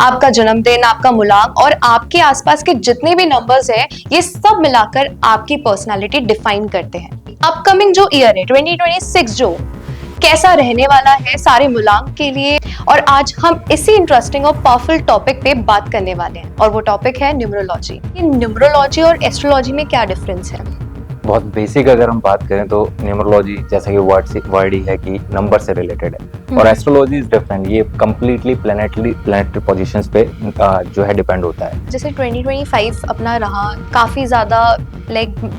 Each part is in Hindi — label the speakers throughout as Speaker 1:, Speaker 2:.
Speaker 1: आपका जन्मदिन, आपका मूलांक और आपके आसपास के जितने भी नंबर्स हैं, ये सब मिलाकर आपकी पर्सनालिटी डिफाइन करते हैं। अपकमिंग जो ईयर है 2026 जो कैसा रहने वाला है सारे मूलांक के लिए, और आज हम इसी इंटरेस्टिंग और पावरफुल टॉपिक पे बात करने वाले हैं और वो टॉपिक है न्यूमरोलॉजी। न्यूमरोलॉजी और एस्ट्रोलॉजी में क्या डिफरेंस है?
Speaker 2: बहुत बेसिक अगर हम बात करें तो न्यूमरोलॉजी जैसा कि वर्ड ही है कि नंबर से रिलेटेड है, और एस्ट्रोलॉजी इज डिफरेंट। ये कंप्लीटली प्लैनेटरी पोजीशंस पे जो है डिपेंड होता है।
Speaker 1: जैसे 2025 अपना रहा, काफी ज्यादा लाइक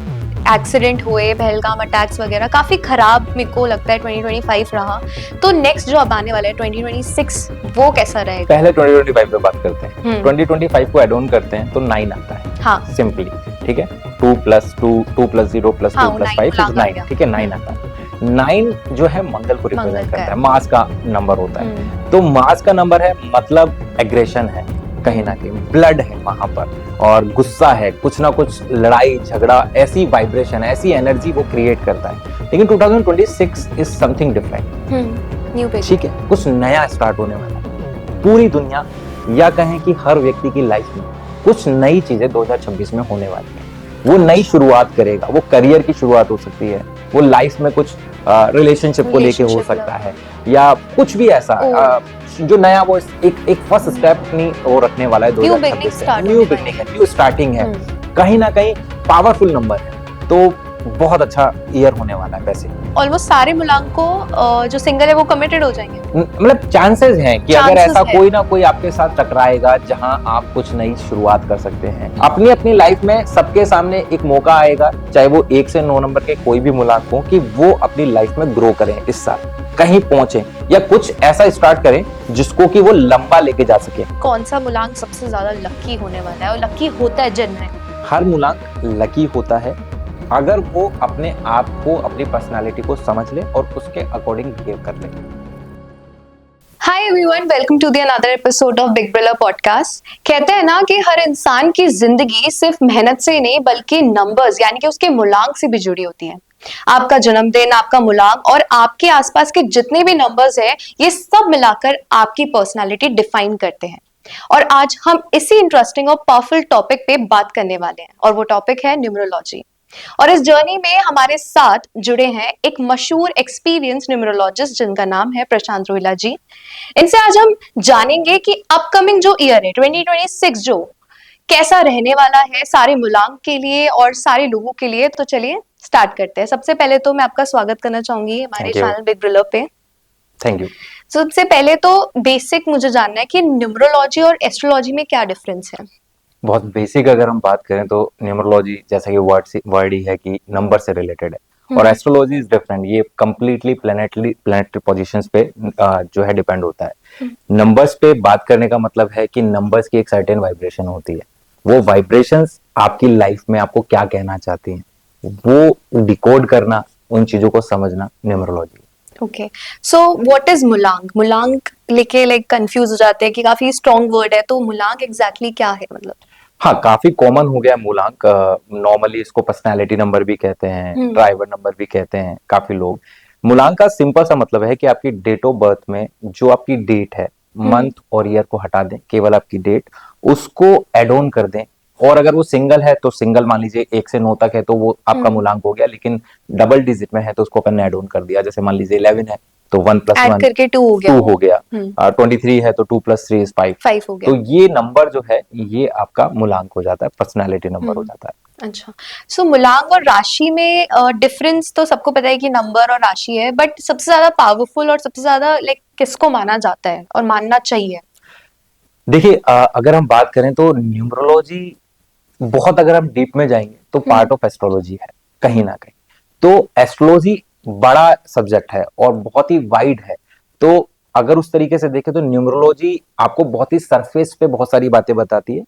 Speaker 1: एक्सीडेंट हुए, पहलगाम अटैक्स वगैरह, काफी खराब मेरे को लगता है 2025 रहा। तो नेक्स्ट जो अब आने वाला है 2026 वो कैसा रहेगा?
Speaker 2: पहले 2025 पे बात करते हैं। 2025 को एड ऑन करते हैं तो 9 आता है।
Speaker 1: हाँ,
Speaker 2: सिंपली, ठीक है। 2 + 2 2 + 0 + 2 + 5 इज 9, ठीक है। 9 आता है। 9 जो है मंगल को रिप्रेजेंट करता है, मास का नंबर होता है। तो मास का नंबर है, मतलब एग्रेशन है, कहीं ना कहीं ब्लड है वहां पर, और गुस्सा है, कुछ ना कुछ लड़ाई झगड़ा, ऐसी वाइब्रेशन, ऐसी एनर्जी वो क्रिएट करता है। लेकिन 2026 is something different,
Speaker 1: new page,
Speaker 2: ठीक है। कुछ नया स्टार्ट होने वाला है। पूरी दुनिया या कहें कि हर व्यक्ति की लाइफ में कुछ नई चीजें 2026 में होने वाली है। वो नई शुरुआत करेगा, वो करियर की शुरुआत हो सकती है, वो लाइफ में कुछ रिलेशनशिप को लेके हो सकता है, या कुछ भी ऐसा जो नया वो एक फर्स्ट स्टेप नहीं वो रखने वाला है 2026 से। न्यू बिगनिंग है, न्यू स्टार्टिंग है, कहीं ना कहीं पावरफुल नंबर है, तो बहुत अच्छा ईयर होने वाला है। वैसे
Speaker 1: ऑलमोस्ट सारे मूलांक को जो सिंगल है वो कमिटेड हो जाएंगे,
Speaker 2: मतलब चांसेस हैं कि अगर ऐसा कोई ना कोई आपके साथ टकराएगा जहां आप कुछ नई शुरुआत कर सकते हैं अपनी अपनी लाइफ में। सबके सामने एक मौका आएगा, चाहे वो 1 से 9 नंबर के कोई भी मूलांक हो, कि वो अपनी लाइफ में ग्रो करें, इस साल कहीं पहुंचे या कुछ ऐसा स्टार्ट करें जिसको कि वो लंबा लेके जा सके।
Speaker 1: कौन सा मूलांक सबसे ज्यादा लकी होने वाला है और लकी होता है जन्म में?
Speaker 2: हर मूलांक लकी होता है अगर वो अपने आप को, अपनी पर्सनालिटी को समझ ले और उसके अकॉर्डिंग बिहेव कर ले।
Speaker 1: Hi everyone, welcome to the another episode of Big Brother podcast. कहते हैं ना कि हर इंसान की जिंदगी सिर्फ मेहनत से नहीं बल्कि नंबर्स यानी कि उसके मूलांक से भी जुड़ी होती है। आपका जन्मदिन, आपका मूलांक और आपके आसपास के जितने भी नंबर्स हैं, ये सब मिलाकर आपकी पर्सनालिटी डिफाइन करते हैं। और आज हम इसी इंटरेस्टिंग और पावरफुल टॉपिक पे बात करने वाले हैं और वो टॉपिक है न्यूमरोलॉजी। और इस जर्नी में हमारे साथ जुड़े हैं एक मशहूर एक्सपीरियंस न्यूमरोलॉजिस्ट जिनका नाम है प्रशांत रोहिला जी। इनसे आज हम जानेंगे कि अपकमिंग जो ईयर है 2026 जो कैसा रहने वाला है सारे मूलांक के लिए और सारे लोगों के लिए। तो चलिए स्टार्ट करते हैं। सबसे पहले तो मैं आपका स्वागत करना चाहूंगी हमारे चैनल बिग ब्रदर पे।
Speaker 2: Thank you.
Speaker 1: सबसे पहले तो बेसिक मुझे जानना है कि न्यूमरोलॉजी और एस्ट्रोलॉजी में क्या डिफरेंस है?
Speaker 2: बहुत बेसिक अगर हम बात करें तो न्यूमरोलॉजी जैसा कि वर्ड ही है कि नंबर से रिलेटेड है, और एस्ट्रोलॉजी इज डिफरेंट। ये कंप्लीटली प्लैनेटरी पोजीशंस पे जो है डिपेंड होता है। नंबर्स पे बात करने का मतलब है कि नंबर्स की एक सर्टेन वाइब्रेशन होती है। वो वाइब्रेशंस आपकी लाइफ में आपको क्या कहना चाहती हैं, वो डिकोड करना, उन चीजों को समझना numerology.
Speaker 1: Okay, so what is मूलांक? मूलांक लेके लाइक कंफ्यूज हो जाते हैं कि काफी स्ट्रॉन्ग वर्ड है, तो मूलांक एग्जैक्टली क्या है मतलब?
Speaker 2: हाँ, काफी कॉमन हो गया मूलांक। नॉर्मली इसको पर्सनालिटी नंबर भी कहते हैं, ड्राइवर नंबर भी कहते हैं काफी लोग। मूलांक का सिंपल सा मतलब है कि आपकी डेट ऑफ बर्थ में जो आपकी डेट है, मंथ और ईयर को हटा दें, केवल आपकी डेट, उसको एड ऑन कर दें। और अगर वो सिंगल है तो सिंगल मान लीजिए 1 से 9 तक है तो वो आपका मूलांक हो गया, लेकिन डबल डिजिट में है तो उसको अपन ऐड ऑन कर दिया। जैसे मान लीजिए 11 है तो 1 + 1
Speaker 1: करके 2
Speaker 2: हो गया। 23 है तो 2 + 3 = 5
Speaker 1: हो गया।
Speaker 2: तो ये नंबर जो है ये आपका मूलांक हो जाता है, पर्सनालिटी नंबर हो जाता है।
Speaker 1: अच्छा, सो मूलांक और राशि में डिफरेंस तो सबको पता है कि नंबर और राशि है, बट सबसे ज्यादा पावरफुल और सबसे ज्यादा लाइक किसको माना जाता है और मानना चाहिए?
Speaker 2: देखिए, अगर हम बात करें तो न्यूमरोलॉजी बहुत, अगर हम डीप में जाएंगे तो पार्ट ऑफ एस्ट्रोलॉजी है कहीं ना कहीं। तो एस्ट्रोलॉजी बड़ा सब्जेक्ट है और बहुत ही वाइड है। तो अगर उस तरीके से देखें तो न्यूमरोलॉजी आपको बहुत ही सरफेस पे बहुत सारी बातें बताती है,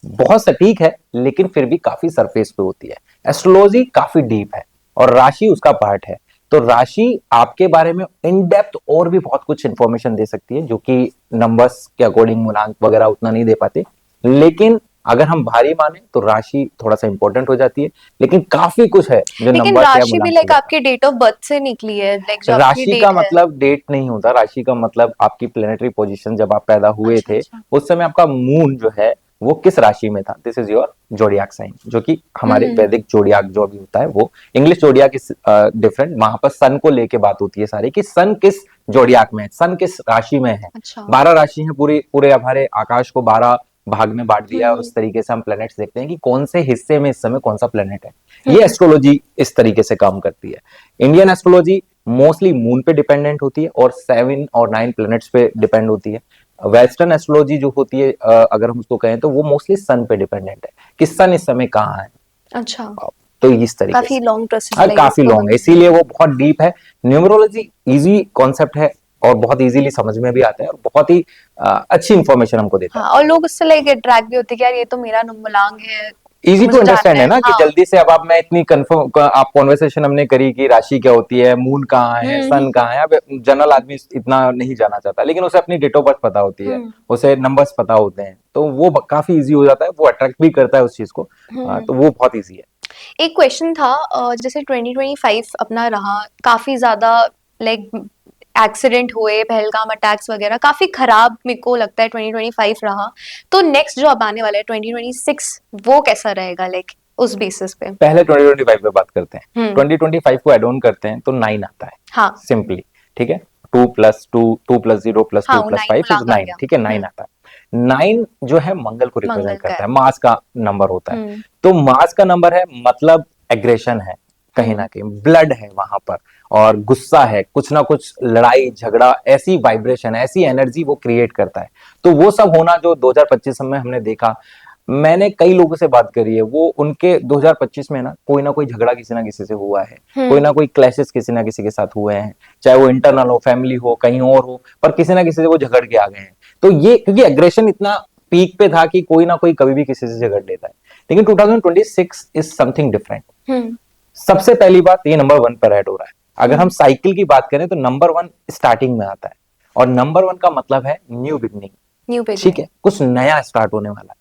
Speaker 2: बहुत सटीक है लेकिन फिर भी काफी सरफेस पे होती है। एस्ट्रोलॉजी काफी डीप है और राशि उसका पार्ट है। तो राशि आपके बारे में इन डेप्थ और भी बहुत कुछ इंफॉर्मेशन दे सकती है, जो कि नंबर्स के अकॉर्डिंग मूलांक वगैरह उतना नहीं दे पाते। लेकिन अगर हम भारी माने तो राशि थोड़ा सा इंपॉर्टेंट हो जाती है, लेकिन काफी कुछ है जो
Speaker 1: लेकिन
Speaker 2: नंबर या
Speaker 1: राशि भी
Speaker 2: मूलांक
Speaker 1: लाइक
Speaker 2: से
Speaker 1: आपके डेट ऑफ बर्थ से निकली है, लाइक जो आपकी
Speaker 2: राशि का
Speaker 1: डेट है।
Speaker 2: मतलब डेट नहीं होता, राशि का मतलब आपकी प्लेनेटरी पोजीशन, जब आप पैदा हुए
Speaker 1: अच्छा
Speaker 2: थे
Speaker 1: अच्छा।
Speaker 2: उस समय आपका मून जो है वो किस राशि में था, this is your zodiac sign, जो कि हमारे
Speaker 1: हम्म।
Speaker 2: वैदिक जोडियाक जो भी होता है वो, इंग्लिश जोडियाक इज डिफरेंट, वहां पर सन को लेके बात होती है सारी कि सन किस जोडियाक में है, सन किस राशि में है।
Speaker 1: अच्छा।
Speaker 2: 12 राशि है, पूरे पूरे हमारे आकाश को 12 भाग में बांट दिया है, और
Speaker 1: हम्म
Speaker 2: उस तरीके से हम प्लैनेट्स देखते हैं कि कौन से हिस्से में इस समय कौन सा प्लैनेट है। ये
Speaker 1: हम्म
Speaker 2: एस्ट्रोलॉजी इस तरीके से काम करती है। इंडियन एस्ट्रोलॉजी मोस्टली मून पे डिपेंडेंट होती है और 7 और 9 प्लैनेट्स पे डिपेंड होती है। वेस्टर्न एस्ट्रोलॉजी जो होती है, अगर हम उसको कहें तो वो मोस्टली सन पे डिपेंडेंट है कि सन इस समय कहाँ है।
Speaker 1: अच्छा।
Speaker 2: तो इस तरीके
Speaker 1: काफी
Speaker 2: से
Speaker 1: लॉन्ग प्रोसेस
Speaker 2: और
Speaker 1: लाइक
Speaker 2: काफी
Speaker 1: इसको
Speaker 2: लॉन्ग है,
Speaker 1: समझने
Speaker 2: इसीलिए
Speaker 1: में।
Speaker 2: वो बहुत डीप है। न्यूमरोलॉजी इजी कॉन्सेप्ट है और बहुत इजीली समझ में भी आता है, और बहुत ही अच्छी इंफॉर्मेशन हमको देता
Speaker 1: हाँ,
Speaker 2: है।
Speaker 1: और लोग उससे लाइक अट्रैक्ट भी होते हैं कि यार ये तो मेरा मूलांक है, तो
Speaker 2: इजी टू
Speaker 1: मुझे
Speaker 2: अंडरस्टैंड
Speaker 1: जानना
Speaker 2: है
Speaker 1: है।
Speaker 2: ना, कि
Speaker 1: हाँ।
Speaker 2: जल्दी से अब आप, मैं इतनी कंफर्म आप कॉन्वर्सेशन हमने करी कि राशि क्या होती है, मून कहाँ है, सन
Speaker 1: हम्म
Speaker 2: कहाँ है। अब जनरल आदमी इतना नहीं जाना चाहता, लेकिन उसे अपनी डेट ऑफ बर्थ पता होती है,
Speaker 1: हम्म
Speaker 2: उसे नंबर्स पता होते हैं, तो वो काफी इजी हो जाता है, वो अट्रैक्ट भी करता है उस चीज को।
Speaker 1: हम्म।
Speaker 2: तो वो बहुत इजी है।
Speaker 1: एक क्वेश्चन था, जैसे 2025 अपना रहा काफी ज्यादा, लाइक एक्सीडेंट हुए, पहलगाम अटैक्स वगैरह, काफी खराब मेरे को लगता है 2025 रहा। तो नेक्स्ट जो अब आने वाला है 2026, वो कैसा रहेगा लाइक उस बेसिस पे?
Speaker 2: पहले 2025 पे बात करते हैं।
Speaker 1: हम्म।
Speaker 2: 2025 को एड ऑन करते हैं तो 9 आता है
Speaker 1: हाँ।
Speaker 2: सिंपली, ठीक है। 2+2, 2+0 प्लस
Speaker 1: हाँ,
Speaker 2: टू
Speaker 1: वो
Speaker 2: प्लस
Speaker 1: 9
Speaker 2: फाइव इज
Speaker 1: मूलांक आ
Speaker 2: 9,
Speaker 1: गया।
Speaker 2: ठीक है, 9 आता है। 9 जो है मंगल को रिप्रेजेंट
Speaker 1: मंगल का
Speaker 2: करता
Speaker 1: है।
Speaker 2: है, मास का नंबर होता है।
Speaker 1: हम्म
Speaker 2: तो मास का नंबर है, मतलब एग्रेशन है, कहीं ना
Speaker 1: हम्म
Speaker 2: कहीं ब्लड है वहां पर, और गुस्सा है, कुछ ना कुछ लड़ाई झगड़ा, ऐसी वाइब्रेशन, ऐसी एनर्जी वो क्रिएट करता है। तो वो सब होना जो 2025 में हमने देखा, मैंने कई लोगों से बात करी है, वो उनके 2025 में ना कोई झगड़ा किसी ना किसी से हुआ है, कोई ना कोई क्लैशेस किसी ना किसी के साथ हुए हैं, चाहे वो इंटरनल हो, फैमिली हो, कहीं और हो, पर किसी ना किसी से वो झगड़ के आ गए हैं। तो ये क्योंकि एग्रेशन इतना पीक पे था कि कोई ना कोई कभी भी किसी से झगड़ लेता है। लेकिन 2026 इज समथिंग डिफरेंट।
Speaker 1: हम्म
Speaker 2: सबसे पहली बात, ये नंबर 1 पर ऐड हो रहा है। अगर हम
Speaker 1: हम्म।
Speaker 2: साइकिल की बात करें तो नंबर 1 स्टार्टिंग में आता है, और नंबर 1 का मतलब है न्यू बिगनिंग,
Speaker 1: न्यू
Speaker 2: ठीक
Speaker 1: बिगनिंग।
Speaker 2: है, कुछ नया स्टार्ट होने वाला है।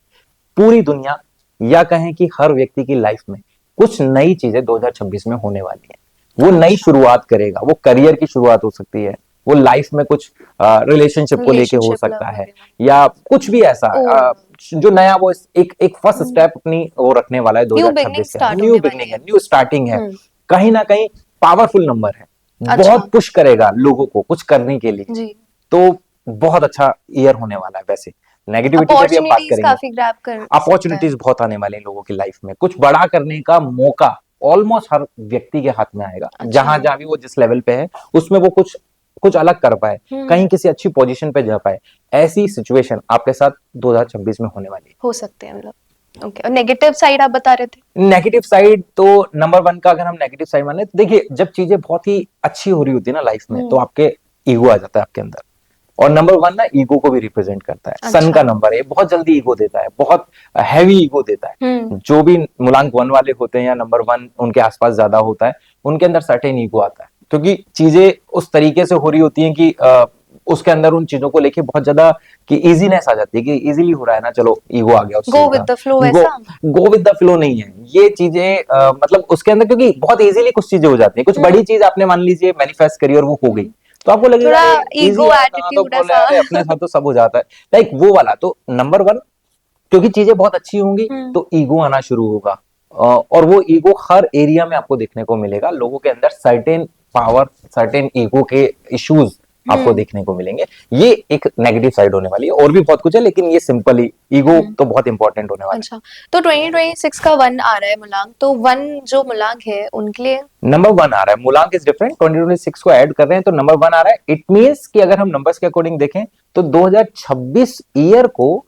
Speaker 2: पूरी दुनिया, या कहें कि हर व्यक्ति की लाइफ में कुछ नई चीजें 2026 में होने वाली है। वो नई
Speaker 1: अच्छा।
Speaker 2: शुरुआत करेगा, वो करियर की शुरुआत हो सकती है, वो लाइफ में कुछ रिलेशनशिप को लेके हो
Speaker 1: रिलेशनशिप लव
Speaker 2: सकता है,
Speaker 1: वगैरह।
Speaker 2: या कुछ भी ऐसा
Speaker 1: ओ।
Speaker 2: जो नया वो एक एक फर्स्ट स्टेप अपनी वो रखने वाला है
Speaker 1: न्यू बिगनिंग
Speaker 2: 2026 के अंदर।
Speaker 1: स्टार्ट
Speaker 2: न्यू
Speaker 1: होने वाली
Speaker 2: बिगनिंग है,
Speaker 1: है।
Speaker 2: न्यू स्टार्टिंग है,
Speaker 1: हम्म।
Speaker 2: कहीं ना कहीं पावरफुल नंबर है,
Speaker 1: अच्छा।
Speaker 2: बहुत पुश करेगा लोगों को कुछ करने के लिए।
Speaker 1: जी।
Speaker 2: तो बहुत अच्छा ईयर होने वाला है। वैसे नेगेटिविटी पे भी हम बात
Speaker 1: अपॉर्चुनिटीज
Speaker 2: करेंगे,
Speaker 1: काफी ग्रैब कर सकता है।
Speaker 2: अपॉर्चुनिटीज बहुत आने वाले हैं लोगों की लाइफ में, कुछ बड़ा करने का मौका ऑलमोस्ट हर व्यक्ति के हाथ में आएगा,
Speaker 1: अच्छा।
Speaker 2: जहां जहां भी वो जिस लेवल पे है उसमें वो कुछ कुछ अलग कर पाए,
Speaker 1: हम्म।
Speaker 2: कहीं किसी अच्छी पोजीशन पे जा पाए। ऐसी सिचुएशन आपके साथ 2026 में होने वाली
Speaker 1: हो सकते हैं मतलब। ओके, और नेगेटिव साइड आप बता रहे थे?
Speaker 2: है। नेगेटिव साइड तो नंबर 1 का अगर हम नेगेटिव साइड माने तो देखिए, जब चीजें बहुत ही अच्छी हो रही होती है ना लाइफ में, तो
Speaker 1: हम्म।
Speaker 2: आपके ईगो आ जाता है आपके अंदर, और नंबर 1 ना ईगो को भी रिप्रेजेंट करता है। सन
Speaker 1: अच्छा।
Speaker 2: का नंबर है, बहुत जल्दी ईगो देता है, बहुत हैवी ईगो देता
Speaker 1: हम्म
Speaker 2: है। जो भी मूलांक 1 वाले होते हैं या नंबर 1 उनके आसपास ज्यादा होता है, उनके अंदर सर्टेन ईगो आता है, क्योंकि चीजें उस तरीके से हो रही होती हैं कि उसके अंदर उन चीजों को लेके बहुत ज्यादा कि इजीनेस आ जाती है, कि इजीली हो रहा है ना, चलो ईगो आ गया उस
Speaker 1: गो
Speaker 2: चीज
Speaker 1: विद
Speaker 2: का।
Speaker 1: द फ्लो
Speaker 2: गो
Speaker 1: वैसा।
Speaker 2: गो विद द फ्लो नहीं है ये चीजें, मतलब उसके अंदर क्योंकि बहुत इजीली कुछ चीजें हो जाती है, कुछ बड़ी चीज आपने मान लीजिए मैनिफेस्ट करी और वो हो गई,
Speaker 1: हम्म।
Speaker 2: तो आपको लगेगा
Speaker 1: थोड़ा
Speaker 2: ये इजी
Speaker 1: ईगो
Speaker 2: है, कहाँ तो
Speaker 1: एटीट्यूड
Speaker 2: बोले,
Speaker 1: ऐसा।
Speaker 2: अरे अपने साथ तो सब हो जाता है, लाइक वो वाला। तो नंबर 1, क्योंकि चीजें बहुत अच्छी होंगी
Speaker 1: हम्म
Speaker 2: तो ईगो आना शुरू होगा, और वो ईगो हर एरिया में आपको देखने को मिलेगा। लोगों के अंदर सर्टेन पावर, सर्टेन ईगो के इश्यूज आपको
Speaker 1: हम्म
Speaker 2: देखने को मिलेंगे। ये एक नेगेटिव साइड होने वाली है, और भी बहुत कुछ है, लेकिन ये सिंपल ही ईगो
Speaker 1: हम्म।
Speaker 2: तो बहुत इंपॉर्टेंट होने वाला
Speaker 1: अच्छा, तो 2026 का 1 आ रहा है मूलांक, तो 1 जो मूलांक है उनके लिए।
Speaker 2: है। नंबर 1 आ रहा है, मूलांक इज डिफरेंट, 2026 को ऐड कर रहे हैं तो नंबर 1 आ रहा है। इट मींस कि अगर हम नंबर्स के अकॉर्डिंग देखें तो 2026 ईयर को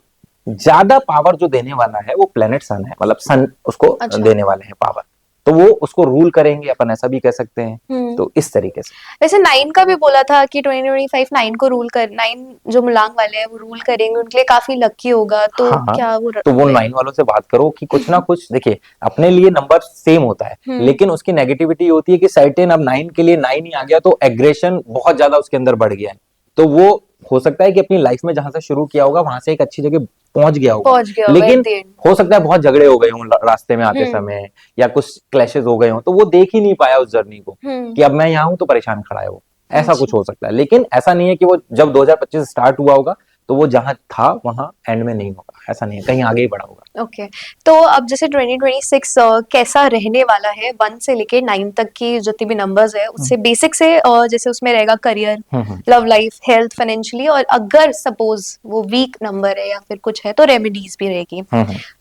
Speaker 2: ज्यादा पावर जो देने वाला है वो प्लेनेट सन है, मतलब सन उसको
Speaker 1: अच्छा।
Speaker 2: देने वाले हैं पावर, तो वो उसको रूल करेंगे, अपन ऐसा भी कह सकते हैं।
Speaker 1: हम्म।
Speaker 2: तो इस तरीके से
Speaker 1: वैसे 9 का भी बोला था कि 2025 9 को रूल कर, 9 जो मूलांक वाले हैं वो रूल करेंगे, उनके लिए काफी लकी होगा, तो
Speaker 2: हाँ हाँ,
Speaker 1: क्या वो
Speaker 2: तो वो
Speaker 1: लाइक।
Speaker 2: 9 वालों से बात करो कि कुछ ना कुछ देखिए, अपने लिए नंबर सेम होता है,
Speaker 1: हम्म
Speaker 2: लेकिन उसकी नेगेटिविटी होती है कि सर्टेन अब 9 के लिए 9 ही आ गया तो एग्रेशन बहुत ज्यादा उसके अंदर बढ़ गया है, तो वो हो सकता है कि अपनी लाइफ में जहां से शुरू किया होगा वहां से एक अच्छी जगह पहुंच गया होगा,
Speaker 1: पहुंच गया
Speaker 2: लेकिन
Speaker 1: at the end।
Speaker 2: हो सकता है बहुत झगड़े हो गए हों रास्ते में आते समय, या कुछ क्लैशेस हो गए हों, तो वो देख ही नहीं पाया उस जर्नी को कि अब मैं यहाँ हूं तो परेशान खड़ा है वो। ऐसा कुछ
Speaker 1: अच्छा।
Speaker 2: हो सकता है, लेकिन ऐसा नहीं है कि वो जब 2025 स्टार्ट हुआ होगा तो वो जहां था वहां एंड में नहीं होगा, ऐसा नहीं है, कहीं आगे ही बढ़ा होगा।
Speaker 1: ओके। तो अब जैसे 2026 कैसा रहने वाला है, 1 से लेके 9 तक की जितनी भी नंबर्स है उससे बेसिक से जैसे उसमें रहेगा career, love life, health, financially, और अगर सपोज वो वीक नंबर है या फिर कुछ है तो रेमेडीज भी रहेगी।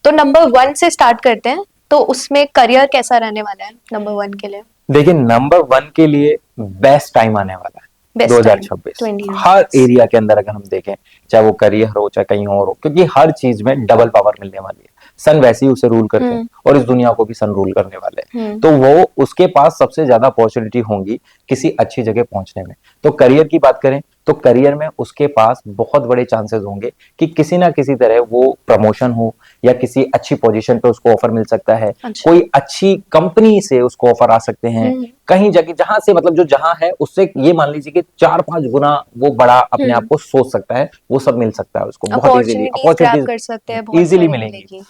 Speaker 1: तो नंबर 1 से स्टार्ट करते हैं, तो उसमें करियर कैसा रहने वाला है नंबर 1 के लिए?
Speaker 2: देखिए नंबर 1 के लिए बेस्ट टाइम आने वाला है
Speaker 1: बेस्ट टाइम
Speaker 2: 2026,
Speaker 1: 20।
Speaker 2: हर एरिया के अंदर अगर हम देखें, चाहे वो करियर हो चाहे कहीं और हो, क्योंकि हर चीज में डबल पावर मिलने वाली है। सन वैसे ही उसे रूल करते हैं और इस दुनिया को भी सन रूल करने वाले हैं, तो वो उसके पास सबसे ज्यादा अपॉर्चुनिटी होंगी किसी अच्छी जगह पहुंचने में। तो करियर की बात करें तो करियर में उसके पास बहुत बड़े चांसेस होंगे कि किसी ना किसी तरह वो प्रमोशन हो या किसी अच्छी पोजीशन पे उसको ऑफर मिल सकता है।
Speaker 1: अच्छा।
Speaker 2: कोई अच्छी कंपनी से उसको ऑफर आ सकते हैं, कहीं जगह जहां से मतलब जो जहां है उससे ये मान लीजिए कि 4-5 गुना वो बड़ा अपने आप को सोच सकता है, वो सब मिल सकता है उसको बहुत इजीली।
Speaker 1: अपॉर्चुनिटीज ग्रैब कर सकते हैं, बहुत
Speaker 2: इजीली
Speaker 1: सारी
Speaker 2: मिलेंगी,
Speaker 1: मिलेगी।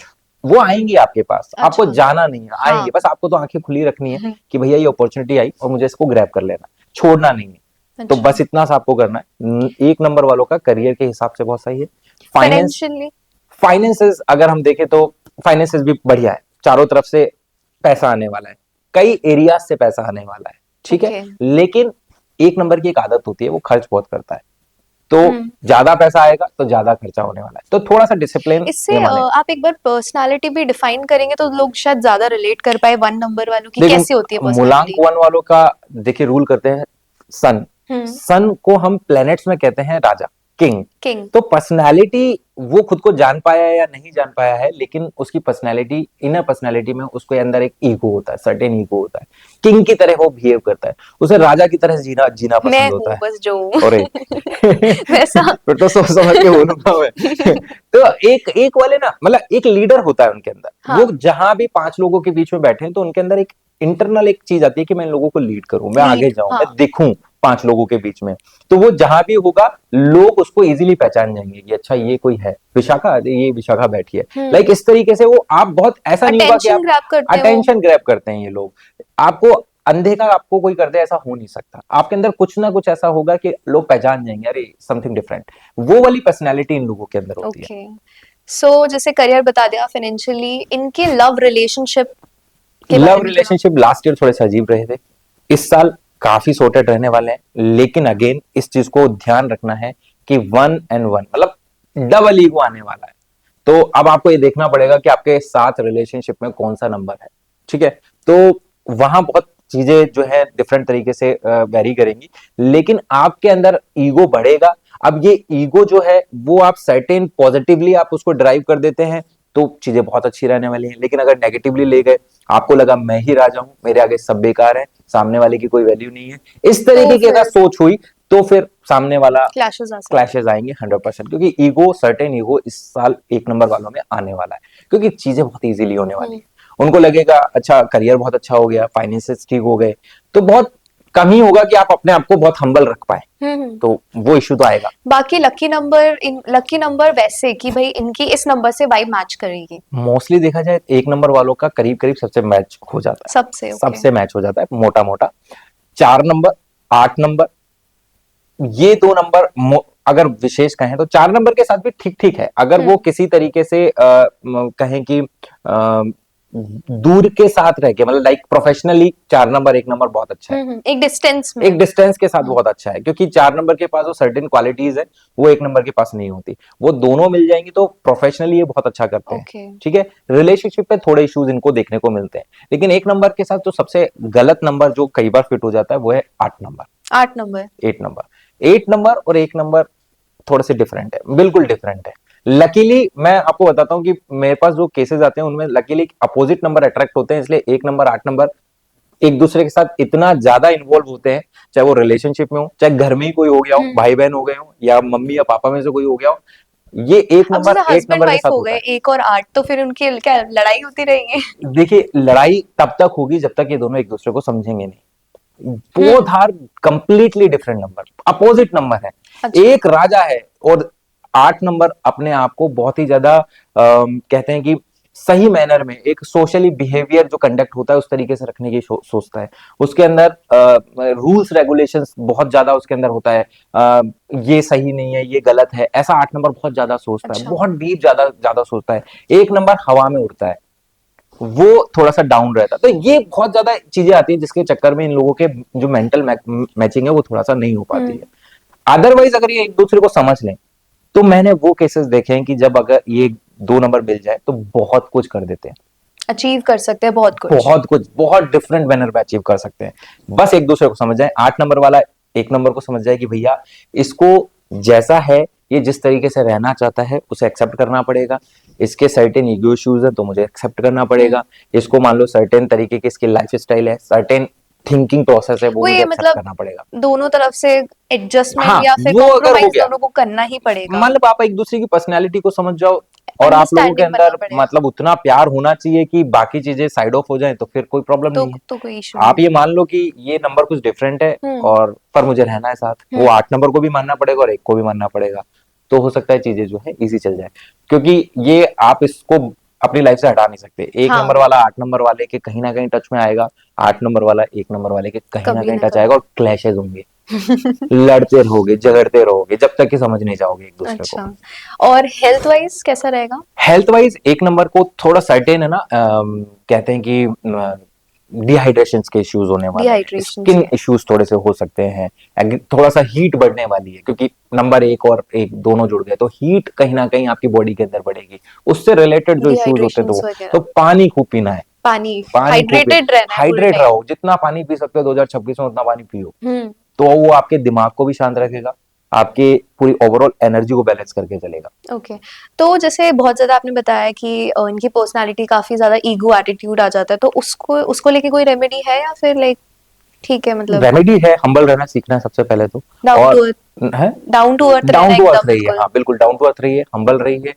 Speaker 2: वो आएंगी आपके पास, आपको
Speaker 1: अच्छा।
Speaker 2: जाना नहीं है,
Speaker 1: हाँ।
Speaker 2: आएंगे, बस आपको तो आंखें खुली रखनी है कि भैया ये अपॉर्चुनिटी आई और मुझे इसको ग्रैब कर लेना, छोड़ना नहीं है। तो
Speaker 1: अच्छा।
Speaker 2: बस इतना सा आपको करना है। 1 नंबर वालों का करियर के हिसाब से बहुत सही है। Finance,
Speaker 1: financially?
Speaker 2: फाइनेंसेस अगर हम देखें तो फाइनेंसेस भी बढ़िया है, चारों तरफ से पैसा आने वाला है, कई एरिया से पैसा आने वाला है, ठीक है। लेकिन 1 नंबर की एक आदत होती है, वो खर्च बहुत करता है, तो ज्यादा पैसा आएगा तो ज्यादा खर्चा होने वाला है, तो थोड़ा सा डिसिप्लिन
Speaker 1: इससे
Speaker 2: ये माने।
Speaker 1: आप एक बार पर्सनालिटी भी डिफाइन करेंगे तो लोग शायद ज्यादा रिलेट कर पाए 1 नंबर वालों की, कैसी होती है
Speaker 2: देखिए मूलांक
Speaker 1: पर्सनालिटी?
Speaker 2: 1 वालों का देखिए रूल करते हैं सन। सन को हम प्लैनेट्स में कहते हैं राजा, किंग।
Speaker 1: किंग।
Speaker 2: तो पर्सनालिटी वो खुद को जान पाया या नहीं जान पाया है, लेकिन उसकी पर्सनालिटी, इनर पर्सनालिटी में उसके अंदर एक ईगो होता है, सर्टेन ईगो होता है, किंग की तरह वो बिहेव करता है, उसे राजा की तरह जीना जीना
Speaker 1: मैं
Speaker 2: पसंद होता
Speaker 1: हूँ
Speaker 2: है।
Speaker 1: बस जो हूँ।
Speaker 2: अरे
Speaker 1: वैसा।
Speaker 2: फिर तो सोच समझ के बोलूंगा मैं। तो एक एक वाले ना, मतलब एक लीडर होता है उनके अंदर।
Speaker 1: हाँ।
Speaker 2: वो जहां भी 5 लोगों के बीच में बैठे हैं तो उनके अंदर एक इंटरनल एक चीज आती है कि मैं इन लोगों को लीड करूं, मैं आगे जाऊं,
Speaker 1: हाँ।
Speaker 2: मैं दिखूं 5 लोगों के बीच में। तो वो जहां भी होगा लोग उसको इजीली पहचान जाएंगे कि अच्छा ये कोई है, विशाखा, ये विशाखा बैठी है। लाइक इस तरीके से वो आप बहुत, ऐसा नहीं होगा कि
Speaker 1: अटेंशन
Speaker 2: आप
Speaker 1: ग्रैब करते हैं वो।
Speaker 2: अटेंशन ग्रैब करते हैं ये लोग। आपको अंधे का आपको कोई कर दे ऐसा हो नहीं सकता, आपके अंदर कुछ ना कुछ ऐसा होगा कि लोग पहचान जाएंगे, अरे समथिंग डिफरेंट। वो वाली पर्सनैलिटी इन लोगों के अंदर होती है।
Speaker 1: ओके। सो जैसे करियर बता दिया, फाइनेंशियली, इनके लव रिलेशनशिप के बारे
Speaker 2: लव
Speaker 1: में क्या?
Speaker 2: रिलेशनशिप लास्ट ईयर थोड़े से अजीब रहे थे, इस साल काफी सॉर्टेड रहने वाले हैं, लेकिन अगेन इस चीज को ध्यान रखना है कि 1 and 1 मतलब डबल ईगो आने वाला है। तो अब आपको ये देखना पड़ेगा कि आपके साथ रिलेशनशिप में कौन सा नंबर है, ठीक है। तो वहां बहुत चीजें जो है डिफरेंट तरीके से वेरी करेंगी, लेकिन आपके अंदर ईगो बढ़ेगा। अब ये ईगो जो है वो आप सर्टेन पॉजिटिवली आप उसको ड्राइव कर देते हैं तो चीजें बहुत अच्छी रहने वाली हैं, लेकिन अगर नेगेटिवली ले गए, आपको लगा मैं ही राजा हूं, मेरे आगे सब बेकार है, सामने वाले की कोई वैल्यू नहीं है, इस तरीके की अगर सोच हुई तो फिर सामने वाला क्लैशेस आएंगे 100%, क्योंकि ईगो, सर्टेन ईगो इस साल 1 नंबर वालों में आने वाला है, क्योंकि चीजें बहुत इजीली होने वाली है। उनको लगेगा अच्छा करियर बहुत अच्छा हो गया, फाइनेंसेस ठीक हो गए, तो बहुत कम ही होगा कि आप अपने आप को बहुत हम्बल रख पाए, तो वो इश्यू तो आएगा।
Speaker 1: बाकी लकी नंबर वैसे कि भाई इनकी इस नंबर से वाइब मैच करेगी,
Speaker 2: मोस्टली देखा जाए 1 नंबर वालों का करीब करीब सबसे मैच हो जाता है, सबसे मैच हो जाता है मोटा मोटा। 4 नंबर, 8 नंबर, ये 2 नंबर अगर विशेष कहें तो 4 नंबर के साथ भी ठीक ठीक है, अगर वो किसी तरीके से कहें कि दूर के साथ रह के, मतलब लाइक प्रोफेशनली 4 नंबर 1 नंबर बहुत अच्छा है,
Speaker 1: एक डिस्टेंस में,
Speaker 2: एक डिस्टेंस के साथ बहुत अच्छा है, क्योंकि 4 नंबर के पास वो सर्टेन क्वालिटीज है वो 1 नंबर के पास नहीं होती, वो दोनों मिल जाएंगी तो प्रोफेशनली ये बहुत अच्छा करते हैं, ठीक है। रिलेशनशिप पे थोड़े इश्यूज इनको देखने को मिलते हैं, लेकिन 1 नंबर के साथ जो सबसे गलत नंबर जो कई बार फिट हो जाता है वो है 8 नंबर।
Speaker 1: 8 नंबर,
Speaker 2: 8 नंबर और 1 नंबर थोड़े से डिफरेंट है, बिल्कुल डिफरेंट है। लकीली मैं आपको बताता हूं कि मेरे पास जो केसेस आते हैं उनमें लकीली अपोजिट नंबर अट्रैक्ट होते हैं, इसलिए 1 नंबर 8 नंबर एक दूसरे के साथ इतना ज्यादा इन्वॉल्व होते हैं, चाहे वो रिलेशनशिप में हो, चाहे घर में ही कोई हो गया हो, भाई बहन हो गए हो, या मम्मी या पापा में से कोई हो गया हो, ये 1 नंबर 8 नंबर के साथ
Speaker 1: हो
Speaker 2: होता
Speaker 1: गए
Speaker 2: है।
Speaker 1: 1 और 8, तो फिर उनकी क्या लड़ाई होती रहेगी?
Speaker 2: देखिए लड़ाई तब तक होगी जब तक ये दोनों एक दूसरे को समझेंगे नहीं। Both are completely different number, opposite number है,
Speaker 1: अच्छा।
Speaker 2: एक राजा है और 8 नंबर अपने आप को बहुत ही ज्यादा कहते हैं कि सही मैनर में एक सोशली बिहेवियर जो कंडक्ट होता है उस तरीके से रखने की सोचता है। उसके अंदर रूल्स रेगुलेशंस बहुत ज्यादा उसके अंदर होता है। ये सही नहीं है, ये गलत है, ऐसा 8 नंबर बहुत ज्यादा सोचता है,
Speaker 1: अच्छा।
Speaker 2: बहुत डीप ज्यादा ज्यादा सोचता है। 1 नंबर हवा में उड़ता है, वो थोड़ा सा डाउन रहता है। तो ये बहुत ज्यादा चीजें आती है जिसके चक्कर में इन लोगों के जो मेंटल मैचिंग है वो थोड़ा सा नहीं हो पाती है। अदरवाइज अगर ये एक दूसरे को समझ लें तो मैंने वो केसेस देखे हैं कि जब अगर ये 2 नंबर मिल जाए तो बहुत कुछ कर देते हैं,
Speaker 1: अचीव कर सकते हैं बहुत कुछ।
Speaker 2: बहुत कुछ, बहुत डिफरेंट मैनर में अचीव कर सकते हैं। बस एक दूसरे को समझ जाए। 8 नंबर वाला 1 नंबर को समझ जाए कि भैया इसको जैसा है, ये जिस तरीके से रहना चाहता है उसे एक्सेप्ट करना पड़ेगा। इसके सर्टेन ईगो इश्यूज है तो मुझे एक्सेप्ट करना पड़ेगा। इसको मान लो सर्टेन तरीके की इसकी लाइफ स्टाइल है, सर्टेन थिंकिंग प्रोसेस है, वो
Speaker 1: वो
Speaker 2: मुझे
Speaker 1: ये
Speaker 2: एक्सेप्ट
Speaker 1: मतलब
Speaker 2: करना पड़ेगा।
Speaker 1: दोनों तरफ से एडजस्टमेंट
Speaker 2: हाँ,
Speaker 1: या फिर
Speaker 2: वो अगर हो
Speaker 1: कॉम्प्रोमाइज
Speaker 2: गया,
Speaker 1: दोनों को करना ही पड़ेगा।
Speaker 2: मतलब आप एक दूसरे की पर्सनैलिटी को समझ जाओ और आप लोगों के
Speaker 1: अंडरस्टैंडिंग बनना
Speaker 2: अंदर
Speaker 1: पड़ेगा।
Speaker 2: मतलब उतना प्यार होना चाहिए कि बाकी चीजें साइड ऑफ हो जाएं तो फिर कोई प्रॉब्लम नहीं है।
Speaker 1: तो कोई इशू
Speaker 2: आप
Speaker 1: नहीं
Speaker 2: ये
Speaker 1: है।
Speaker 2: मान लो कि ये नंबर कुछ डिफरेंट है
Speaker 1: हम्म।
Speaker 2: और पर मुझे रहना है साथ, वो
Speaker 1: हम्म।
Speaker 2: 8 नंबर को भी मानना पड़ेगा और 1 को भी मानना पड़ेगा। तो हो सकता है चीजें जो है इजी चल जाए, क्योंकि ये आप इसको अपनी लाइफ से हटा नहीं सकते। 1 नंबर
Speaker 1: हाँ,
Speaker 2: वाला 8 नंबर वाले के कहीं ना कहीं टच में आएगा, 8 नंबर वाला 1 नंबर वाले के कहीं ना
Speaker 1: कभी
Speaker 2: कहीं
Speaker 1: ना
Speaker 2: टच आएगा
Speaker 1: कभी।
Speaker 2: और क्लैशेस होंगे। लड़ते रहोगे, झगड़ते रहोगे जब तक कि समझ नहीं जाओगे एक दूसरे को।
Speaker 1: अच्छा। और हेल्थ वाइज कैसा रहेगा?
Speaker 2: हेल्थ वाइज 1 नंबर को थोड़ा सर्टेन है ना, कहते हैं कि डिहाइड्रेशन के इश्यूज होने वाले हैं,
Speaker 1: डिहाइड्रेशन
Speaker 2: स्किन
Speaker 1: से।
Speaker 2: इश्यूज थोड़े से हो सकते हैं, थोड़ा सा हीट बढ़ने वाली है क्योंकि नंबर 1 और 1 दोनों जुड़ गए तो हीट कहीं ना कहीं आपकी बॉडी के अंदर बढ़ेगी। उससे रिलेटेड जो इश्यूज होते हैं
Speaker 1: डिहाइड्रेशन
Speaker 2: तो
Speaker 1: वगैरह।
Speaker 2: पानी खूब पीना है।
Speaker 1: पानी।
Speaker 2: पानी खूब पी,
Speaker 1: हाइड्रेटेड रहना है फुल
Speaker 2: हाइड्रेट
Speaker 1: टाइम।
Speaker 2: रहो, जितना पानी पी सकते हो 2026 में उतना पानी पियो।
Speaker 1: हम्म।
Speaker 2: तो वो आपके दिमाग को भी शांत रखेगा, आपके पूरी ओवरऑल एनर्जी को बैलेंस करके चलेगा।
Speaker 1: ओके। तो जैसे बहुत ज्यादा आपने बताया कि इनकी पर्सनालिटी काफी ज्यादा ईगो एटीट्यूड आ जाता है, तो उसको उसको लेके कोई रेमेडी है या फिर लाइक ठीक है मतलब
Speaker 2: रेमेडी है, हम्बल रहना सीखना है सबसे पहले तो।
Speaker 1: डाउन टू
Speaker 2: और
Speaker 1: अर्थ।
Speaker 2: है,
Speaker 1: डाउन टू अर्थ रहना
Speaker 2: डाउन टू अर्थ
Speaker 1: एकदम
Speaker 2: रहिए,
Speaker 1: बिल्कुल।
Speaker 2: हाँ बिल्कुल डाउन टू अर्थ रहिए, हम्बल रहिए।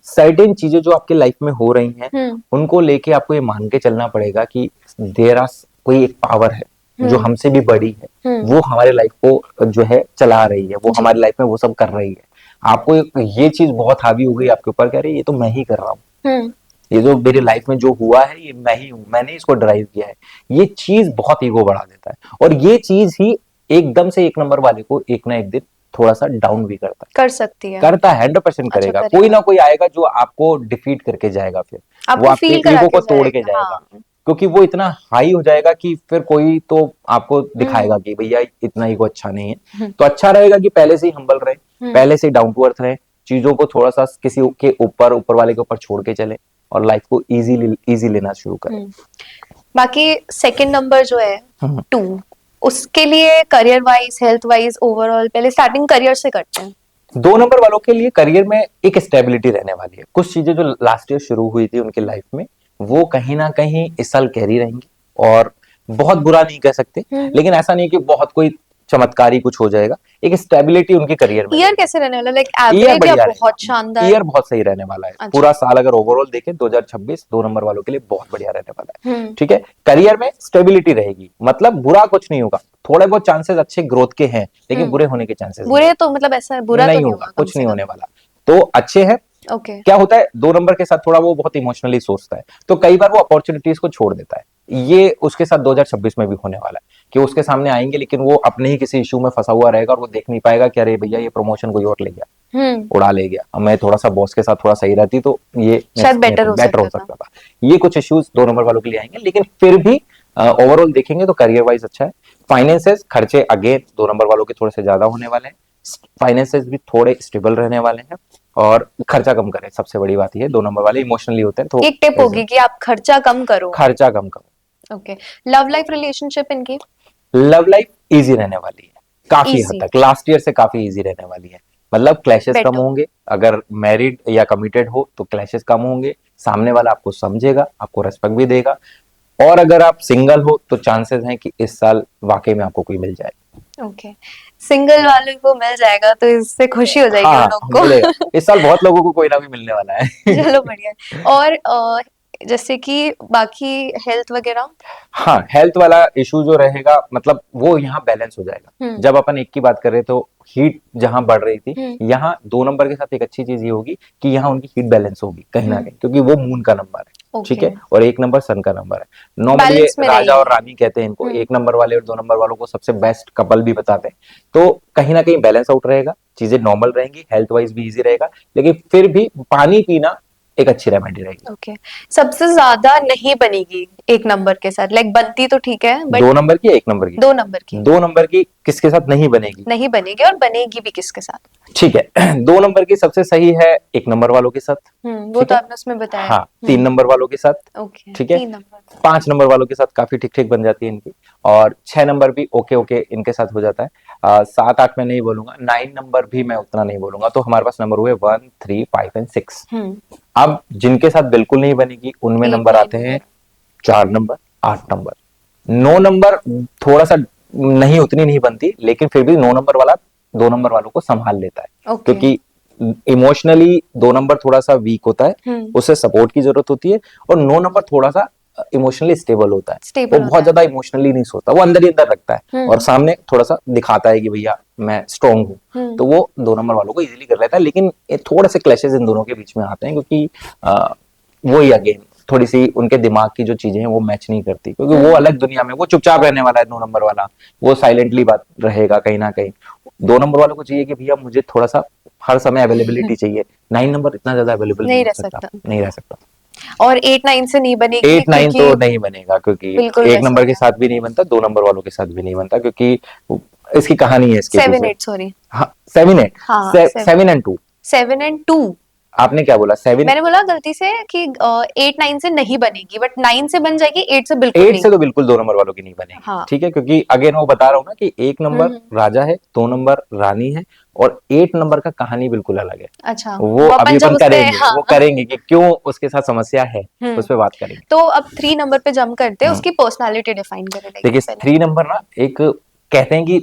Speaker 2: सर्टेन चीजें जो आपके लाइफ में हो रही हैं
Speaker 1: हम्म।
Speaker 2: उनको लेके आपको ये मान के चलना पड़ेगा कि देयर आर, कोई एक पावर है जो
Speaker 1: हम्म।
Speaker 2: हमसे भी बड़ी है,
Speaker 1: हम्म।
Speaker 2: वो हमारे लाइफ को जो है चला रही है, वो
Speaker 1: जी।
Speaker 2: हमारी लाइफ में वो सब कर रही है। आपको ये चीज बहुत हावी हो गई आपके ऊपर, कह रही ये तो मैं ही कर रहा हूँ,
Speaker 1: हम्म।
Speaker 2: ये जो मेरी लाइफ में जो हुआ है ये मैं ही हूँ, मैंने इसको ड्राइव किया है। ये चीज बहुत ईगो बढ़ा देता है और ये चीज ही एकदम से 1 नंबर वाले को एक ना एक दिन थोड़ा सा डाउन भी करता है।
Speaker 1: कर सकती है।
Speaker 2: करता है, 100%
Speaker 1: अच्छा
Speaker 2: करेगा। कोई
Speaker 1: करेगा।
Speaker 2: ना कोई आएगा जो आपको डिफीट करके जाएगा, फिर वो
Speaker 1: आपको
Speaker 2: आपके
Speaker 1: फील करा
Speaker 2: ईगो
Speaker 1: के
Speaker 2: को तोड़ के
Speaker 1: जाएगा,
Speaker 2: जाएगा,
Speaker 1: हाँ।
Speaker 2: क्योंकि वो इतना हाई हो जाएगा कि फिर कोई तो आपको
Speaker 1: हम्म।
Speaker 2: दिखाएगा कि भैया इतना ईगो अच्छा नहीं है।
Speaker 1: हम्म।
Speaker 2: तो अच्छा रहेगा कि पहले से ही हम्बल रहे,
Speaker 1: हम्म।
Speaker 2: पहले से ही डाउन टू अर्थ रहे, चीजों को थोड़ा सा किसी के ऊपर, ऊपर वाले के ऊपर छोड़ के चले और लाइफ को इजी लेना शुरू करें।
Speaker 1: बाकी सेकंड नंबर जो है
Speaker 2: हम्म।
Speaker 1: 2, उसके लिए career wise health wise overall पहले स्टार्टिंग करियर से करते हैं।
Speaker 2: 2 नंबर वालों के लिए करियर में एक स्टेबिलिटी रहने वाली है। कुछ चीजें जो लास्ट ईयर शुरू हुई थी उनकी लाइफ में वो कहीं ना कहीं इस साल कैरी रहेंगी, और बहुत बुरा नहीं कह सकते, लेकिन ऐसा नहीं कि बहुत कोई चमत्कारी कुछ हो जाएगा। एक स्टेबिलिटी उनके करियर में
Speaker 1: ईयर
Speaker 2: रहेगी।
Speaker 1: कैसे रहने वाला, लाइक
Speaker 2: ईयर
Speaker 1: एवरेज या
Speaker 2: बढ़िया
Speaker 1: बहुत
Speaker 2: रहेगा,
Speaker 1: शानदार?
Speaker 2: ईयर बहुत सही रहने वाला है।
Speaker 1: अच्छा।
Speaker 2: पूरा साल अगर ओवरऑल देखें 2026 2 नंबर वालों के लिए बहुत बढ़िया रहने वाला है।
Speaker 1: हम्म।
Speaker 2: ठीक है, करियर में स्टेबिलिटी रहेगी, मतलब बुरा कुछ नहीं होगा। थोड़े बहुत चांसेस अच्छे ग्रोथ के हैं लेकिन बुरे होने के चांसेस
Speaker 1: बुरे तो मतलब ऐसा है, बुरा तो
Speaker 2: नहीं
Speaker 1: नहीं
Speaker 2: होगा,
Speaker 1: होगा कम
Speaker 2: कुछ
Speaker 1: से
Speaker 2: नहीं
Speaker 1: कम।
Speaker 2: होने वाला। तो अच्छे हैं।
Speaker 1: ओके।
Speaker 2: क्या होता है 2 नंबर के साथ थोड़ा वो बहुत इमोशनली सोचता है, तो कई बार वो अपॉर्चुनिटीज को छोड़ देता है। ये उसके साथ 2026 में भी होने वाला है कि उसके सामने आएंगे लेकिन वो अपने ही किसी इशू में फंसा हुआ रहेगा और वो देख नहीं पाएगा कि अरे भैया ये प्रमोशन कोई और ले गया, उड़ा ले गया, अब मैं थोड़ा सा बॉस के साथ थोड़ा सही रहती तो ये
Speaker 1: शायद बेटर हो
Speaker 2: बेटर हो
Speaker 1: सकता था।
Speaker 2: सकता था। ये कुछ इश्यूज 2 नंबर वालों के लिए आएंगे, लेकिन फिर भी ओवरऑल देखेंगे तो करियर वाइज अच्छा है। फाइनेंसेस खर्चे अगेन 2 नंबर वालों के थोड़े से ज्यादा होने वाले हैं, फाइनेंसेस भी थोड़े स्टेबल रहने वाले हैं, और खर्चा कम करें, सबसे बड़ी बात ये। 2 नंबर वाले इमोशनली होते हैं तो
Speaker 1: एक टिप होगी कि आप खर्चा कम करो।
Speaker 2: खर्चा कम करो।
Speaker 1: ओके। लव लाइफ रिलेशनशिप इनकी?
Speaker 2: लव लाइफ इजी रहने वाली है, काफी हद
Speaker 1: इजी।
Speaker 2: तक लास्ट ईयर से काफी इजी रहने वाली है। मतलब क्लैशेस कम
Speaker 1: बेटर।
Speaker 2: होंगे, अगर मैरिड या कमिटेड हो तो क्लैशेस कम होंगे, सामने वाला आपको समझेगा, आपको रेस्पेक्ट भी देगा। और अगर आप सिंगल हो तो चांसेस हैं कि इस साल वाकई में आपको कोई मिल जाए।
Speaker 1: ओके। सिंगल वाले को मिल जाएगा तो इससे खुशी हो जाएगी उन
Speaker 2: हाँ
Speaker 1: लोग
Speaker 2: मिलेगा,
Speaker 1: को।
Speaker 2: इस साल बहुत लोगों को कोई ना कोई मिलने वाला है।
Speaker 1: चलो बढ़िया है। और जैसे कि बाकी हेल्थ वगैरह।
Speaker 2: हाँ, हेल्थ वाला इशू जो रहेगा मतलब वो यहाँ बैलेंस हो जाएगा। जब अपन एक की बात कर रहे तो हीट जहां बढ़ रही थी, यहाँ 2 नंबर के साथ एक अच्छी चीज ये होगी कि यहाँ उनकी हीट बैलेंस होगी कहीं ना कहीं, क्योंकि वो मून का नंबर है, ठीक है, और 1 नंबर सन का नंबर है। नॉर्मली ये
Speaker 1: बैलेंस में
Speaker 2: राजा और
Speaker 1: रहेगी।
Speaker 2: रानी कहते हैं इनको, 1 नंबर वाले और 2 नंबर वालों को सबसे बेस्ट कपल भी बताते हैं। तो कहीं ना कहीं बैलेंस आउट रहेगा, चीजें नॉर्मल रहेंगी, हेल्थ वाइज भी इजी रहेगा, लेकिन फिर भी पानी पीना एक अच्छी रेमेडी रहेगी।
Speaker 1: ओके, सबसे ज्यादा नहीं बनेगी 1 नंबर के साथ, लाइक बनती तो ठीक है बट
Speaker 2: 2 नंबर की या 1 नंबर की?
Speaker 1: 2 नंबर की
Speaker 2: 2 नंबर की किसके साथ नहीं बनेगी?
Speaker 1: नहीं बनेगी, और बनेगी भी किसके साथ?
Speaker 2: ठीक है। 2 नंबर की सबसे सही है 1 नंबर वालों के साथ,
Speaker 1: वो
Speaker 2: ठीक
Speaker 1: तो
Speaker 2: है।
Speaker 1: आपने उसमें बताया।
Speaker 2: हाँ, 3 नंबर वालों के साथ,
Speaker 1: ओके,
Speaker 2: ठीक है।
Speaker 1: 3 नंबर।
Speaker 2: 5 नंबर वालों के साथ काफी ठीक ठीक बन जाती है इनकी, और 6 नंबर भी ओके ओके इनके साथ हो जाता है। 7 8 में नहीं बोलूंगा, 9 नंबर भी मैं उतना नहीं बोलूंगा। तो हमारे पास नंबर हुए 1 3 5 एंड 6। अब जिनके साथ बिल्कुल नहीं बनेगी उनमें
Speaker 1: 8
Speaker 2: नंबर
Speaker 1: 9
Speaker 2: आते हैं 4 नंबर, 8 नंबर, 9 नंबर। थोड़ा सा नहीं, उतनी नहीं बनती, लेकिन फिर भी 9 नंबर वाला 2 नंबर वालों को संभाल लेता है,
Speaker 1: ओके।
Speaker 2: क्योंकि इमोशनली 2 नंबर थोड़ा सा वीक होता है, उसे सपोर्ट की जरूरत होती है। और 9 नंबर थोड़ा सा इमोशनली स्टेबल होता है,
Speaker 1: स्टेबल
Speaker 2: वो बहुत ज्यादा इमोशनली नहीं सोता, वो अंदर ही अंदर रखता है और सामने थोड़ा सा दिखाता है कि भैया मैं स्ट्रांग हूँ। तो वो 2 नंबर वालों को इजीली कर लेता है, लेकिन ये थोड़े से क्लैशेस इन दोनों के बीच में आते हैं, क्योंकि वही अगेन थोड़ी सी उनके दिमाग की जो चीजें हैं वो मैच नहीं करती, क्योंकि वो अलग दुनिया में, वो चुपचाप रहने वाला है 9 नंबर वाला, वो साइलेंटली बात रहेगा कहीं ना कहीं। 2 नंबर वालों को चाहिए कि भैया मुझे थोड़ा सा हर समय अवेलेबिलिटी चाहिए। 9 नंबर इतना ज्यादा अवेलेबल
Speaker 1: नहीं
Speaker 2: नहीं
Speaker 1: रह
Speaker 2: हो सकता,
Speaker 1: सकता।
Speaker 2: नहीं रह सकता।
Speaker 1: और 8 9 से नहीं बनेगी
Speaker 2: 8 9 तो
Speaker 1: क्योंकि
Speaker 2: नहीं बनेगा, क्योंकि
Speaker 1: बिल्कुल
Speaker 2: 1
Speaker 1: वैसा
Speaker 2: नंबर के
Speaker 1: है।
Speaker 2: साथ भी नहीं बनता, 2 नंबर वालों के साथ भी नहीं बनता, क्योंकि इसकी कहानी है इसके
Speaker 1: 7
Speaker 2: पीछे।
Speaker 1: 8 सॉरी।
Speaker 2: हाँ, 7 8,
Speaker 1: हाँ
Speaker 2: 7 एंड 2।
Speaker 1: 7 एंड 2।
Speaker 2: आपने क्या बोला? 7
Speaker 1: मैंने बोला गलती से कि 8 9 से नहीं बनेगी, बट 9 से बन जाएगी, 8 से बिल्कुल
Speaker 2: 8
Speaker 1: नहीं।
Speaker 2: से तो बिल्कुल 2 नंबर वालों की नहीं बनेगी,
Speaker 1: हाँ।
Speaker 2: ठीक है, क्योंकि अगेन वो बता रहा हूँ ना कि 1 नंबर राजा है, 2 नंबर रानी है, और 8 नंबर का कहानी बिल्कुल अलग है।
Speaker 1: अच्छा,
Speaker 2: वो अभी
Speaker 1: जब
Speaker 2: अपन
Speaker 1: उस पे,
Speaker 2: करेंगे,
Speaker 1: हाँ।
Speaker 2: वो करेंगे कि क्यों उसके साथ समस्या है, उस पर बात करेंगे।
Speaker 1: तो अब 3 नंबर पे जंप करते हैं, उसकी पर्सनालिटी डिफाइन करें
Speaker 2: देखिए,
Speaker 1: पहले।
Speaker 2: 3 नंबर ना, एक कहते हैं कि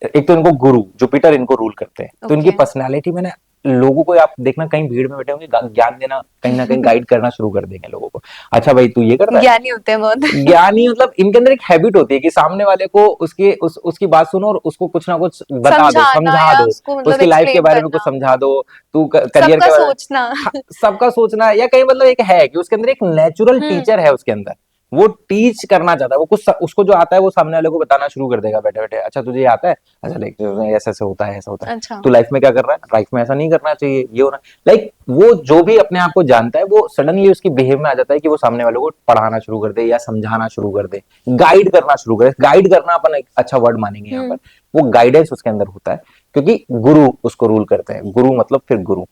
Speaker 2: एक तो इनको गुरु जुपिटर इनको रूल करते हैं, तो इनकी
Speaker 1: ओके।
Speaker 2: पर्सनालिटी में ना, लोगों को आप देखना कहीं भीड़ में बैठे होंगे, ज्ञान देना कहीं ना कहीं गाइड करना शुरू कर देंगे लोगों को। अच्छा भाई तू ये करता है,
Speaker 1: ज्ञानी होते हैं बहुत।
Speaker 2: ज्ञानी मतलब इनके अंदर एक हैबिट होती है कि सामने वाले को उसकी बात सुनो और उसको कुछ ना कुछ बता दो,
Speaker 1: समझाना
Speaker 2: समझा
Speaker 1: या
Speaker 2: दो,
Speaker 1: उसको मतलब
Speaker 2: उसकी लाइफ के
Speaker 1: एक्सप्लेन
Speaker 2: बारे में कुछ
Speaker 1: करना,
Speaker 2: समझा दो, तू करियर
Speaker 1: सबका
Speaker 2: के बारे में।
Speaker 1: सोचना।
Speaker 2: हाँ, सबका सोचना, या कहीं मतलब एक है कि उसके अंदर एक नेचुरल टीचर है उसके अंदर, वो टीच करना चाहता है, वो कुछ उसको जो आता है वो सामने वाले को बताना शुरू कर देगा बैठे बैठे। अच्छा तुझे ये आता है, अच्छा देख ऐसे ऐसे होता है, ऐसा होता है,
Speaker 1: अच्छा।
Speaker 2: तू लाइफ में क्या कर रहा है, लाइफ में ऐसा नहीं करना चाहिए, ये होना। लाइक वो जो भी अपने आप को जानता है, वो सडनली उसकी बिहेव में आ जाता है कि वो सामने वाले को पढ़ाना शुरू कर दे या समझाना शुरू कर दे, गाइड करना शुरू करे। गाइड करना अपन एक अच्छा वर्ड मानेंगे यहाँ पर, वो गाइडेंस उसके अंदर होता है, क्योंकि गुरु उसको रूल करते हैं। गुरु मतलब फिर गुरु।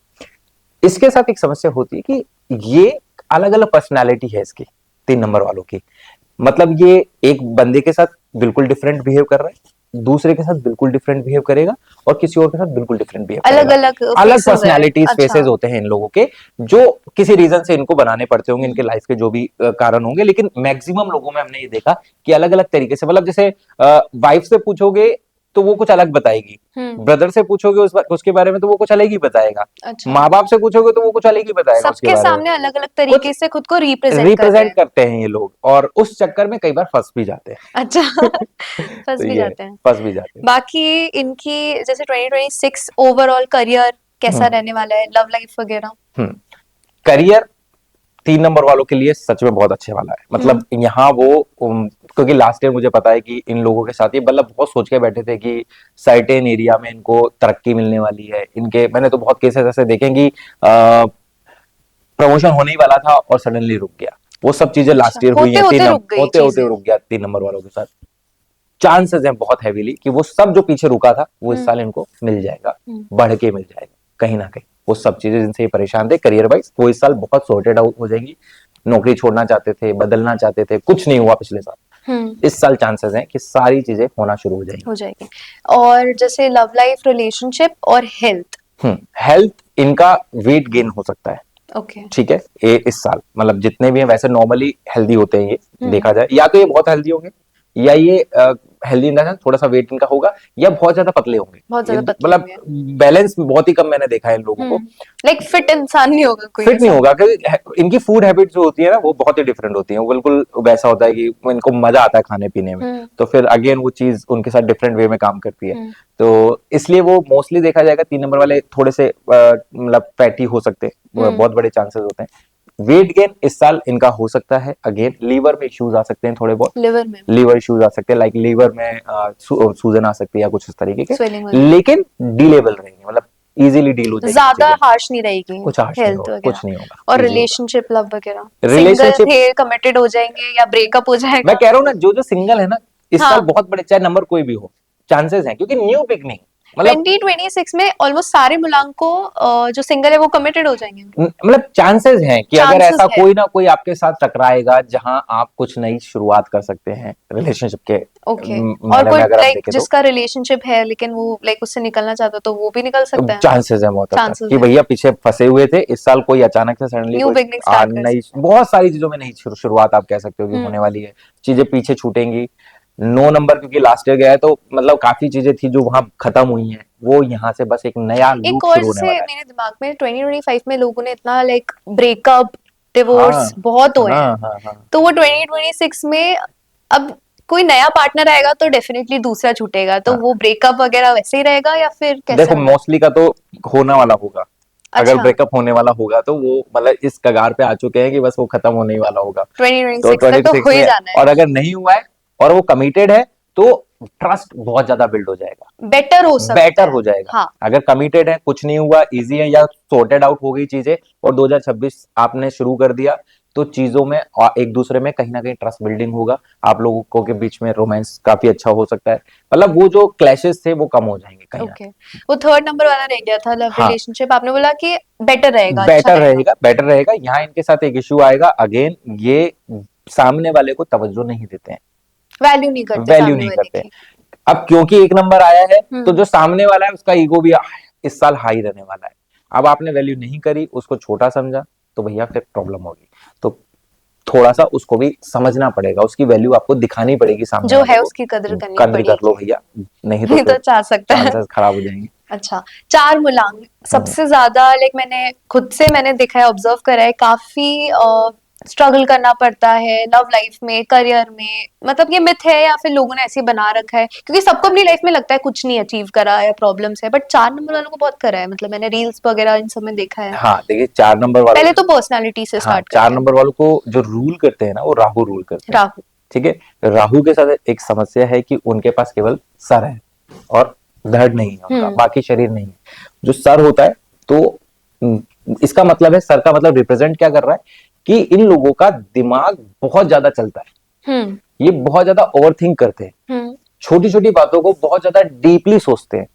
Speaker 2: इसके साथ एक समस्या होती है कि ये अलग अलग पर्सनैलिटी है इसकी, 3 नंबर वालों की। मतलब ये एक बंदे के साथ बिल्कुल डिफरेंट बिहेव कर रहा है, दूसरे के साथ बिल्कुल डिफरेंट बिहेव करेगा, और किसी और के साथ बिल्कुल डिफरेंट बिहेव
Speaker 1: अलग
Speaker 2: करेगा।
Speaker 1: अलग
Speaker 2: अलग
Speaker 1: फेसेस है।
Speaker 2: पर्सनैलिटीज,
Speaker 1: अच्छा।
Speaker 2: फेसेस होते हैं इन लोगों के, जो किसी रीजन से इनको बनाने पड़ते होंगे, इनके लाइफ के जो भी कारण होंगे। लेकिन मैक्सिमम लोगों में हमने ये देखा कि अलग अलग तरीके से, मतलब जैसे वाइफ से पूछोगे तो वो कुछ अलग बताएगी, ब्रदर से पूछोगे उसके बारे में तो वो कुछ अलग ही बताएगा,
Speaker 1: अच्छा।
Speaker 2: माँ बाप से पूछोगे तो वो कुछ अलग ही बताएगा उसके
Speaker 1: सबके
Speaker 2: बारे में।
Speaker 1: सामने अलग अलग तरीके से खुद को रिप्रेजेंट कर रहे
Speaker 2: रिप्रेजेंट
Speaker 1: हैं।
Speaker 2: करते हैं ये लोग, और उस चक्कर में कई बार फंस भी जाते हैं।
Speaker 1: अच्छा।
Speaker 2: तो
Speaker 1: फंस भी
Speaker 2: ये
Speaker 1: जाते हैं।
Speaker 2: फंस भी जाते हैं।
Speaker 1: बाकी इनकी जैसे 2026 ओवरऑल करियर कैसा
Speaker 2: हम्म
Speaker 1: रहने वाला है, लव लाइफ वगैरह?
Speaker 2: करियर 3 नंबर वालों के लिए सच में बहुत अच्छे वाला है। मतलब यहाँ वो क्योंकि लास्ट ईयर मुझे पता है कि इन लोगों के साथ ये मतलब बहुत सोच के बैठे थे कि सर्टेन एरिया में इनको तरक्की मिलने वाली है। इनके मैंने तो बहुत केसेस ऐसे देखे कि प्रमोशन होने ही वाला था और सडनली रुक गया। वो सब चीजें लास्ट ईयर हुई
Speaker 1: होते
Speaker 2: हैं,
Speaker 1: होते रुक गई
Speaker 2: होते होते
Speaker 1: चीजें।
Speaker 2: रुक गया 3 नंबर वालों के साथ। चांसेस हैं बहुत हैवीली कि वो सब जो पीछे रुका था वो इस साल इनको मिल जाएगा, बढ़ के मिल जाएगा कहीं ना कहीं। वो सब चीजें जिनसे ये परेशान थे करियर वाइज, वो इस साल बहुत सॉर्टेड आउट हो जाएंगी। नौकरी छोड़ना चाहते थे, बदलना चाहते थे, कुछ नहीं हुआ पिछले साल, इस साल चांसेस हैं कि सारी चीजें होना शुरू हो
Speaker 1: जाएगी। और जैसे लव लाइफ, रिलेशनशिप और हेल्थ।
Speaker 2: हेल्थ इनका वेट गेन हो सकता है।
Speaker 1: ओके।
Speaker 2: ठीक है, ये इस साल मतलब जितने भी हैं वैसे नॉर्मली हेल्दी होते हैं ये, देखा जाए या तो ये बहुत हेल्दी होंगे या ये हेल्दी इन द सेंस थोड़ा सा वेट इनका होगा या बहुत ज्यादा पतले होंगे,
Speaker 1: बहुत ज्यादा पतले
Speaker 2: मतलब बैलेंस बहुत ही कम मैंने देखा है इन लोगों को।
Speaker 1: लाइक फिट इंसान नहीं होगा कोई,
Speaker 2: फिट नहीं
Speaker 1: ऐसा।
Speaker 2: होगा क्योंकि इनकी फूड हैबिट जो होती है ना वो बहुत ही डिफरेंट होती है, वो बिल्कुल वैसा होता है कि इनको मजा आता है खाने पीने में, तो फिर अगेन वो चीज उनके साथ डिफरेंट वे में काम करती है। तो इसलिए वो मोस्टली देखा जाएगा 3 नंबर वाले थोड़े से मतलब फैटी हो सकते हैं, बहुत बड़े चांसेस होते हैं। वेट गेन इस साल इनका हो सकता है, अगेन लीवर में इश्यूज आ सकते हैं थोड़े बहुत,
Speaker 1: लिवर में
Speaker 2: लीवर इश्यूज आ सकते हैं, लाइक लीवर में सूजन आ सकती है या कुछ इस तरीके के,
Speaker 1: स्वेलिंग
Speaker 2: लेकिन डीलेबल रहेंगे, मतलब इजीली डील हो जाएगी
Speaker 1: ज्यादा
Speaker 2: चीजें।
Speaker 1: हार्श नहीं रहेगी,
Speaker 2: कुछ harsh नहीं
Speaker 1: हेल्थ
Speaker 2: होगा,
Speaker 1: वगैरह।
Speaker 2: कुछ नहीं होगा,
Speaker 1: और
Speaker 2: easy होगा।
Speaker 1: रिलेशनशिप, लव वगैरह, सिंगल
Speaker 2: रिलेशनशिप
Speaker 1: थे कमिटेड हो जाएंगे या ब्रेकअप हो
Speaker 2: मैं
Speaker 1: जाएगा?
Speaker 2: कह रहा हूँ ना, जो जो सिंगल है ना इस साल
Speaker 1: हाँ,
Speaker 2: बहुत बड़े, चाहे नंबर कोई भी हो, चांसेस हैं, क्योंकि न्यू बिगनिंग, मतलब
Speaker 1: 2026 में ऑलमोस्ट सारे मुलांको जो सिंगल है वो कमिटेड हो जाएंगे।
Speaker 2: मतलब चांसेस हैं कि अगर
Speaker 1: चांसेस
Speaker 2: ऐसा
Speaker 1: है।
Speaker 2: कोई ना कोई आपके साथ टकराएगा जहां आप कुछ नई शुरुआत कर सकते हैं रिलेशनशिप के
Speaker 1: ओके। और
Speaker 2: मायने
Speaker 1: कोई
Speaker 2: में अगर आप
Speaker 1: लाइक
Speaker 2: देखें तो
Speaker 1: जिसका रिलेशनशिप है लेकिन वो लाइक उससे निकलना चाहता तो वो भी निकल सकता है।
Speaker 2: चांसेस है बहुत हद तक
Speaker 1: चांसेस
Speaker 2: कि
Speaker 1: है।
Speaker 2: भैया पीछे फंसे हुए थे, इस साल कोई अचानक से सडनली
Speaker 1: न्यू
Speaker 2: कोई
Speaker 1: बिगनिंग स्टार्ट कर
Speaker 2: नई
Speaker 1: सकते हैं।
Speaker 2: बहुत सारी चीजों में नई शुरुआत आप कह सकते हो कि होने वाली है, चीजें पीछे छूटेंगी। 9 नंबर क्योंकि लास्ट ईयर गया है तो मतलब काफी चीजें थी जो वहां खत्म हुई हैं, वो यहाँ से बस एक नया
Speaker 1: एक
Speaker 2: लूप
Speaker 1: और
Speaker 2: शुरू होने
Speaker 1: जैसे
Speaker 2: वाला है।
Speaker 1: मेरे दिमाग में 2025 में लोगों ने इतना लाइक ब्रेकअप,
Speaker 2: हाँ
Speaker 1: डिवोर्स बहुत हुए हैं,
Speaker 2: हाँ हाँ हाँ।
Speaker 1: तो वो 2026 में अब कोई नया पार्टनर आएगा तो डेफिनेटली दूसरा छूटेगा, तो
Speaker 2: हाँ
Speaker 1: वो ब्रेकअप वगैरह वैसे ही रहेगा या फिर कैसे
Speaker 2: देखो
Speaker 1: होगा?
Speaker 2: मोस्टली का तो होने वाला होगा, अगर
Speaker 1: अच्छा,
Speaker 2: ब्रेकअप होने वाला होगा तो वो मतलब इस कगार पे आ चुके हैं कि बस वो खत्म होने ही वाला होगा। तो
Speaker 1: 2026 तक तो
Speaker 2: 26
Speaker 1: हो ही
Speaker 2: में,
Speaker 1: जाना है।
Speaker 2: और अगर नहीं हुआ है और वो कमिटेड है तो ट्रस्ट बहुत ज्यादा बिल्ड हो जाएगा,
Speaker 1: बेटर हो सकता
Speaker 2: बेटर
Speaker 1: है।
Speaker 2: हो जाएगा।
Speaker 1: हाँ,
Speaker 2: अगर कमिटेड है, कुछ नहीं हुआ, इजी है या सॉर्टेड आउट हो गई चीजें और 2026 आपने शुरू कर दिया, तो चीजों में एक दूसरे में कहीं ना कहीं ट्रस्ट बिल्डिंग होगा, आप लोगों को के बीच में रोमांस काफी अच्छा हो सकता है, मतलब वो जो क्लैशेस थे वो कम हो जाएंगे कहीं ना
Speaker 1: ओके।
Speaker 2: कहीं।
Speaker 1: वो थर्ड नंबर वाला रह गया था, लव
Speaker 2: हाँ
Speaker 1: रिलेशनशिप, आपने बोला कि बेटर रहेगा, अच्छा
Speaker 2: बेटर
Speaker 1: रहेगा।
Speaker 2: रहेगा, बेटर रहेगा। यहाँ इनके साथ एक इश्यू आएगा, अगेन ये सामने वाले को तवज्जो नहीं देते हैं,
Speaker 1: वैल्यू नहीं करते
Speaker 2: वैल्यू
Speaker 1: सामने
Speaker 2: नहीं
Speaker 1: वाले
Speaker 2: करते।
Speaker 1: की।
Speaker 2: अब क्योंकि 1 नंबर आया है तो
Speaker 1: हम्म।
Speaker 2: जो सामने वाला है उसका ईगो भी इस साल हाई रहने वाला है। अब आपने वैल्यू नहीं करी, उसको छोटा समझा, तो भैया फिर प्रॉब्लम होगी। तो थोड़ा सा उसको भी समझना पड़ेगा, उसकी वैल्यू आपको दिखानी पड़ेगी सामने
Speaker 1: जो
Speaker 2: वाले
Speaker 1: है
Speaker 2: को,
Speaker 1: उसकी कदर करनी
Speaker 2: कद्र कर लो
Speaker 1: पड़ेगी।
Speaker 2: भैया, नहीं तो
Speaker 1: नहीं
Speaker 2: फिर
Speaker 1: तो चाह सकता है।
Speaker 2: चांसेस खराब हो जाएंगे।
Speaker 1: अच्छा, चार मुलांग
Speaker 2: हम्म,
Speaker 1: सबसे ज्यादा लाइक मैंने खुद से मैंने देखा है, ऑब्जर्व करा है, काफी स्ट्रगल करना पड़ता है लव लाइफ में, करियर में। मतलब ये मिथ है या फिर लोगों ने ऐसे ही बना रखा है, क्योंकि सबको अपनी लाइफ में लगता है कुछ नहीं अचीव करा या प्रॉब्लम्स है, बट 4 नंबर वालों को बहुत करा है, मतलब मैंने रील्स वगैरह इन सब में देखा है।
Speaker 2: हाँ देखिए 4 नंबर वालों
Speaker 1: पहले
Speaker 2: को,
Speaker 1: तो पर्सनालिटी से
Speaker 2: हाँ
Speaker 1: स्टार्ट
Speaker 2: चार
Speaker 1: करते हैं।
Speaker 2: नंबर वालों को जो रूल करते हैं ना वो राहु रूल करते हैं।
Speaker 1: राहु।
Speaker 2: ठीक है, राहु के साथ एक समस्या है कि उनके पास केवल सर है और धड़ नहीं है उनका, बाकी शरीर नहीं है। जो सर होता है तो इसका मतलब है, सर का मतलब रिप्रेजेंट क्या कर रहा है कि इन लोगों का दिमाग बहुत ज्यादा चलता है,
Speaker 1: हम्म।
Speaker 2: ये बहुत ज्यादा ओवर थिंक करते हैं,
Speaker 1: हम्म।
Speaker 2: छोटी छोटी बातों को बहुत ज्यादा डीपली सोचते हैं,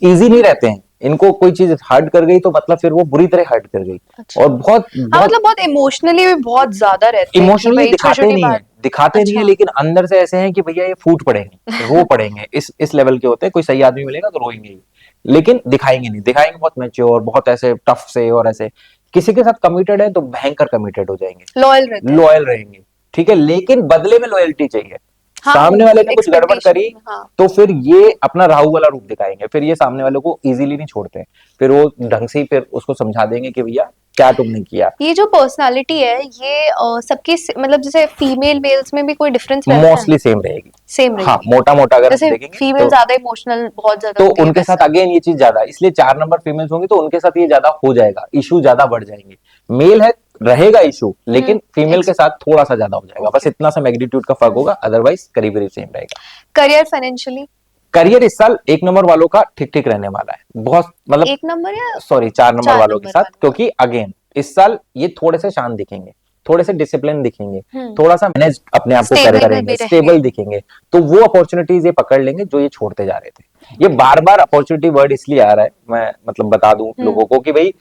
Speaker 2: इजी नहीं रहते हैं। इनको कोई चीज हर्ट कर गई तो मतलब फिर वो बुरी तरह हर्ट कर गई,
Speaker 1: अच्छा।
Speaker 2: और बहुत
Speaker 1: हाँ,
Speaker 2: बहुत
Speaker 1: मतलब बहुत इमोशनली भी बहुत ज्यादा रहते हैं कि
Speaker 2: इमोशनली
Speaker 1: भाई छोटी
Speaker 2: दिखाते
Speaker 1: छोटी
Speaker 2: नहीं है,
Speaker 1: बात।
Speaker 2: दिखाते नहीं है,
Speaker 1: अच्छा।
Speaker 2: लेकिन अंदर से ऐसे हैं कि भैया ये फूट पड़ेंगे, रो पड़ेंगे, इस लेवल के होते हैं। कोई सही आदमी मिलेगा तो रोएंगे ही, लेकिन दिखाएंगे नहीं, दिखाएंगे बहुत मैच्योर, बहुत ऐसे टफ से, और ऐसे किसी के साथ कमिटेड है तो भयंकर कमिटेड हो जाएंगे,
Speaker 1: लॉयल रहते हैं।
Speaker 2: लॉयल रहेंगे। ठीक है, लेकिन बदले में लॉयल्टी चाहिए।
Speaker 1: हाँ,
Speaker 2: सामने वाले ने कुछ गड़बड़
Speaker 1: एक्सपेक्टेशन।
Speaker 2: करी
Speaker 1: हाँ।
Speaker 2: तो फिर ये अपना राहु वाला रूप दिखाएंगे, फिर ये सामने वाले को इजीली नहीं छोड़ते, फिर वो ढंग से ही फिर उसको समझा देंगे कि भैया क्या तुमने किया।
Speaker 1: ये जो पर्सनालिटी है ये सबकी मतलब जैसे फीमेल मेल्स में भी कोई डिफरेंस रहता है?
Speaker 2: मोस्टली सेम रहेगी।
Speaker 1: सेम
Speaker 2: हाँ
Speaker 1: रहेगी।
Speaker 2: मोटा मोटा अगर हम
Speaker 1: जैसे
Speaker 2: देखेंगे
Speaker 1: फीमेल
Speaker 2: तो
Speaker 1: ज्यादा इमोशनल बहुत ज्यादा
Speaker 2: तो
Speaker 1: होती है
Speaker 2: उनके साथ
Speaker 1: वैसा।
Speaker 2: अगेन ये चीज ज्यादा, इसलिए 4 नंबर फीमेल्स होंगी तो उनके साथ ये ज्यादा हो जाएगा, इशू ज्यादा बढ़ जाएंगे। मेल है रहेगा इशू, लेकिन फीमेल के साथ थोड़ा सा ज्यादा हो जाएगा, बस
Speaker 1: ओके।
Speaker 2: इतना सा मैग्नीट्यूड का फर्क होगा, अदरवाइज करीब करीब सेम रहेगा।
Speaker 1: Career, financially?
Speaker 2: करियर इस साल 1 नंबर वालों का ठीक ठीक रहने वाला है, बहुत मतलब,
Speaker 1: 1 नंबर या
Speaker 2: सॉरी 4 नंबर
Speaker 1: चार
Speaker 2: वालों के
Speaker 1: नंबर
Speaker 2: साथ,
Speaker 1: वालों का?
Speaker 2: क्योंकि अगेन इस साल ये थोड़े से शांत दिखेंगे, थोड़े से डिसिप्लिन दिखेंगे,
Speaker 1: हम्म।
Speaker 2: थोड़ा सा मैनेज अपने आप को
Speaker 1: स्टेबल में
Speaker 2: करेंगे,
Speaker 1: भी रहेंगे।
Speaker 2: स्टेबल दिखेंगे, तो वो अपॉर्चुनिटीज ये पकड़ लेंगे जो ये छोड़ते जा रहे थे। ये बार बार अपॉर्चुनिटी वर्ड इसलिए आ रहा है, मैं मतलब बता दूं लोगों को कि भाई,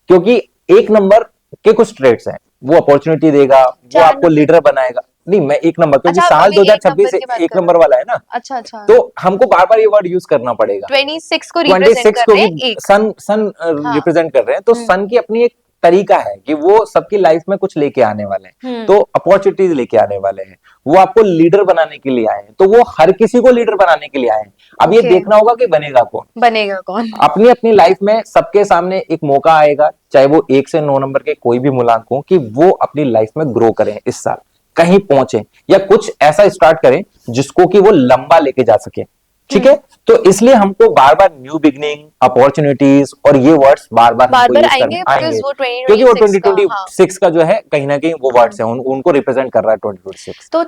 Speaker 2: क्योंकि 1 नंबर के कुछ ट्रेड्स हैं, वो अपॉर्चुनिटी देगा, वो
Speaker 1: चार
Speaker 2: आपको
Speaker 1: नंबर?
Speaker 2: लीडर बनाएगा। नहीं मैं 1 नंबर, क्योंकि
Speaker 1: अच्छा, आप
Speaker 2: साल
Speaker 1: अभी 1 नंबर
Speaker 2: 2026
Speaker 1: की बात
Speaker 2: एक
Speaker 1: कर रहे
Speaker 2: नंबर
Speaker 1: हो।
Speaker 2: वाला है ना,
Speaker 1: अच्छा अच्छा।
Speaker 2: तो हमको बार बार ये वर्ड यूज करना पड़ेगा।
Speaker 1: 26 को रिप्रेजेंट
Speaker 2: 26
Speaker 1: कर रहे हैं
Speaker 2: क्योंकि
Speaker 1: एक।
Speaker 2: सन सन
Speaker 1: हाँ।
Speaker 2: रिप्रेजेंट कर रहे हैं, तो सन की अपनी एक तरीका है कि वो सबकी लाइफ में कुछ लेके आने वाले हैं,
Speaker 1: हम्म।
Speaker 2: तो अपॉर्चुनिटीज लेके आने वाले हैं। वो आपको लीडर बनाने के लिए आए हैं, तो वो हर किसी को लीडर बनाने के लिए आए हैं। अब ये
Speaker 1: Okay.
Speaker 2: देखना होगा कि बनेगा कौन।
Speaker 1: बनेगा कौन।
Speaker 2: अपनी अपनी लाइफ में सबके सामने एक मौका आएगा, चाहे वो 1 से 9 नंबर के कोई भी मूल्यांक हो, कि वो अपनी लाइफ में ग्रो करें, इस साल कहीं पहुंचे या कुछ ऐसा स्टार्ट करें जिसको कि वो लंबा लेके जा सके। ठीक है, तो इसलिए हमको बार बार न्यू बिगनिंग, अपॉर्चुनिटीज और ये वर्ड्स बार बार
Speaker 1: आएंगे
Speaker 2: आएंगे,
Speaker 1: because वो
Speaker 2: क्योंकि वो
Speaker 1: 2026 का, हाँ।
Speaker 2: 2026 का जो है कहीं ना कहीं वो वर्ड्स है, उनको रिप्रेजेंट कर रहा है 2026।
Speaker 1: तो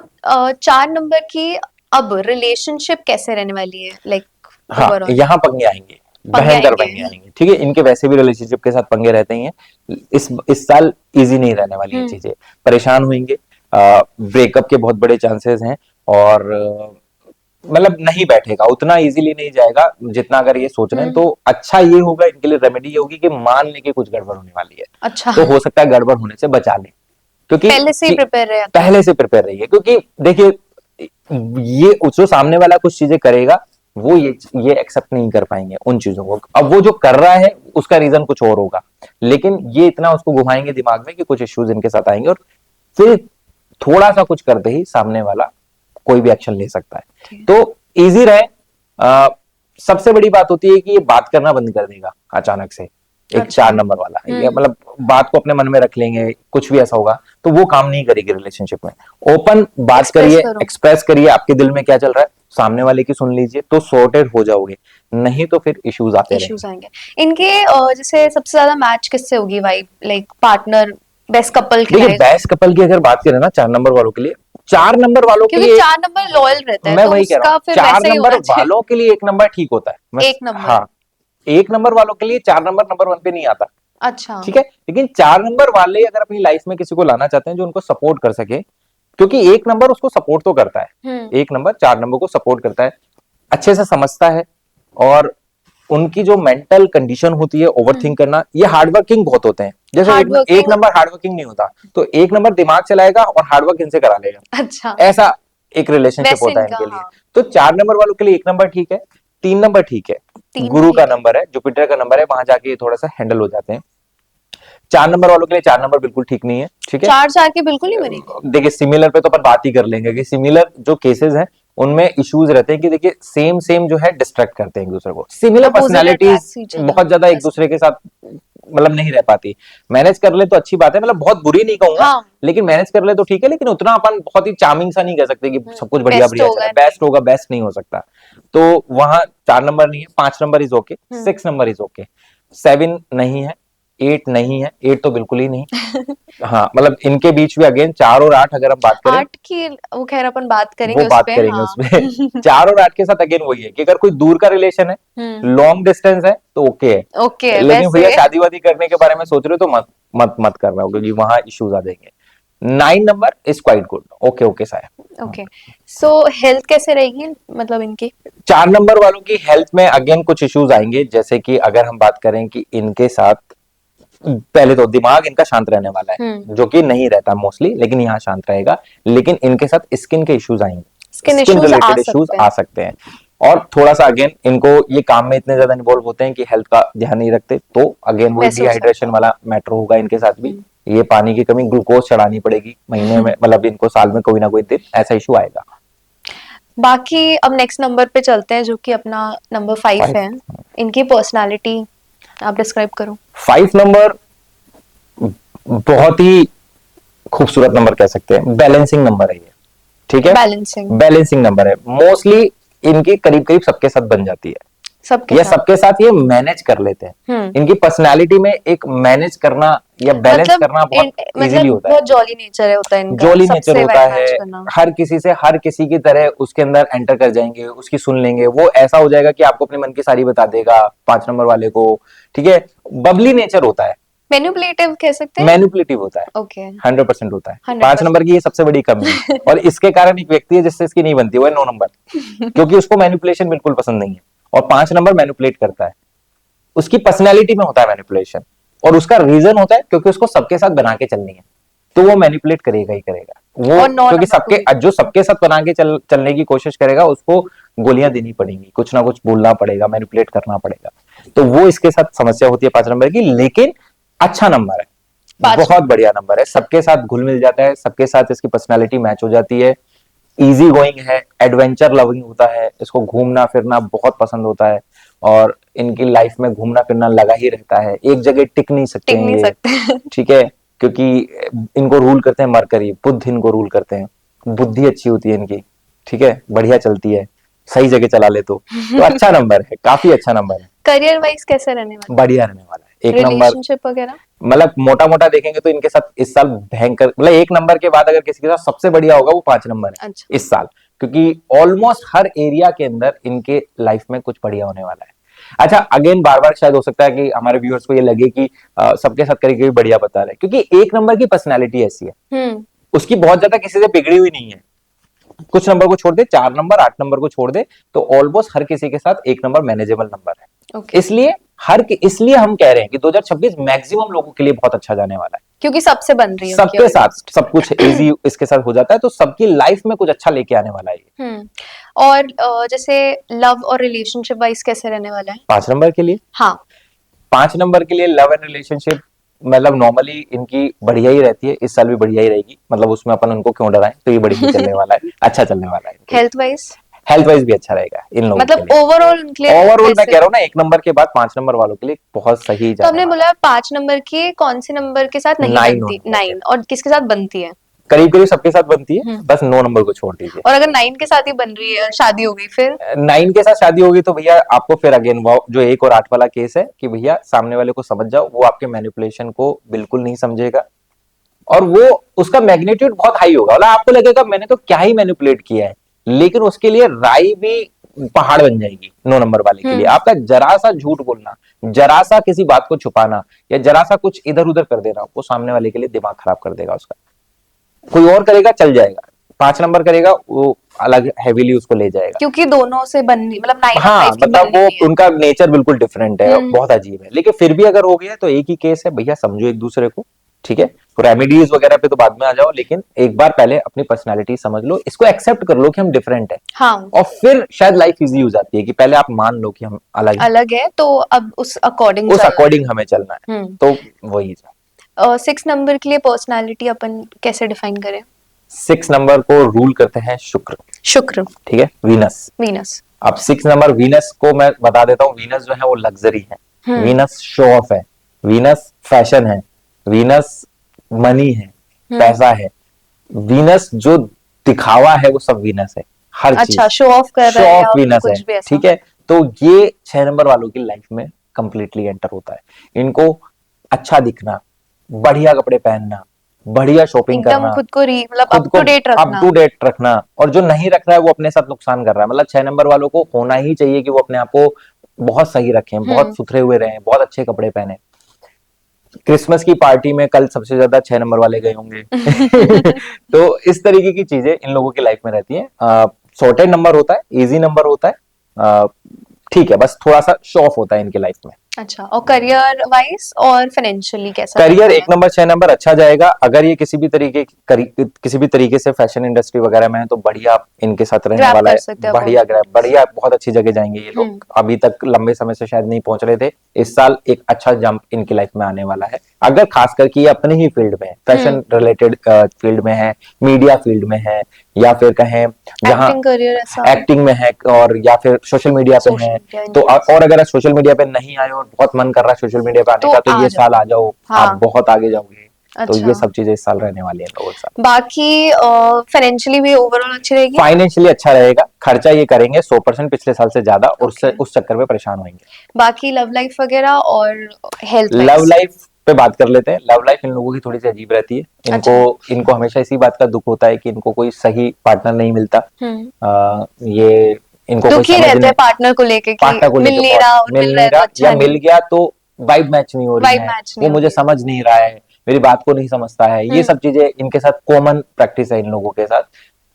Speaker 1: 4 नंबर की अब रिलेशनशिप कैसे रहने वाली है, लाइक
Speaker 2: हाँ,
Speaker 1: ओवरऑल?
Speaker 2: यहाँ पंगे आएंगे, भयंकर पंगे आएंगे। ठीक है, इनके वैसे भी रिलेशनशिप के साथ पंगे रहते ही हैं। इस साल इजी नहीं रहने वाली है चीजें, परेशान होंगे, ब्रेकअप के बहुत बड़े चांसेस हैं, और मतलब नहीं बैठेगा, उतना इजीली नहीं जाएगा जितना अगर ये सोच रहे हैं। तो अच्छा ये होगा इनके लिए, रेमेडी ये होगी कि मान लेके कुछ गड़बड़ होने वाली है,
Speaker 1: अच्छा,
Speaker 2: तो हो सकता है गड़बड़ होने से बचा ले, क्योंकि
Speaker 1: पहले से ही प्रिपेयर रहे।
Speaker 2: पहले से प्रिपेयर रहिए, क्योंकि देखिए ये जो सामने वाला कुछ चीजें करेगा, वो ये एक्सेप्ट नहीं कर पाएंगे उन चीजों को। अब वो जो कर रहा है उसका रीजन कुछ और होगा, लेकिन ये इतना उसको घुमाएंगे दिमाग में कि कुछ इश्यूज इनके साथ आएंगे, और फिर थोड़ा सा कुछ करते ही सामने वाला कोई भी एक्शन ले सकता है। तो इजी रहे। सबसे बड़ी बात होती है कि ये बात करना बंद कर देगा अचानक से, एक 4 नंबर वाला, ये मतलब बात को अपने मन में रख लेंगे, कुछ भी ऐसा होगा तो वो काम नहीं करेगी रिलेशनशिप में। ओपन बात करिए, एक्सप्रेस करिए आपके दिल में क्या चल रहा है, सामने वाले की सुन लीजिए, तो सॉर्टेड हो जाओगे, नहीं तो फिर इश्यूज आएंगे।
Speaker 1: इनके जैसे सबसे ज्यादा मैच किससे होगी vibe, like partner, best couple की?
Speaker 2: देखिए बेस्ट कपल की अगर बात करें ना 4 नंबर वालों के लिए, 4 नंबर वालों के लिए
Speaker 1: 4 नंबर लॉयल रहता है,
Speaker 2: मैं
Speaker 1: तो
Speaker 2: वही कह रहा हूँ, 4 नंबर वालों के लिए 1 नंबर ठीक होता है।
Speaker 1: 1 नंबर,
Speaker 2: हाँ, 1 नंबर वालों के लिए 4 नंबर नंबर 1 पे नहीं आता।
Speaker 1: अच्छा,
Speaker 2: ठीक है, लेकिन 4 नंबर वाले अगर अपनी लाइफ में किसी को लाना चाहते हैं जो उनको सपोर्ट कर सके, क्योंकि 1 नंबर उसको सपोर्ट तो करता है, 1 नंबर 4 नंबर को सपोर्ट करता है, अच्छे से समझता है, और उनकी जो मेंटल कंडीशन होती है ओवरथिंक करना, ये हार्डवर्किंग बहुत होते हैं। जैसे एक नंबर हार्डवर्किंग नहीं होता, तो 1 नंबर दिमाग चलाएगा और हार्डवर्क इनसे करा लेगा।
Speaker 1: अच्छा,
Speaker 2: ऐसा एक रिलेशनशिप होता है इनके लिए। तो 4 नंबर वालों के लिए 1 नंबर ठीक है, 3 नंबर ठीक है, गुरु का नंबर है, जुपिटर का नंबर है, वहां जाके थोड़ा सा हैंडल हो जाते हैं। 4 नंबर वालों के लिए 4 नंबर बिल्कुल ठीक नहीं है। ठीक है,
Speaker 1: 4 के बिल्कुल नहीं बनेगी।
Speaker 2: देखिए सिमिलर पे तो अपन बात ही कर लेंगे कि सिमिलर जो केसेस हैं उनमें इश्यूज रहते हैं कि देखिए सेम जो है डिस्ट्रैक्ट करते हैं एक दूसरे को, सिमिलर पर्सनालिटीज बहुत ज्यादा एक दूसरे के साथ मतलब नहीं रह पाती। मैनेज कर ले तो अच्छी बात है, मतलब बहुत बुरी नहीं कहूंगा, हाँ। लेकिन मैनेज कर ले तो ठीक है, लेकिन उतना अपन बहुत ही चार्मिंग सा नहीं कह सकते कि सब कुछ बढ़िया बढ़िया चला, बेस्ट होगा, बेस्ट नहीं हो सकता। तो वहां 4 नंबर नहीं है, 5 number is okay, 6 number is okay, 7 नहीं है, 8 नहीं है, 8 तो बिल्कुल ही नहीं। हाँ, मतलब इनके बीच में अगेन 4 और 8 अगर हम बात करें,
Speaker 1: 8 की वो खैर अपन बात करेंगे,
Speaker 2: वो बात करेंगे उसमें 4 और 8 के साथ अगेन वही है कि अगर कोई दूर का रिलेशन है, लॉन्ग डिस्टेंस है, तो ओके है,
Speaker 1: ओके,
Speaker 2: लेकिन भैया शादी वादी करने के बारे में सोच रहे हो तो मत करना हो, क्योंकि वहां इश्यूज आ जाएंगे। 9 number is quite good, okay साया।
Speaker 1: ओके, सो हेल्थ कैसे रहेगी, मतलब इनकी?
Speaker 2: 4 नंबर वालों की हेल्थ में अगेन कुछ इश्यूज आएंगे, जैसे कि अगर हम बात करें कि इनके साथ पहले तो दिमाग इनका शांत रहने वाला है, जो कि नहीं रहता मोस्टली, लेकिन यहाँ शांत रहेगा, लेकिन इनके साथ स्किन के इश्यूज आएंगे, स्किन रिलेटेड इश्यूज आ सकते हैं। और थोड़ा सा अगेन इनको ये काम में इतने ज्यादा इन्वॉल्व होते हैं कि हेल्थ का ध्यान नहीं रखते, तो अगेन वो डिहाइड्रेशन वाला मैटर होगा इनके साथ भी, ये पानी की कमी, ग्लूकोज चढ़ानी पड़ेगी महीने में, मतलब इनको साल में कोई ना कोई दिन ऐसा इशू आएगा।
Speaker 1: बाकी अब नेक्स्ट नंबर पे चलते हैं, जो कि अपना नंबर 5 है। इनकी पर्सनालिटी आप डिस्क्राइब करो।
Speaker 2: 5 नंबर बहुत ही खूबसूरत नंबर कह सकते हैं, बैलेंसिंग नंबर है ये। ठीक है, बैलेंसिंग नंबर है, मोस्टली इनकी करीब करीब सबके साथ बन जाती है, सबके साथ ये मैनेज कर लेते हैं। इनकी पर्सनालिटी में एक मैनेज करना या बैलेंस करना बहुत इजीली होता है,
Speaker 1: बहुत जॉली नेचर होता है इनका,
Speaker 2: जॉली नेचर होता है, हर किसी से हर किसी की तरह उसके अंदर एंटर कर जाएंगे, उसकी सुन लेंगे, वो ऐसा हो जाएगा कि आपको अपने मन की सारी बता देगा 5 नंबर वाले को। ठीक है, बबली नेचर होता है,
Speaker 1: मैनिपुलेटिव कह सकते हैं,
Speaker 2: मैनिपुलेटिव होता है,
Speaker 1: ओके,
Speaker 2: 100% होता है। 5 नंबर की ये सबसे बड़ी कमी है, और इसके कारण एक व्यक्ति है जिससे इसकी नहीं बनती, वो है 9 नंबर, क्योंकि उसको मैनिपुलेशन बिल्कुल पसंद नहीं है, और 5 नंबर मैनिपुलेट करता है, उसकी पर्सनैलिटी में होता है मैनिपुलेशन, और उसका रीजन होता है क्योंकि उसको सबके साथ बना के चलनी है, तो वो मैनिपुलेट करेगा ही करेगा वो, क्योंकि सबके साथ बना के चलने की कोशिश करेगा, उसको गोलियां देनी पड़ेंगी, कुछ ना कुछ बोलना पड़ेगा, मैनिपुलेट करना पड़ेगा, तो वो इसके साथ समस्या होती है 5 नंबर की। लेकिन अच्छा नंबर है, बहुत बढ़िया नंबर है, सबके साथ घुल मिल जाता है, सबके साथ इसकी पर्सनालिटी मैच हो जाती है, इजी गोइंग है, एडवेंचर लविंग होता है, इसको घूमना फिरना बहुत पसंद होता है और इनकी लाइफ में घूमना फिरना लगा ही रहता है, एक जगह टिक नहीं सकते
Speaker 1: टिक
Speaker 2: हैं
Speaker 1: नहीं
Speaker 2: ये,
Speaker 1: सकते।
Speaker 2: ठीक है, क्योंकि इनको रूल करते हैं मरकरी, बुध इनको रूल करते हैं, बुद्धि अच्छी होती है इनकी, ठीक है, बढ़िया चलती है, सही जगह चला ले तो अच्छा नंबर है, काफी अच्छा नंबर है,
Speaker 1: करियर वाइज कैसे रहने वाला
Speaker 2: बढ़िया रहने वाला है, एक नंबर।
Speaker 1: रिलेशनशिप वगैरह?
Speaker 2: मतलब मोटा मोटा देखेंगे तो इनके साथ इस साल भयंकर, मतलब एक नंबर के बाद अगर किसी के साथ सबसे बढ़िया होगा वो 5 नंबर है
Speaker 1: अच्छा।
Speaker 2: इस साल, क्योंकि ऑलमोस्ट हर एरिया के अंदर इनके लाइफ में कुछ बढ़िया होने वाला है। अच्छा, अगेन बार बार शायद हो सकता है कि हमारे व्यूअर्स को ये लगे कि सबके साथ करके भी बढ़िया बता रहे हैं, क्योंकि एक नंबर की पर्सनैलिटी ऐसी है, उसकी बहुत ज्यादा किसी से बिगड़ी हुई नहीं है, कुछ नंबर को छोड़ दे, 4 नंबर 8 नंबर को छोड़ दे तो ऑलमोस्ट हर किसी के साथ एक नंबर मैनेजेबल नंबर है।
Speaker 1: Okay.
Speaker 2: इसलिए हम कह रहे हैं कि 2026 मैक्सिमम लोगों के लिए बहुत अच्छा जाने वाला है,
Speaker 1: क्योंकि सबसे बन रही है उनकी
Speaker 2: सबके साथ
Speaker 1: almost।
Speaker 2: सब कुछ इजी इसके साथ हो जाता है, तो सबकी लाइफ में कुछ अच्छा लेके आने वाला है ये।
Speaker 1: और जैसे लव और रिलेशनशिप वाइज कैसे रहने वाला है?
Speaker 2: 5 नंबर के लिए,
Speaker 1: हाँ।
Speaker 2: 5 नंबर के लिए लव एंड रिलेशनशिप मतलब नॉर्मली इनकी बढ़िया ही रहती है, इस साल भी बढ़िया ही रहेगी, मतलब उसमें अपन उनको क्यों डराएं, तो ये बढ़िया ही चलने वाला है, अच्छा चलने वाला है।
Speaker 1: Health wise?
Speaker 2: हेल्थ वाइज भी अच्छा रहेगा इन लोगों के
Speaker 1: मतलब
Speaker 2: लिए,
Speaker 1: ओवरऑल उनके लिए
Speaker 2: ओवरऑल मैं
Speaker 1: कैसे?
Speaker 2: कह रहा हूँ ना, 1 नंबर के बाद 5 नंबर वालों के लिए बहुत सही
Speaker 1: तो
Speaker 2: जाने
Speaker 1: हमने
Speaker 2: वाला
Speaker 1: बोला 5 नंबर की कौन से नंबर के साथ नहीं
Speaker 2: 9
Speaker 1: बनती?
Speaker 2: नंबर के।
Speaker 1: 9 और किसके साथ बनती है?
Speaker 2: करीब करीब सबके साथ बनती है,
Speaker 1: हम्म।
Speaker 2: बस 9 नंबर को छोड़ दीजिए।
Speaker 1: और अगर 9 के साथ ही बन रही है, शादी हो गई फिर?
Speaker 2: 9 के साथ शादी होगी तो भैया आपको फिर अगेन वो जो 1 और 8 वाला केस है कि भैया सामने वाले को समझ जाओ, वो आपके मैनिपुलेशन को बिल्कुल नहीं समझेगा और वो उसका मैग्नीट्यूड बहुत हाई होगा, मतलब आपको लगेगा मैंने तो क्या ही मैनिपुलेट किया है, लेकिन उसके लिए राई भी पहाड़ बन जाएगी 9 नंबर वाले के लिए। आपका जरा सा झूठ बोलना, जरा सा किसी बात को छुपाना या जरा सा कुछ इधर उधर कर देना, वो सामने वाले के लिए दिमाग खराब कर देगा उसका। कोई और करेगा चल जाएगा, 5 नंबर करेगा वो अलग हैवीली उसको ले जाएगा,
Speaker 1: क्योंकि दोनों से बननी मतलब 9 और
Speaker 2: हाँ
Speaker 1: 5 की
Speaker 2: मतलब
Speaker 1: बननी
Speaker 2: वो
Speaker 1: नहीं है।
Speaker 2: उनका नेचर बिल्कुल डिफरेंट है, बहुत अजीब है, लेकिन फिर भी अगर हो गया तो एक ही केस है भैया, समझो एक दूसरे को, ठीक है, रेमेडीज वगैरह पे तो बाद में आ जाओ, लेकिन एक बार पहले अपनी पर्सनालिटी समझ लो, इसको एक्सेप्ट कर लो कि हम डिफरेंट है,
Speaker 1: हाँ।
Speaker 2: और फिर शायद लाइफ इजी हो जाती है कि पहले आप मान लो कि हम अलग हैं,
Speaker 1: अलग है तो अब उस अकॉर्डिंग
Speaker 2: उस अकॉर्डिंग हमें चलना है, तो वही
Speaker 1: 6 नंबर के लिए पर्सनालिटी अपन कैसे डिफाइन करें?
Speaker 2: 6 नंबर को रूल करते हैं शुक्र,
Speaker 1: शुक्र,
Speaker 2: ठीक है, वीनस।
Speaker 1: वीनस।
Speaker 2: अब 6 नंबर वीनस को मैं बता देता हूँ, वीनस जो है वो लग्जरी है, वीनस शो ऑफ है, वीनस फैशन है, वीनस मनी है, पैसा है, वीनस जो दिखावा है वो सब वीनस है, हर चीज
Speaker 1: अच्छा, शो ऑफ कर
Speaker 2: शो
Speaker 1: रहा है
Speaker 2: ऑफ
Speaker 1: या
Speaker 2: वीनस है,
Speaker 1: कुछ भी ऐसा?
Speaker 2: ठीक है, तो ये 6 नंबर वालों की लाइफ में कंप्लीटली एंटर होता है। इनको अच्छा दिखना, बढ़िया कपड़े पहनना, बढ़िया शॉपिंग
Speaker 1: एकदम
Speaker 2: करना,
Speaker 1: खुद को मतलब
Speaker 2: खुद
Speaker 1: अप
Speaker 2: को
Speaker 1: टू डेट
Speaker 2: अप
Speaker 1: रखना।
Speaker 2: टू डेट रखना, और जो नहीं रख रहा है वो अपने साथ नुकसान कर रहा है, मतलब 6 नंबर वालों को होना ही चाहिए कि वो अपने आप को बहुत सही रखें, बहुत सुथरे हुए रहें, बहुत अच्छे कपड़े पहने। क्रिसमस की पार्टी में कल सबसे ज्यादा 6 नंबर वाले गए होंगे तो इस तरीके की चीजें इन लोगों की लाइफ में रहती है। सॉर्टेड नंबर होता है, इजी नंबर होता है, ठीक है, बस थोड़ा सा शो ऑफ होता है इनकी लाइफ में।
Speaker 1: अच्छा, और करियर वाइज और फाइनेंशियली कैसा?
Speaker 2: करियर 1 नंबर 6 नंबर अच्छा जाएगा, अगर ये किसी भी तरीके से फैशन इंडस्ट्री वगैरह में है तो बढ़िया इनके साथ रहने
Speaker 1: ग्रैब
Speaker 2: वाला
Speaker 1: कर
Speaker 2: है,
Speaker 1: सकते हैं
Speaker 2: बढ़िया ग्रैब,
Speaker 1: opportunities।
Speaker 2: बढ़िया बहुत अच्छी जगह जाएंगे ये लोग, अभी तक लंबे समय से शायद नहीं पहुंच रहे थे, इस साल एक अच्छा जंप इनकी लाइफ में आने वाला है, अगर खास करके ये अपने ही फील्ड में फैशन रिलेटेड फील्ड में है, मीडिया फील्ड में है, या फिर कहें जहाँ
Speaker 1: एक्टिंग करियर ऐसा?
Speaker 2: एक्टिंग में है, और या फिर सोशल मीडिया पे
Speaker 1: Social
Speaker 2: है,
Speaker 1: media
Speaker 2: तो
Speaker 1: influencer।
Speaker 2: और अगर सोशल मीडिया पे नहीं आए और बहुत मन कर रहा है सोशल मीडिया पे आने
Speaker 1: तो
Speaker 2: का, तो
Speaker 1: आ
Speaker 2: ये
Speaker 1: जाओ।
Speaker 2: साल आ जाओ,
Speaker 1: हाँ।
Speaker 2: आप बहुत आगे जाओगे। तो
Speaker 1: अच्छा।
Speaker 2: ये सब चीजें इस साल रहने वाली है लोगों के साथ।
Speaker 1: बाकी फाइनेंशियली भी ओवरऑल अच्छी रहेगी?
Speaker 2: फाइनेंशियली अच्छा रहेगा, खर्चा ये करेंगे 100% पिछले साल से ज्यादा, और
Speaker 1: Okay।
Speaker 2: उस चक्कर में परेशान होंगे।
Speaker 1: बाकी लव लाइफ वगैरह और हेल्थ
Speaker 2: लव
Speaker 1: वाइज?
Speaker 2: लाइफ पे बात कर लेते हैं। लव लाइफ इन लोगों की थोड़ी सी अजीब रहती है, इनको हमेशा इसी बात का दुख होता है कि इनको कोई सही पार्टनर नहीं मिलता। ये इनको कोई
Speaker 1: दुखी
Speaker 2: समझ
Speaker 1: रहते
Speaker 2: नहीं,
Speaker 1: हैं पार्टनर को लेके कि
Speaker 2: पार्टनर को
Speaker 1: मिल
Speaker 2: लेकर
Speaker 1: नहीं रहा, और
Speaker 2: मिल
Speaker 1: मिल रहा
Speaker 2: नहीं
Speaker 1: है तो
Speaker 2: रहा,
Speaker 1: अच्छा
Speaker 2: या मिल
Speaker 1: नहीं।
Speaker 2: गया तो वाइब मैच नहीं हो रही
Speaker 1: वाइब
Speaker 2: है,
Speaker 1: मैच
Speaker 2: वो
Speaker 1: नहीं
Speaker 2: मुझे
Speaker 1: होती।
Speaker 2: समझ नहीं रहा है, मेरी बात को नहीं समझता है, ये सब चीजें इनके साथ कॉमन प्रैक्टिस है इन लोगों के साथ।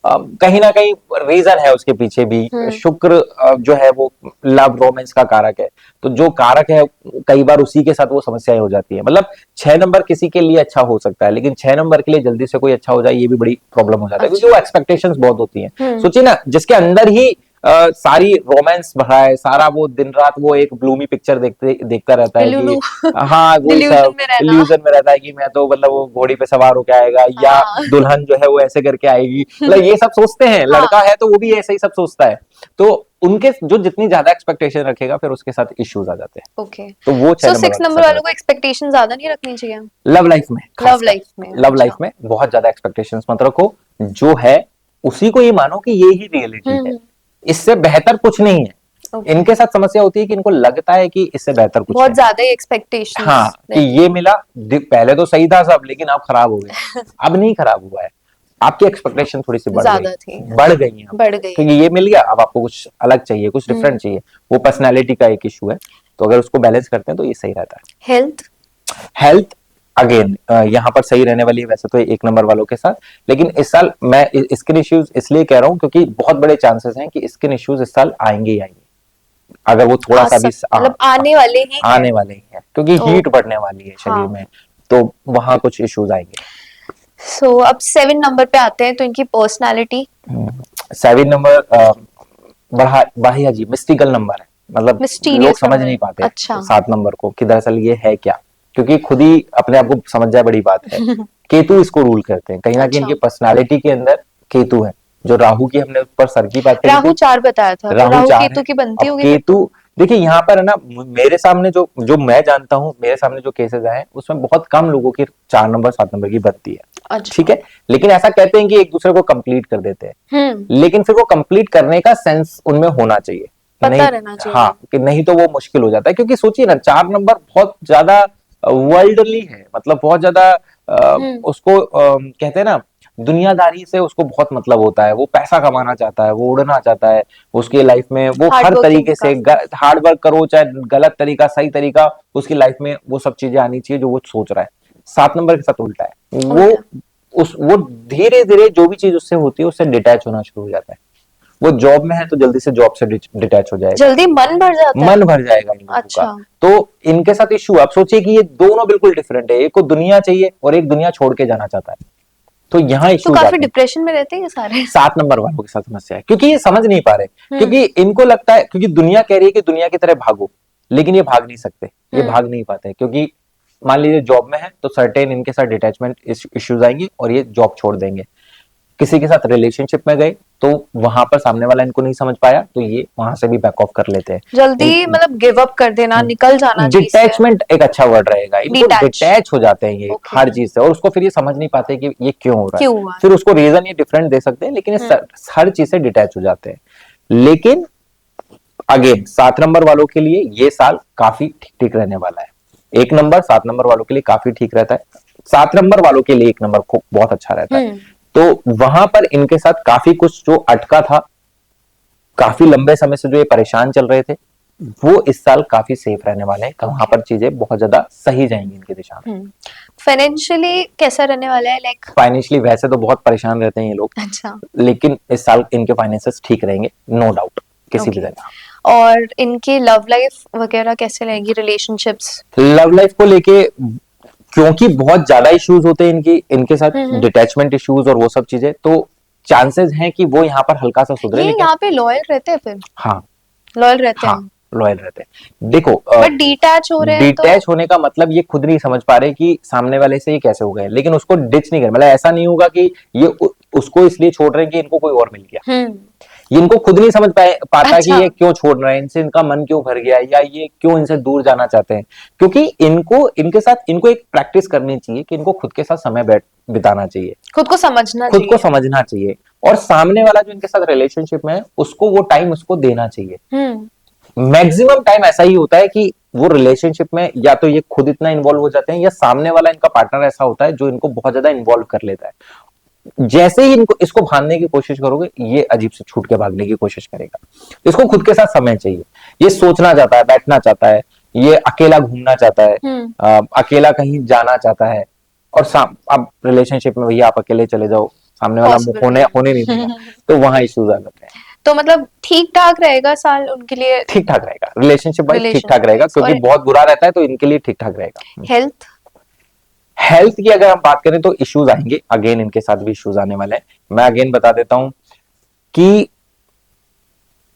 Speaker 2: कहीं ना कहीं रीजन है उसके पीछे भी, शुक्र जो है वो लव रोमांस का कारक है, तो जो कारक है कई बार उसी के साथ वो समस्याएं हो जाती है, मतलब 6 नंबर किसी के लिए अच्छा हो सकता है, लेकिन 6 नंबर के लिए जल्दी से कोई अच्छा हो जाए ये भी बड़ी प्रॉब्लम हो जाता है, क्योंकि वो एक्सपेक्टेशंस बहुत होती हैं। सोचिए ना, जिसके अंदर ही सारी रोमांस भरा है, सारा वो दिन रात वो एक ब्लूमी पिक्चर देखता रहता है
Speaker 1: लुलु
Speaker 2: कि हाँ वही
Speaker 1: डिल्यूजन
Speaker 2: सब
Speaker 1: में रहना।
Speaker 2: इल्यूजन में रहता है कि मैं तो मतलब वो घोड़ी पे सवार होके आएगा या
Speaker 1: हाँ
Speaker 2: दुल्हन जो है वो ऐसे करके आएगी, मतलब ये सब सोचते हैं,
Speaker 1: हाँ
Speaker 2: लड़का है तो वो भी ऐसे ही सब सोचता है। तो उनके जो जितनी ज्यादा एक्सपेक्टेशन रखेगा फिर उसके साथ इश्यूज आ जाते हैं।
Speaker 1: ओके।
Speaker 2: तो वो 6
Speaker 1: सो
Speaker 2: नंबर
Speaker 1: 6
Speaker 2: वाले के
Speaker 1: नंबर
Speaker 2: साथ
Speaker 1: वालों को एक्सपेक्टेशन ज्यादा नहीं रखनी चाहिए
Speaker 2: लव लाइफ में,
Speaker 1: लव
Speaker 2: खासकर
Speaker 1: लाइफ में?
Speaker 2: लव
Speaker 1: अच्छा।
Speaker 2: लाइफ में बहुत ज्यादा एक्सपेक्टेशंस मत रखो, जो है उसी को ये मानो कि ये ही रियलिटी है,
Speaker 1: हम्म।
Speaker 2: इससे बेहतर कुछ नहीं है।
Speaker 1: ओके।
Speaker 2: इनके साथ समस्या होती है कि इनको लगता है कि इससे बेहतर कुछ
Speaker 1: बहुत
Speaker 2: है।
Speaker 1: ज्यादा ही एक्सपेक्टेशंस
Speaker 2: हाँ कि ये मिला, पहले तो सही था सब लेकिन अब खराब हो गया, अब नहीं खराब हुआ है, आपकी एक्सपेक्टेशन थोड़ी सी
Speaker 1: ज्यादा थी,
Speaker 2: बढ़ गई है
Speaker 1: बढ़ गई।
Speaker 2: क्योंकि ये मिल गया, अब आपको कुछ अलग चाहिए, कुछ
Speaker 1: हम्म।
Speaker 2: डिफरेंट चाहिए, वो पर्सनैलिटी का एक इशू है। तो अगर उसको बैलेंस करते हैं तो ये सही रहता है।
Speaker 1: हेल्थ?
Speaker 2: हेल्थ अगेन यहाँ पर सही रहने वाली है वैसे तो 1 नंबर वालों के साथ, लेकिन इस साल मैं स्किन इश्यूज इसलिए कह रहा हूँ क्योंकि बहुत बड़े चांसेस हैं कि स्किन इश्यूज इस साल आएंगे ही आएंगे, अगर वो थोड़ा सा भी
Speaker 1: मतलब आने वाले ही हैं।
Speaker 2: आने वाले ही हैं क्योंकि
Speaker 1: ओ,
Speaker 2: हीट बढ़ने वाली है शरीर
Speaker 1: हाँ।
Speaker 2: में, तो वहां कुछ इश्यूज आएंगे।
Speaker 1: सो अब 7 नंबर पे आते हैं, तो इनकी पर्सनालिटी?
Speaker 2: 7 नंबर बड़ा बड़ा अजीब मिस्टिकल नंबर है, मतलब लोग
Speaker 1: मिस्टीरियस
Speaker 2: समझ
Speaker 1: नंबर
Speaker 2: नहीं
Speaker 1: है।
Speaker 2: पाते
Speaker 1: अच्छा।
Speaker 2: 7 नंबर को कि दरअसल ये है क्या, क्योंकि खुद ही अपने आप को समझ जाए बड़ी बात है। केतु इसको रूल करते हैं, कहीं ना कहीं
Speaker 1: अच्छा।
Speaker 2: इनकी पर्सनालिटी के अंदर केतु है, जो राहु की हमने ऊपर सर की बात करी
Speaker 1: राहु
Speaker 2: थी,
Speaker 1: 4 बताया था, तो
Speaker 2: राहु
Speaker 1: राहु
Speaker 2: 4
Speaker 1: केतु
Speaker 2: है।
Speaker 1: की बनती
Speaker 2: अब
Speaker 1: होगी फिर तो।
Speaker 2: केतु देखिए यहाँ पर है ना, मेरे सामने जो जो मैं जानता हूँ, मेरे सामने जो केसेस आए हैं उसमें बहुत कम लोगों की 4 नंबर 7 नंबर की बनती है,
Speaker 1: अच्छा।
Speaker 2: ठीक है, लेकिन ऐसा कहते हैं कि एक दूसरे को कंप्लीट कर देते हैं,
Speaker 1: हम्म।
Speaker 2: लेकिन फिर वो कंप्लीट करने का सेंस उनमें होना चाहिए कि
Speaker 1: पता
Speaker 2: नहीं,
Speaker 1: रहना चाहिए।
Speaker 2: हाँ कि नहीं तो वो मुश्किल हो जाता है, क्योंकि सोचिए ना 4 नंबर बहुत ज्यादा वर्ल्डली है, मतलब बहुत ज्यादा
Speaker 1: हम्म।
Speaker 2: उसको कहते हैं ना दुनियादारी से उसको बहुत मतलब होता है, वो पैसा कमाना चाहता है, वो उड़ना चाहता है, उसकी लाइफ में वो
Speaker 1: हार्ड
Speaker 2: हर
Speaker 1: वर्किंग
Speaker 2: तरीके से
Speaker 1: काफी।
Speaker 2: हार्ड वर्क करो, चाहे गलत तरीका सही तरीका, उसकी लाइफ में वो सब चीजें आनी चाहिए जो वो सोच रहा है। 7 नंबर के साथ उल्टा है,
Speaker 1: उल्टा।
Speaker 2: वो धीरे धीरे जो भी चीज उससे होती है उससे डिटैच होना शुरू हो जाता है। वो जॉब में है तो जल्दी से जॉब से डिटैच हो जाएगा,
Speaker 1: जल्दी मन भर जाता है।
Speaker 2: मन भर जाएगा इन लोगों का।
Speaker 1: अच्छा।
Speaker 2: तो इनके साथ इश्यू, आप सोचिए कि ये दोनों बिल्कुल डिफरेंट है, एक को दुनिया चाहिए और एक दुनिया छोड़ के जाना चाहता है, तो यहाँ
Speaker 1: तो
Speaker 2: इश्यूज
Speaker 1: काफी
Speaker 2: आते हैं।
Speaker 1: डिप्रेशन में रहते हैं ये सारे।
Speaker 2: 7 नंबर वालों के साथ समस्या है क्योंकि ये समझ नहीं पा रहे,
Speaker 1: हम्म।
Speaker 2: क्योंकि इनको लगता है, क्योंकि दुनिया कह रही है कि दुनिया की तरह भागो, लेकिन ये भाग नहीं सकते, ये
Speaker 1: हम्म।
Speaker 2: भाग नहीं पाते, क्योंकि मान लीजिए जॉब में है तो सर्टेन इनके साथ डिटैचमेंट इश्यूज आएंगे और ये जॉब छोड़ देंगे। किसी के साथ रिलेशनशिप में गए तो वहां पर सामने वाला इनको नहीं समझ पाया तो ये वहां से भी बैक ऑफ कर लेते हैं।
Speaker 1: जल्दी मतलब गिव अप कर देना, निकल जाना चीज से।
Speaker 2: डिटैचमेंट एक अच्छा वर्ड रहेगा, इनको
Speaker 1: डिटैच।
Speaker 2: डिटैच हो जाते हैं ये
Speaker 1: ओके।
Speaker 2: हर चीज से, और उसको फिर ये समझ नहीं पाते कि ये क्यों हो रहा है,
Speaker 1: क्यों हुआ?
Speaker 2: फिर उसको रीजन ये डिफरेंट दे सकते हैं, लेकिन ये हर चीज से डिटैच हो जाते हैं। लेकिन अगेन 7 नंबर वालों के लिए ये साल काफी ठीक ठीक रहने वाला है। 1 नंबर 7 नंबर वालों के लिए काफी ठीक रहता है, 7 नंबर वालों के लिए 1 नंबर को बहुत अच्छा रहता है।
Speaker 1: हम्म।
Speaker 2: तो वहां पर इनके साथ काफी कुछ जो अटका था, काफी लंबे समय से जो ये परेशान चल रहे थे, वो इस साल काफी सेफ रहने वाले हैं, वहां पर चीजें बहुत ज्यादा सही जाएंगी इनकी दिशा में।
Speaker 1: फाइनेंशियली कैसा रहने वाला है, लाइक?
Speaker 2: फाइनेंशियली वैसे तो बहुत परेशान रहते हैं ये लोग,
Speaker 1: अच्छा।
Speaker 2: लेकिन इस साल इनके फाइनेंसेस ठीक रहेंगे, नो डाउट किसी भी
Speaker 1: ओके।
Speaker 2: तरह।
Speaker 1: और इनकी लव लाइफ वगैरह कैसे रहेगी, रिलेशनशिप्स?
Speaker 2: लव लाइफ को लेके क्योंकि बहुत ज्यादा इश्यूज होते हैं इनके साथ,
Speaker 1: हम्म।
Speaker 2: डिटैचमेंट इश्यूज और वो सब चीजें, तो चांसेस हैं कि वो यहाँ पर हल्का सा सुधरे,
Speaker 1: ये
Speaker 2: लेकिन
Speaker 1: यहाँ पे लॉयल रहते हैं फिर?
Speaker 2: हाँ
Speaker 1: लॉयल रहते
Speaker 2: हाँ
Speaker 1: हैं।
Speaker 2: लॉयल रहते हैं। देखो
Speaker 1: बट डिटैच हो रहे हैं तो?
Speaker 2: डिटैच होने का मतलब ये खुद नहीं समझ पा रहे कि सामने वाले से ये कैसे हो गए, लेकिन उसको डिच नहीं कर, मतलब ऐसा नहीं होगा कि ये उसको इसलिए छोड़ रहे हैं कि इनको कोई और मिल गया, ये इनको खुद नहीं समझ पाता कि
Speaker 1: अच्छा।
Speaker 2: ये क्यों छोड़ रहे हैं, इनसे इनका मन क्यों भर गया है, या ये क्यों इनसे दूर जाना चाहते हैं, क्योंकि इनको इनके साथ इनको एक प्रैक्टिस करनी चाहिए कि इनको खुद के साथ समय बिताना चाहिए,
Speaker 1: खुद को समझना
Speaker 2: खुद को
Speaker 1: चाहिए।
Speaker 2: समझना चाहिए, और सामने वाला जो इनके साथ रिलेशनशिप में है उसको वो टाइम उसको देना चाहिए। मैक्सिमम टाइम ऐसा ही होता है कि वो रिलेशनशिप में या तो ये खुद इतना इन्वॉल्व हो जाते हैं या सामने वाला इनका पार्टनर ऐसा होता है जो इनको बहुत ज्यादा इन्वॉल्व कर लेता है। जैसे ही इनको इसको भागने की कोशिश करोगे ये अजीब से छूट के भागने की कोशिश करेगा। इसको खुद के साथ समय चाहिए, ये सोचना चाहता है, बैठना चाहता है, ये अकेला घूमना चाहता है, अकेला कहीं जाना चाहता है, और अब रिलेशनशिप में भैया आप अकेले चले जाओ, सामने वाला होने नहीं देगा, तो वहां इश्यूज आ जाते हैं।
Speaker 1: तो मतलब ठीक ठाक रहेगा साल उनके लिए?
Speaker 2: ठीक ठाक रहेगा, रिलेशनशिप वाइज ठीक ठाक
Speaker 1: Relationship
Speaker 2: रहेगा,
Speaker 1: wise।
Speaker 2: क्योंकि
Speaker 1: और
Speaker 2: बहुत बुरा रहता है तो इनके लिए ठीक ठाक रहेगा।
Speaker 1: हेल्थ?
Speaker 2: हेल्थ की अगर हम बात करें तो इश्यूज आएंगे, अगेन इनके साथ भी इश्यूज आने वाले हैं। मैं अगेन बता देता हूं कि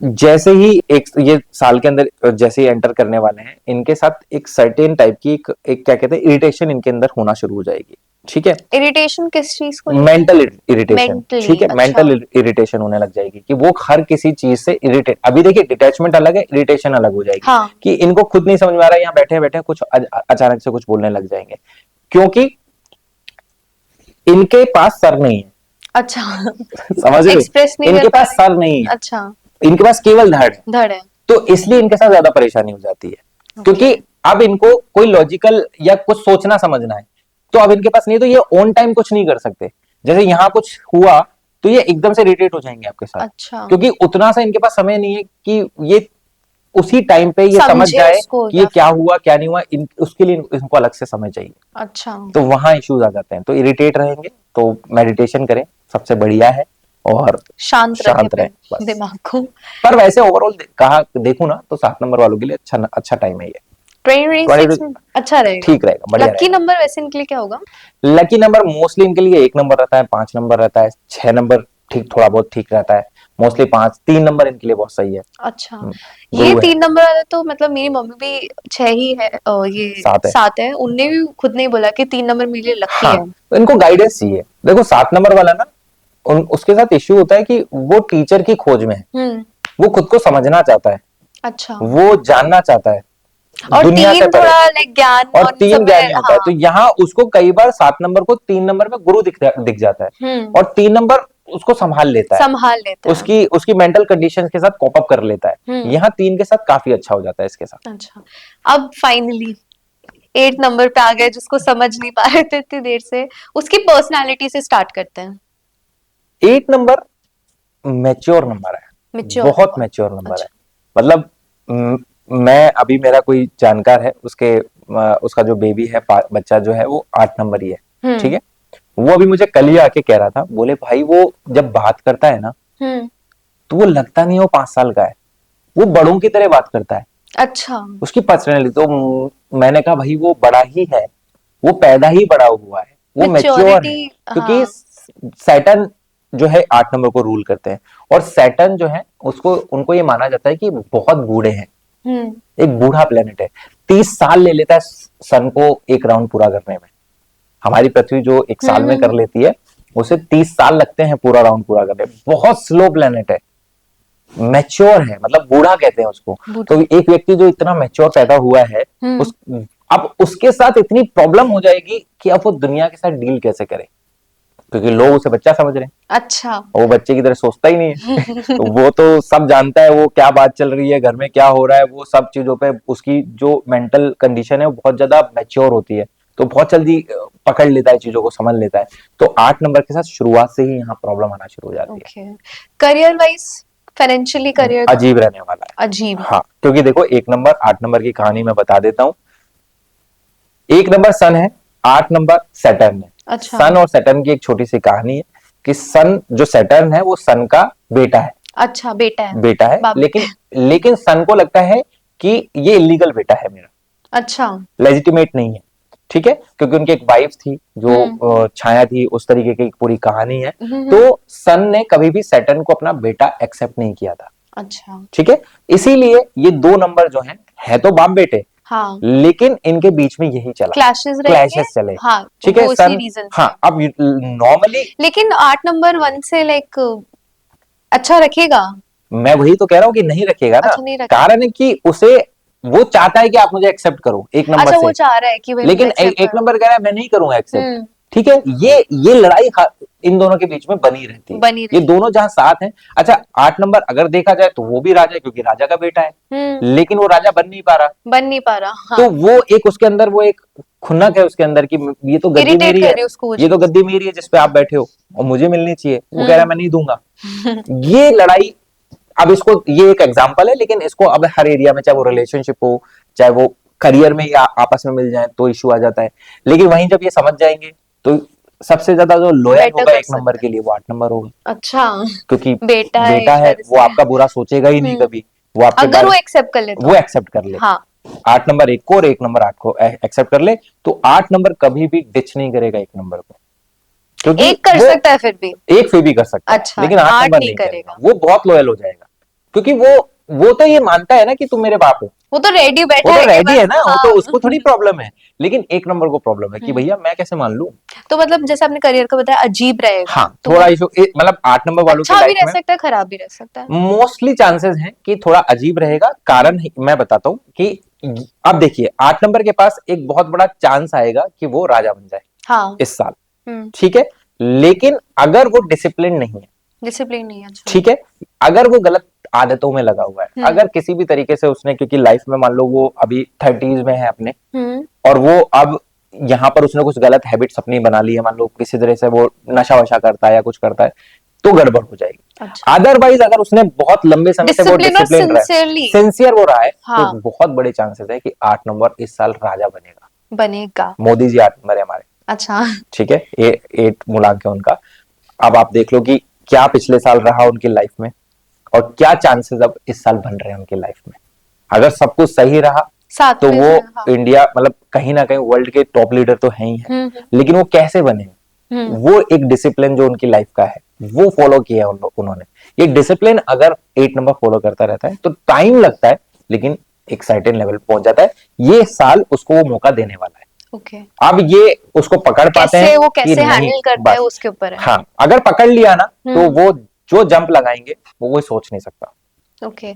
Speaker 2: जैसे ही एक ये साल के अंदर जैसे ही एंटर करने वाले हैं, इनके साथ एक सर्टेन टाइप की एक क्या कहते हैं इरिटेशन इनके अंदर होना शुरू हो जाएगी। ठीक है,
Speaker 1: इरिटेशन किस चीज को?
Speaker 2: Mental irritation.
Speaker 1: मेंटली,
Speaker 2: ठीक है,
Speaker 1: अच्छा।
Speaker 2: मेंटल इरिटेशन होने लग जाएगी कि वो हर किसी चीज से इरिटेट। अभी देखिए डिटैचमेंट अलग है, इरिटेशन अलग हो जाएगी।
Speaker 1: हाँ।
Speaker 2: कि इनको खुद नहीं समझ में आ रहा है, यहाँ बैठे बैठे कुछ अचानक से कुछ बोलने लग जाएंगे, क्योंकि इनके पास सर नहीं है।
Speaker 1: अच्छा।
Speaker 2: समझ रहे हो?
Speaker 1: एक्सप्रेस नहीं
Speaker 2: इनके
Speaker 1: कर पा
Speaker 2: पास
Speaker 1: रहे।
Speaker 2: सर नहीं है,
Speaker 1: अच्छा।
Speaker 2: इनके पास केवल धड़ है।
Speaker 1: धड़ है।
Speaker 2: तो इसलिए इनके साथ ज्यादा परेशानी हो जाती है, क्योंकि अब इनको कोई लॉजिकल या कुछ सोचना समझना है, तो अब इनके पास नहीं, तो ये ऑन टाइम कुछ नहीं कर सकते। जैसे यहाँ कुछ हुआ तो ये एकदम से इरिटेट हो जाएंगे आपके साथ।
Speaker 1: अच्छा।
Speaker 2: क्योंकि उतना सा इनके पास समय नहीं है कि ये उसी टाइम पे ये समझ
Speaker 1: समझे
Speaker 2: जाए
Speaker 1: उसको
Speaker 2: कि
Speaker 1: या
Speaker 2: ये क्या हुआ क्या नहीं हुआ। उसके लिए इनको अलग से समय चाहिए।
Speaker 1: अच्छा।
Speaker 2: तो वहां इश्यूज आ जाते हैं। तो इरिटेट रहेंगे तो मेडिटेशन करें, सबसे बढ़िया है। और
Speaker 1: शांत रखे
Speaker 2: शांत रहे
Speaker 1: अपने
Speaker 2: बस।
Speaker 1: दिमाग को।
Speaker 2: पर वैसे ओवरऑल कहा देखूं ना तो 7 नंबर वालों के लिए अच्छा टाइम है ये।
Speaker 1: 2026 में अच्छा रहेगा।
Speaker 2: ठीक रहेगा, बढ़िया
Speaker 1: लकी
Speaker 2: रहेगा।
Speaker 1: नंबर वैसे इनके लिए क्या होगा?
Speaker 2: लकी नंबर मोस्टली इनके लिए 1 नंबर रहता है, 5 नंबर रहता है, 6 नंबर ठीक, थोड़ा बहुत ठीक रहता है। मोस्टली 5, 3 नंबर इनके लिए बहुत सही है।
Speaker 1: अच्छा। ये
Speaker 2: गुरु है,
Speaker 1: 3 नंबर वाला तो मतलब मेरी मम्मी भी 6 ही है, ये
Speaker 2: 7 है।
Speaker 1: 7 है। उनने भी खुद नहीं बोला कि 3 नंबर मेरे लिए लकी
Speaker 2: हाँ,
Speaker 1: है।
Speaker 2: तो इनको गाइडेंस चाहिए। देखो 7 नंबर वाला ना, उसके साथ इश्यू होता है कि वो टीचर की खोज में है।
Speaker 1: हम्म।
Speaker 2: वो खुद को समझना चाहता है,
Speaker 1: अच्छा।
Speaker 2: वो जानना चाहता है
Speaker 1: और
Speaker 2: दुनिया से
Speaker 1: 3
Speaker 2: परे।
Speaker 1: थोड़ा लाइक ज्ञान
Speaker 2: और
Speaker 1: और इन
Speaker 2: 3
Speaker 1: सब
Speaker 2: ज्ञानी
Speaker 1: में,
Speaker 2: होता है,
Speaker 1: हाँ।
Speaker 2: तो यहाँ उसको कई बार 7 नंबर को 3 नंबर में गुरु दिख जाता है।
Speaker 1: हम्म।
Speaker 2: और 3 नंबर उसको संभाल लेता है,
Speaker 1: संभाल लेता है।
Speaker 2: उसकी उसकी मेंटल कंडीशन के साथ कॉप अप कर लेता है। यहाँ 3 के साथ काफी अच्छा हो जाता है इसके साथ।
Speaker 1: अच्छा। अब फाइनली 8 नंबर पे आ गए, जिसको समझ नहीं पा रहे थे इतनी देर से। उसकी पर्सनालिटी से स्टार्ट करते हैं।
Speaker 2: 8 नंबर मैच्योर नंबर है,
Speaker 1: मैच्योर
Speaker 2: बहुत
Speaker 1: नंबर।
Speaker 2: मैच्योर नंबर है।
Speaker 1: अच्छा।
Speaker 2: मतलब मैं अभी मेरा कोई जानकार है, उसका जो बेबी है, बच्चा जो है वो 8 नंबर ही है। ठीक है, वो अभी मुझे कल ही आके कह रहा था, बोले भाई वो जब बात करता है ना
Speaker 1: हम्म।
Speaker 2: तो वो लगता नहीं है वो 5 साल का है, वो बड़ों की तरह बात करता है।
Speaker 1: अच्छा।
Speaker 2: उसकी पर्सनैलिटी तो मैंने कहा भाई वो बड़ा ही है, वो पैदा ही बड़ा हुआ है, वो मैच्योर है।
Speaker 1: मैच्योरिटी।
Speaker 2: क्योंकि
Speaker 1: हाँ।
Speaker 2: सैटर्न जो है 8 नंबर को रूल करते हैं, और सैटर्न जो है उसको उनको ये माना जाता है कि बहुत बूढ़े हैं, एक बूढ़ा प्लेनेट है। 30 साल ले लेता है सन को एक राउंड पूरा करने में। हमारी पृथ्वी जो एक साल में कर लेती है, उसे 30 साल लगते हैं पूरा राउंड पूरा करने में। बहुत स्लो प्लेनेट है, मैच्योर है, मतलब बूढ़ा कहते हैं उसको। तो एक व्यक्ति जो इतना मैच्योर पैदा हुआ है, अब उसके साथ इतनी प्रॉब्लम हो जाएगी कि अब वो दुनिया के साथ डील कैसे करे, क्योंकि लोग उसे बच्चा समझ रहे हैं।
Speaker 1: अच्छा।
Speaker 2: वो बच्चे की तरह सोचता ही नहीं है। तो वो तो सब जानता है, वो क्या बात चल रही है, घर में क्या हो रहा है, वो सब चीजों पे उसकी जो मेंटल कंडीशन है वो बहुत ज्यादा मैच्योर होती है। तो बहुत जल्दी पकड़ लेता है, चीजों को समझ लेता है। तो 8 नंबर के साथ शुरुआत से ही यहाँ प्रॉब्लम आना शुरू हो जाती है।
Speaker 1: करियर वाइज, फाइनेंशियली करियर
Speaker 2: अजीब रहने वाला है।
Speaker 1: अजीब।
Speaker 2: हाँ, क्योंकि देखो 1 नंबर 8 नंबर की कहानी मैं बता देता हूँ। 1 नंबर सन है, 8 नंबर सैटर्न है।
Speaker 1: अच्छा।
Speaker 2: सन और सैटर्न की एक छोटी सी कहानी है कि सन जो सैटर्न है वो सन का बेटा है।
Speaker 1: अच्छा,
Speaker 2: बेटा है, लेकिन सन को लगता है कि ये इलीगल बेटा है मेरा।
Speaker 1: अच्छा।
Speaker 2: लेजिटिमेट नहीं है। ठीक है, क्योंकि उनकी एक वाइफ थी जो छाया थी, उस तरीके की पूरी कहानी है। तो सन ने कभी भी सैटर्न को अपना बेटा एक्सेप्ट नहीं किया था।
Speaker 1: अच्छा।
Speaker 2: ठीक है, इसीलिए ये 2 नंबर जो है तो बाप बेटे,
Speaker 1: हाँ।
Speaker 2: लेकिन इनके बीच में यही चला, क्लैशेस चले।
Speaker 1: हाँ,
Speaker 2: ठीक है, सन,
Speaker 1: रीजन।
Speaker 2: हाँ, अब नॉर्मली
Speaker 1: लेकिन 8 नंबर 1 से लाइक अच्छा रखेगा।
Speaker 2: मैं वही तो कह रहा हूँ कि नहीं रखेगा ना।
Speaker 1: अच्छा, नहीं रखेगा।
Speaker 2: कारण है कि उसे वो चाहता है कि आप मुझे एक्सेप्ट करो 1 नंबर
Speaker 1: अच्छा,
Speaker 2: से।
Speaker 1: वो चाह रहा है कि भाई
Speaker 2: लेकिन
Speaker 1: मुझे
Speaker 2: एक नंबर कह रहा है मैं नहीं करूंगा एक्सेप्ट।
Speaker 1: हम्म।
Speaker 2: ठीक है, ये लड़ाई इन दोनों के बीच में बनी रहती है। ये दोनों जहां साथ हैं। अच्छा, 8 नंबर अगर देखा जाए तो वो भी राजा है, क्योंकि राजा का बेटा है, लेकिन वो राजा बन नहीं पा रहा।
Speaker 1: हाँ।
Speaker 2: तो वो एक उसके अंदर वो एक खुन्नक है उसके अंदर कि ये तो गद्दी मेरी है, ये तो गद्दी मेरी है जिसपे आप बैठे हो, और मुझे मिलनी चाहिए। वो कह रहा है मैं नहीं दूंगा। ये लड़ाई, अब इसको, ये एक एग्जांपल है, लेकिन इसको अब हर एरिया में, चाहे वो रिलेशनशिप हो, चाहे वो करियर में या आपस में मिल जाए, तो इश्यू आ जाता है। लेकिन वहीं जब ये समझ जाएंगे तो सबसे ज्यादा जो लॉयल होगा 1 नंबर के लिए वो 8 नंबर होगा।
Speaker 1: अच्छा।
Speaker 2: क्योंकि
Speaker 1: बेटा
Speaker 2: है, वो आपका बुरा सोचेगा ही नहीं कभी। वो आपके
Speaker 1: अगर वो एक्सेप्ट कर ले तो।
Speaker 2: वो एक्सेप्ट कर ले। हाँ। 8 नंबर 1 को और 1 नंबर 8 को एक्सेप्ट कर ले, तो 8 नंबर कभी भी डिच नहीं करेगा 1 नंबर को। क्योंकि
Speaker 1: एक कर सकता है, फिर भी
Speaker 2: एक फिर भी कर सकता है। अच्छा, लेकिन 8 नंबर नहीं करेगा। वो बहुत लॉयल हो जाएगा। क्योंकि वो तो ये मानता है ना कि तुम मेरे बाप हो,
Speaker 1: वो तो रेडी बैठा
Speaker 2: वो तो
Speaker 1: है कि
Speaker 2: रेडी है
Speaker 1: बस,
Speaker 2: ना, वो तो
Speaker 1: हाँ।
Speaker 2: उसको थोड़ी प्रॉब्लम है। लेकिन एक नंबर को प्रॉब्लम है कि भैया मैं कैसे मान लूं।
Speaker 1: तो मतलब जैसे आपने करियर का बताया अजीब रहेगा,
Speaker 2: हाँ,
Speaker 1: तो
Speaker 2: थोड़ा
Speaker 1: मतलब
Speaker 2: इशू मतलब 8 नंबर वालों की
Speaker 1: अच्छा भी
Speaker 2: लाइफ
Speaker 1: रह
Speaker 2: में
Speaker 1: सकता है, खराब भी रह सकता है।
Speaker 2: मोस्टली चांसेस हैं कि थोड़ा अजीब रहेगा। कारण मैं बताता हूँ कि अब देखिए 8 नंबर के पास एक बहुत बड़ा चांस आएगा कि वो राजा बन जाए
Speaker 1: हाँ।
Speaker 2: इस साल, ठीक है। लेकिन अगर वो डिसिप्लिन नहीं है,
Speaker 1: डिसिप्लिन नहीं है, अच्छा।
Speaker 2: ठीक है, अगर वो गलत आदतों में लगा हुआ है, अगर किसी भी तरीके से उसने, क्योंकि लाइफ में मान लो वो अभी 30s में है अपने, और वो अब यहाँ पर उसने कुछ गलत हैबिट्स अपनी बना ली है, मान लो किसी तरह से वो नशा वशा करता है या कुछ करता है, तो गड़बड़ हो जाएगी।
Speaker 1: अच्छा।
Speaker 2: अदरवाइज अगर उसने बहुत लंबे समय से वो
Speaker 1: डिसिप्लिन और
Speaker 2: डिसिप्लिन रहा है,
Speaker 1: सिंसियरली
Speaker 2: सिंसियर वो रहा है,
Speaker 1: हाँ
Speaker 2: तो बहुत बड़े चांसेस है कि 8 नंबर इस साल राजा बनेगा।
Speaker 1: बनेगा।
Speaker 2: मोदी जी 8 नंबर है हमारे,
Speaker 1: अच्छा।
Speaker 2: ठीक है, 8 मूलांक है उनका। अब आप देख लो कि क्या पिछले साल रहा उनकी लाइफ में और क्या चांसेस अब इस साल बन रहे हैं उनकी लाइफ में। अगर सब कुछ सही रहा
Speaker 1: साथ
Speaker 2: तो
Speaker 1: में
Speaker 2: वो
Speaker 1: से हाँ।
Speaker 2: इंडिया मतलब कहीं ना कहीं वर्ल्ड के टॉप लीडर तो है ही है, लेकिन वो कैसे बने, वो एक डिसिप्लिन जो उनकी लाइफ का है वो फॉलो किया उन्होंने। ये डिसिप्लिन अगर 8 नंबर फॉलो करता रहता है तो टाइम लगता है, लेकिन एक सर्टेन लेवल पहुंच जाता है। ये साल उसको वो मौका देने वाला है।
Speaker 1: ओके।
Speaker 2: अब ये उसको पकड़ पाते हैं
Speaker 1: कैसे वो
Speaker 2: कि
Speaker 1: कैसे
Speaker 2: नहीं,
Speaker 1: हैंडल करता है
Speaker 2: बस
Speaker 1: उसके ऊपर है।
Speaker 2: हाँ, अगर पकड़ लिया ना तो वो जो जंप लगाएंगे वो कोई सोच नहीं सकता।
Speaker 1: Okay.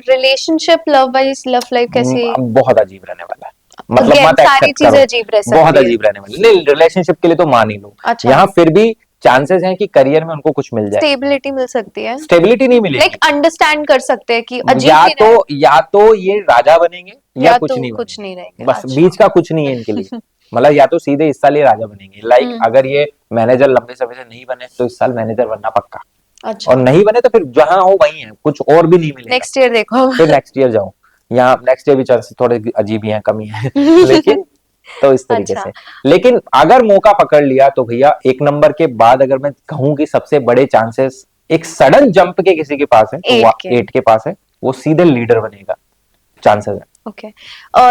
Speaker 1: Relationship, love wise, love life कैसी?
Speaker 2: बहुत अजीब रहने वाला है, मतलब
Speaker 1: अगेन
Speaker 2: मत
Speaker 1: सारी
Speaker 2: एक्सेप्ट
Speaker 1: चीजें
Speaker 2: करो,
Speaker 1: अजीब रह
Speaker 2: बहुत
Speaker 1: सकती है।
Speaker 2: अजीब रहने वाली। नहीं, रिलेशनशिप के लिए तो मान ही लो,
Speaker 1: अच्छा।
Speaker 2: यहाँ फिर भी चांसेस हैं कि करियर में उनको कुछ मिल जाए।
Speaker 1: स्टेबिलिटी मिल सकती है,
Speaker 2: स्टेबिलिटी नहीं
Speaker 1: लाइक
Speaker 2: मिलेगी,
Speaker 1: अंडरस्टैंड कर सकते हैं कि अजीब
Speaker 2: या
Speaker 1: नहीं
Speaker 2: तो
Speaker 1: रहे,
Speaker 2: या तो ये राजा बनेंगे या
Speaker 1: या
Speaker 2: कुछ
Speaker 1: तो
Speaker 2: नहीं
Speaker 1: कुछ नहीं
Speaker 2: बनेंगे,
Speaker 1: रहेंगे।
Speaker 2: बस
Speaker 1: अच्छा।
Speaker 2: बीच का कुछ नहीं है इनके लिए। मतलब या तो सीधे इस साल ये राजा बनेंगे, लाइक अगर ये मैनेजर लंबे समय से नहीं बने तो इस साल मैनेजर बनना पक्का,
Speaker 1: अच्छा।
Speaker 2: और नहीं बने तो फिर जहां हो वही है, कुछ और भी नहीं मिलेगा।
Speaker 1: नेक्स्ट ईयर देखो।
Speaker 2: फिर नेक्स्ट ईयर जाओ, यहाँ नेक्स्ट ईयर भी चांसेस थोड़े अजीब ही हैं, कमी है लेकिन तो इस तरीके
Speaker 1: अच्छा।
Speaker 2: से। लेकिन अगर मौका पकड़ लिया तो भैया 1 नंबर के बाद अगर मैं कहूं कि सबसे बड़े चांसेस एक सडन जंप के किसी के पास है तो
Speaker 1: 8 के
Speaker 2: 8 के पास है, वो सीधे लीडर बनेगा, चांसेस है।
Speaker 1: ओके।